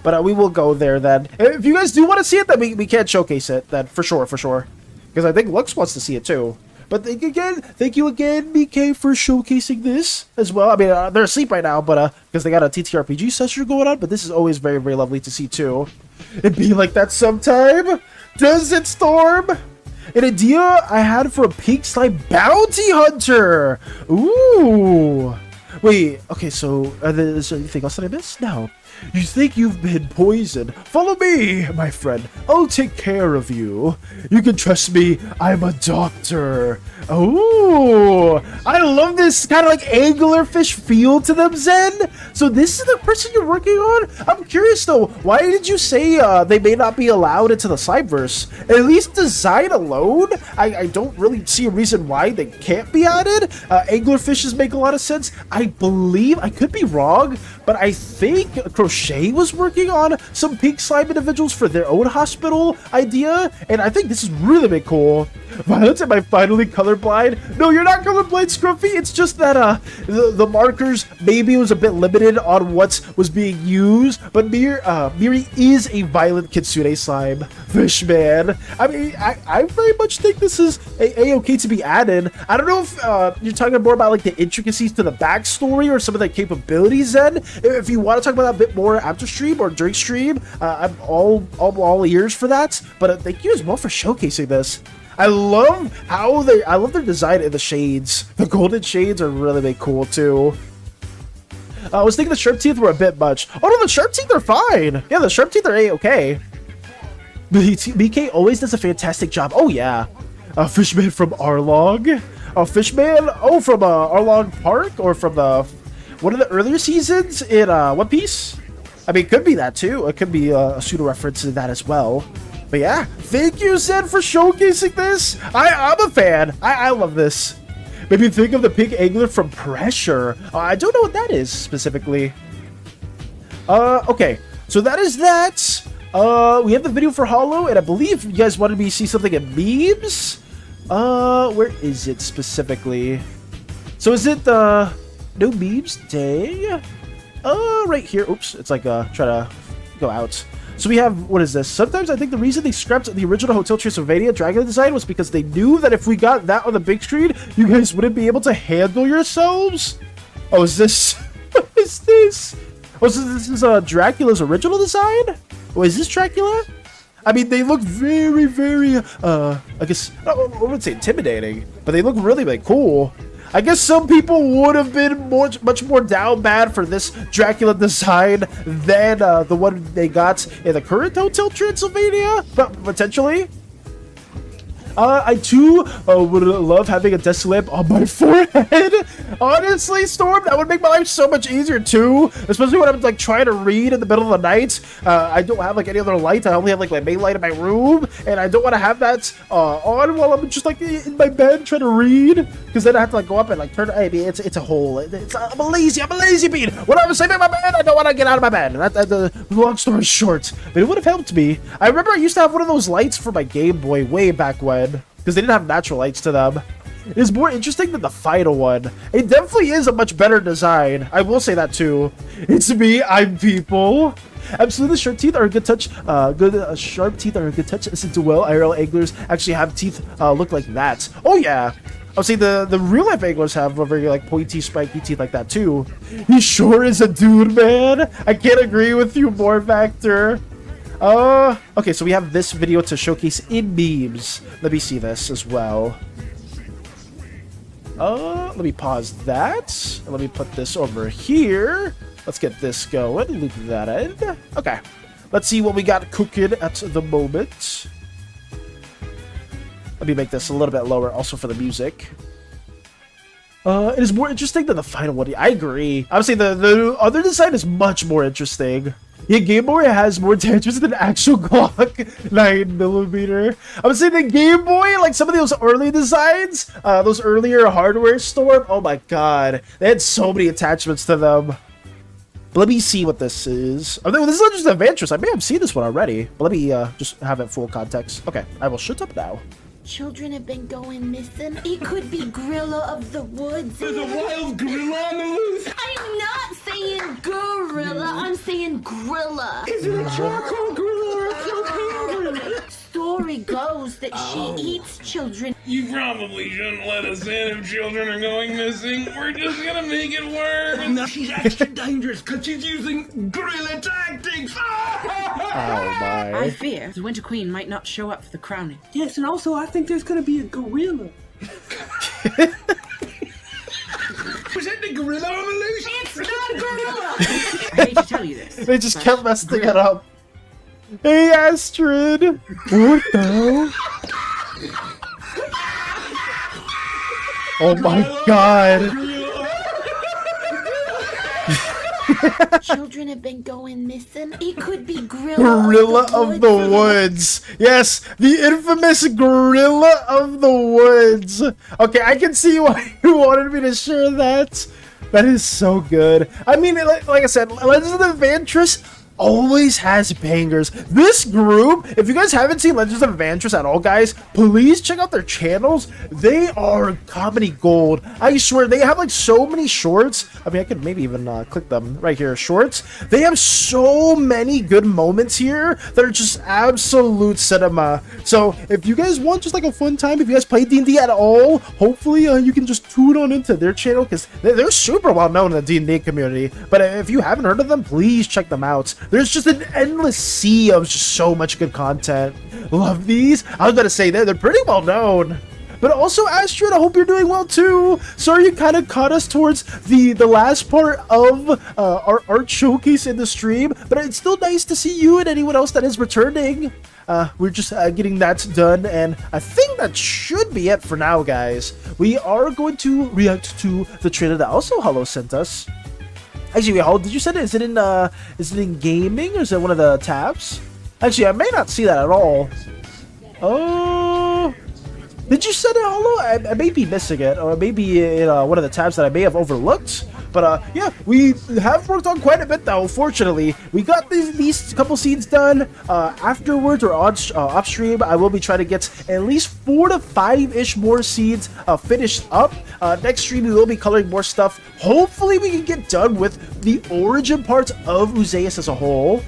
but we will go there then. If you guys do want to see it, then we can showcase it then for sure, because I think Lux wants to see it too. But thank you again, BK, for showcasing this as well. I mean, they're asleep right now, but because they got a TTRPG session going on. But this is always very, very lovely to see too. It'd be like that sometime. Does it, Storm? An idea I had for a pink slime bounty hunter. Ooh. Wait, okay, so is there anything else that I missed? No. You think you've been poisoned? Follow me, my friend. I'll take care of you. You can trust me. I'm a doctor. Oh, I love this kind of like anglerfish feel to them, Zen. So this is the person you're working on? I'm curious though, why did you say they may not be allowed into the Slimeverse? At least design alone? I don't really see a reason why they can't be added. Anglerfishes make a lot of sense. I believe, I could be wrong, but I think Crochet was working on some pink slime individuals for their own hospital idea, and I think this is really cool. Violet, am I finally colorblind? No, you're not colorblind, Scruffy. It's just that the markers maybe was a bit limited on what was being used, but Miri is a violent kitsune slime. Fishman. I mean, I very much think this is a-okay to be added. I don't know if you're talking more about like the intricacies to the backstory or some of the capabilities then. If you want to talk about that a bit more after stream or during stream, I'm all ears for that. But thank you as well for showcasing this. I love their design in the shades. The golden shades are really cool too. I was thinking the sharp teeth were a bit much. Oh no, the sharp teeth are fine. Yeah, the sharp teeth are a-okay. BK always does a fantastic job. Oh yeah. Fishman from Arlong. Fishman. Oh, from Arlong Park or from one of the earlier seasons in One Piece. I mean, it could be that too. It could be a pseudo reference to that as well. But yeah, thank you, Zed, for showcasing this. I'm a fan. I love this. Maybe think of the pink angler from Pressure. I don't know what that is specifically. Okay, so that is that. We have the video for Hollow, and I believe you guys wanted me to see something in memes. Where is it specifically? So is it the no memes day? Right here. Oops, it's like try to go out. So we have, what is this? Sometimes I think the reason they scrapped the original Hotel Transylvania Dragon design was because they knew that if we got that on the big screen, you guys wouldn't be able to handle yourselves. Oh, is this? What is this? Oh, so this is Dracula's original design? Oh, is this Dracula? I mean, they look very, I guess, I wouldn't say intimidating, but they look really cool. I guess some people would have been much more down bad for this Dracula design than the one they got in the current Hotel Transylvania, but potentially. I too would love having a desk lamp on my forehead. Honestly, Storm, that would make my life so much easier too. Especially when I'm like trying to read in the middle of the night. I don't have like any other light. I only have like my main light in my room, and I don't want to have that on while I'm just like in my bed trying to read. Because then I have to like go up and like turn. I mean, it's a hole. I'm a lazy bean. When I'm sleeping in my bed, I don't want to get out of my bed. Long story short, but it would have helped me. I remember I used to have one of those lights for my Game Boy way back when. Because they didn't have natural lights to them. It is more interesting than the final one. It definitely is a much better design. I will say that too. It's me, I'm people. Absolutely, sharp teeth are a good touch. Sharp teeth are a good touch. Listen to well, IRL anglers actually have teeth look like that. Oh yeah. I'll say the real life anglers have a very like pointy, spiky teeth like that too. He sure is a dude, man. I can't agree with you more, Vector. Okay, so we have this video to showcase in memes. Let me see this as well. Let me pause that. And let me put this over here. Let's get this going. Loop that in. Okay. Let's see what we got cooking at the moment. Let me make this a little bit lower also for the music. It is more interesting than the final one. I agree. I would say the other design is much more interesting. Yeah, Game Boy has more tangents than actual Glock 9mm. I would say the Game Boy, like some of those early designs, those earlier hardware Storm, oh my god, they had so many attachments to them. But let me see what this is. Oh, this is Legends of Adventures. I may have seen this one already, but let me just have it full context. Okay, I will shut up now. Children have been going missing. It could be gorilla of the woods. There's a wild gorilla on the loose. I'm not saying gorilla. I'm saying grilla. Is it a charcoal gorilla or a propane gorilla? Story goes that she eats children. You probably shouldn't let us in if children are going missing. We're just gonna make it worse. No, she's extra dangerous because she's using gorilla tactics. Oh my. I fear the Winter Queen might not show up for the crowning. Yes, and also I think there's gonna be a gorilla. Was that the gorilla on the loose. It's not gorilla! I hate to tell you this. They just but kept messing it gorilla- up. Hey, Astrid! What the hell? Oh my god! Children have been going missing. It could be Gorilla of the Woods. Yes, the infamous Gorilla of the Woods. Okay, I can see why you wanted me to share that. That is so good. I mean, like I said, Legends of the Vantress always has bangers. This group, if you guys haven't seen Legends of Vantress at all, guys, please check out their channels. They are comedy gold. I swear, they have like so many shorts. I mean, I could maybe even click them right here. Shorts. They have so many good moments here that are just absolute cinema. So if you guys want just like a fun time, if you guys play D&D at all, hopefully you can just tune on into their channel because they're super well known in the D&D community. But if you haven't heard of them, please check them out. There's just an endless sea of just so much good content. Love these. I was gonna say they're pretty well known. But also, Astrid, I hope you're doing well too. Sorry you kind of caught us towards the last part of our art showcase in the stream, but it's still nice to see you and anyone else that is returning. We're just getting that done, and I think that should be it for now, guys. We are going to react to the trailer that also Hollow sent us. Actually, wait, did you send it? Is it in gaming, or is it one of the tabs? Actually, I may not see that at all. Oh, did you send it, Hollow? I may be missing it, or maybe in one of the tabs that I may have overlooked. But yeah, we have worked on quite a bit though. Fortunately, we got these couple scenes done. Afterwards or off stream, I will be trying to get at least 4 to 5-ish more scenes finished up. Next stream, we will be coloring more stuff. Hopefully, we can get done with the origin parts of Uzeus as a whole.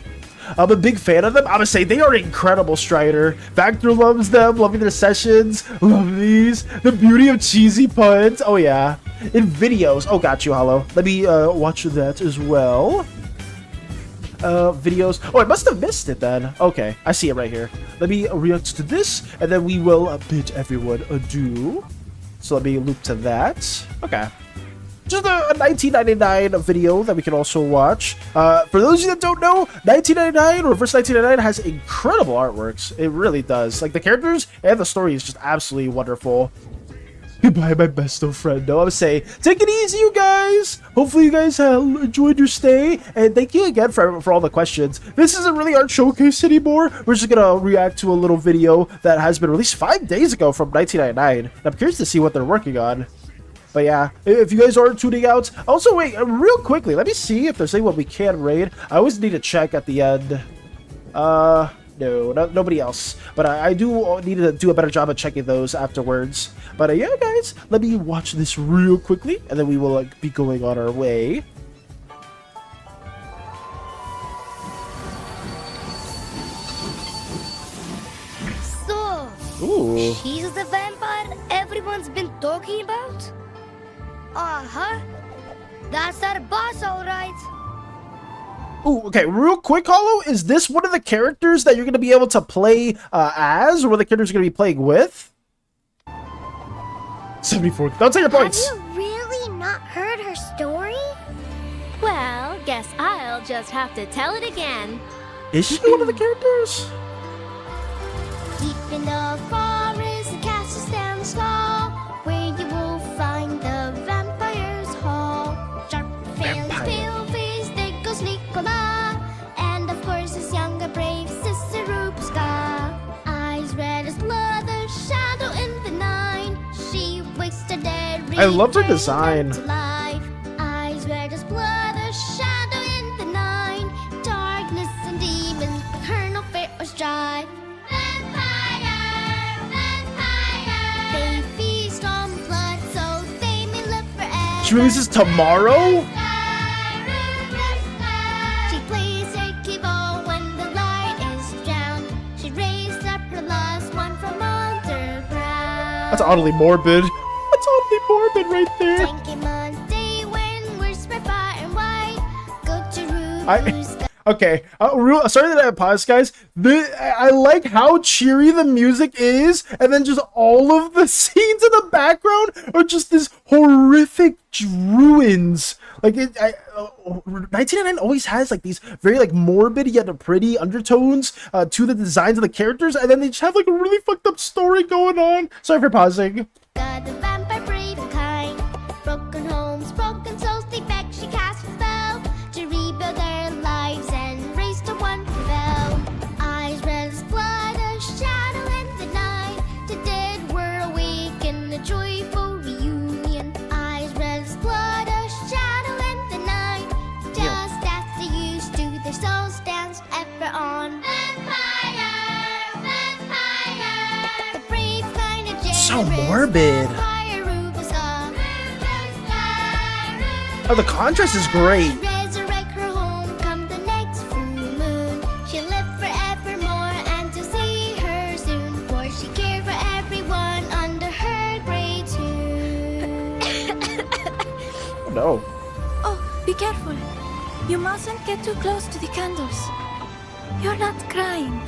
I'm a big fan of them. I'm gonna say they are incredible, Strider. Vector loves them, loving their sessions. Love these. The beauty of cheesy puns. Oh yeah. In videos. Oh, got you, Hollow. Let me watch that as well. Videos. Oh, I must have missed it then. Okay, I see it right here. Let me react to this, and then we will bid everyone adieu. So let me loop to that. Okay. Just a 1999 video that we can also watch. For those of you that don't know, 1999 or Reverse 1999 has incredible artworks. It really does. Like the characters and the story is just absolutely wonderful. Goodbye, my best of friend. I would say, take it easy, you guys. Hopefully, you guys enjoyed your stay, and thank you again for all the questions. This isn't really our showcase anymore. We're just gonna react to a little video that has been released 5 days ago from 1999. I'm curious to see what they're working on. But yeah, if you guys are tuning out, also wait, real quickly, let me see if there's anyone we can raid. I always need to check at the end. No, nobody else. But I do need to do a better job of checking those afterwards. But yeah, guys, let me watch this real quickly, and then we will be going on our way. So, Ooh. she's the vampire everyone's been talking about? Uh-huh. That's our boss, alright. Ooh, okay, real quick, Hollow, is this one of the characters that you're going to be able to play as, or one of the characters you're going to be playing with? 74. Don't say your points. Have you really not heard her story? Well, guess I'll just have to tell it again. Is she one of the characters? Deep in the forest, the castle stands tall, where you will find the vampire's hall. Sharp fangs, pale face, they go Nicola, and of course his younger brave sister Rupska. Eyes red as blood, the shadow in the night. She wakes to dead. I loved her design. Eyes red as blood, the shadow in the night. Darkness and demons, her no fear or strife. They feast on blood so they may live forever. She releases tomorrow? She plays her keyboard when the light is drowned. She raised up her last one from underground. That's oddly morbid. That's oddly morbid right there. Tanky Monday when we're spread far and wide. Go to Okay, sorry that I paused, guys. I like how cheery the music is, and then just all of the scenes in the background are just this horrific ruins. Like 1999 always has like these very like morbid yet pretty undertones to the designs of the characters, and then they just have like a really fucked up story going on. Sorry for pausing. The vampire brave and kind. Broken homes, broken souls, they beg, she casts a spell to rebuild their lives and raise to one rebel. Eyes red as blood, a shadow in the night. The dead were awake in a joyful reunion. Eyes red as blood, a shadow in the night. Just as they used to, their souls danced ever on. Vampire, vampire, the brave kind of So morbid. Oh, the contrast is great. Resurrect her home come the next full moon. She'll live forevermore and to see her soon. For she cared for everyone under her great tune. Oh no. Oh, be careful. You mustn't get too close to the candles. You're not crying,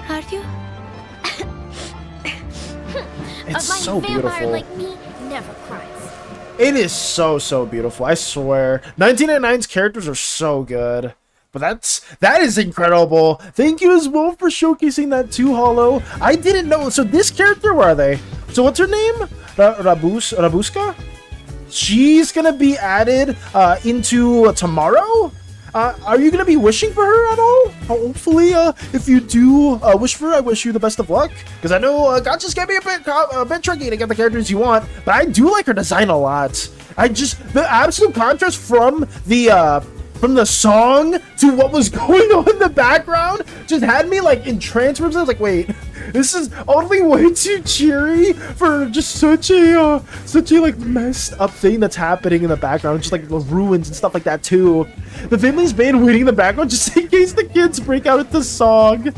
are you? It's A so vampire beautiful. like me never cries. It is so beautiful, I swear. 1999's characters are so good. But that is incredible. Thank you as well for showcasing that too, Hollow. I didn't know. So this character, where are they? So what's her name? Rabuska? She's gonna be added into tomorrow? Are you gonna be wishing for her at all? Hopefully, if you do wish for her, I wish you the best of luck. Because I know Gotcha's gonna be a bit tricky to get the characters you want, but I do like her design a lot. The absolute contrast from the song to what was going on in the background just had me like entranced. I was like, wait, this is only way too cheery for just such a like messed up thing that's happening in the background, just like the ruins and stuff like that too. The family's been waiting in the background just in case the kids break out into song.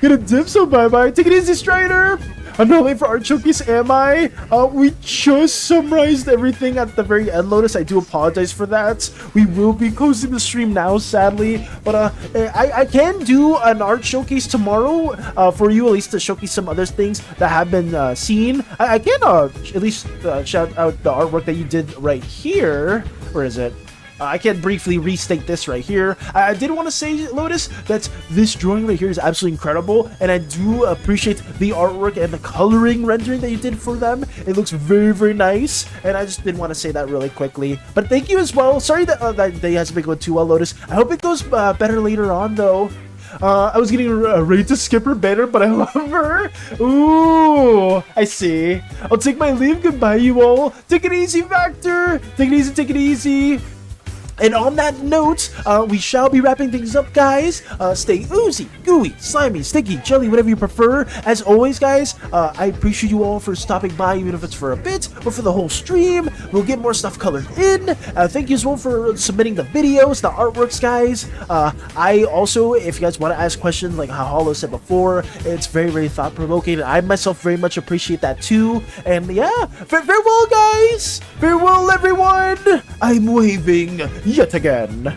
Gonna dip, so bye-bye. Take it easy, Strider. I'm not late for art showcase, am I? We just summarized everything at the very end, Lotus. I do apologize for that. We will be closing the stream now, sadly. But I can do an art showcase tomorrow for you, at least to showcase some other things that have been seen. I can at least shout out the artwork that you did right here. Where is it? I can briefly restate this right here. I did want to say, Lotus, that this drawing right here is absolutely incredible, and I do appreciate the artwork and the coloring rendering that you did for them. It looks very nice, and I just did want to say that really quickly. But thank you as well. Sorry that that day hasn't been going too well, Lotus. I hope it goes better later on, though. I was getting ready to skip her banner, but I love her. Ooh, I see. I'll take my leave. Goodbye, you all. Take it easy, Vector. Take it easy, take it easy. And on that note, we shall be wrapping things up, guys. Stay oozy, gooey, slimy, sticky, jelly, whatever you prefer. As always, guys, I appreciate you all for stopping by, even if it's for a bit or for the whole stream. We'll get more stuff colored in. Thank you as well for submitting the videos, the artworks, guys. I also, if you guys want to ask questions, like how Hollow said before, it's very thought-provoking. I myself very much appreciate that too. And yeah, farewell, guys. Farewell, everyone. I'm waving yet again.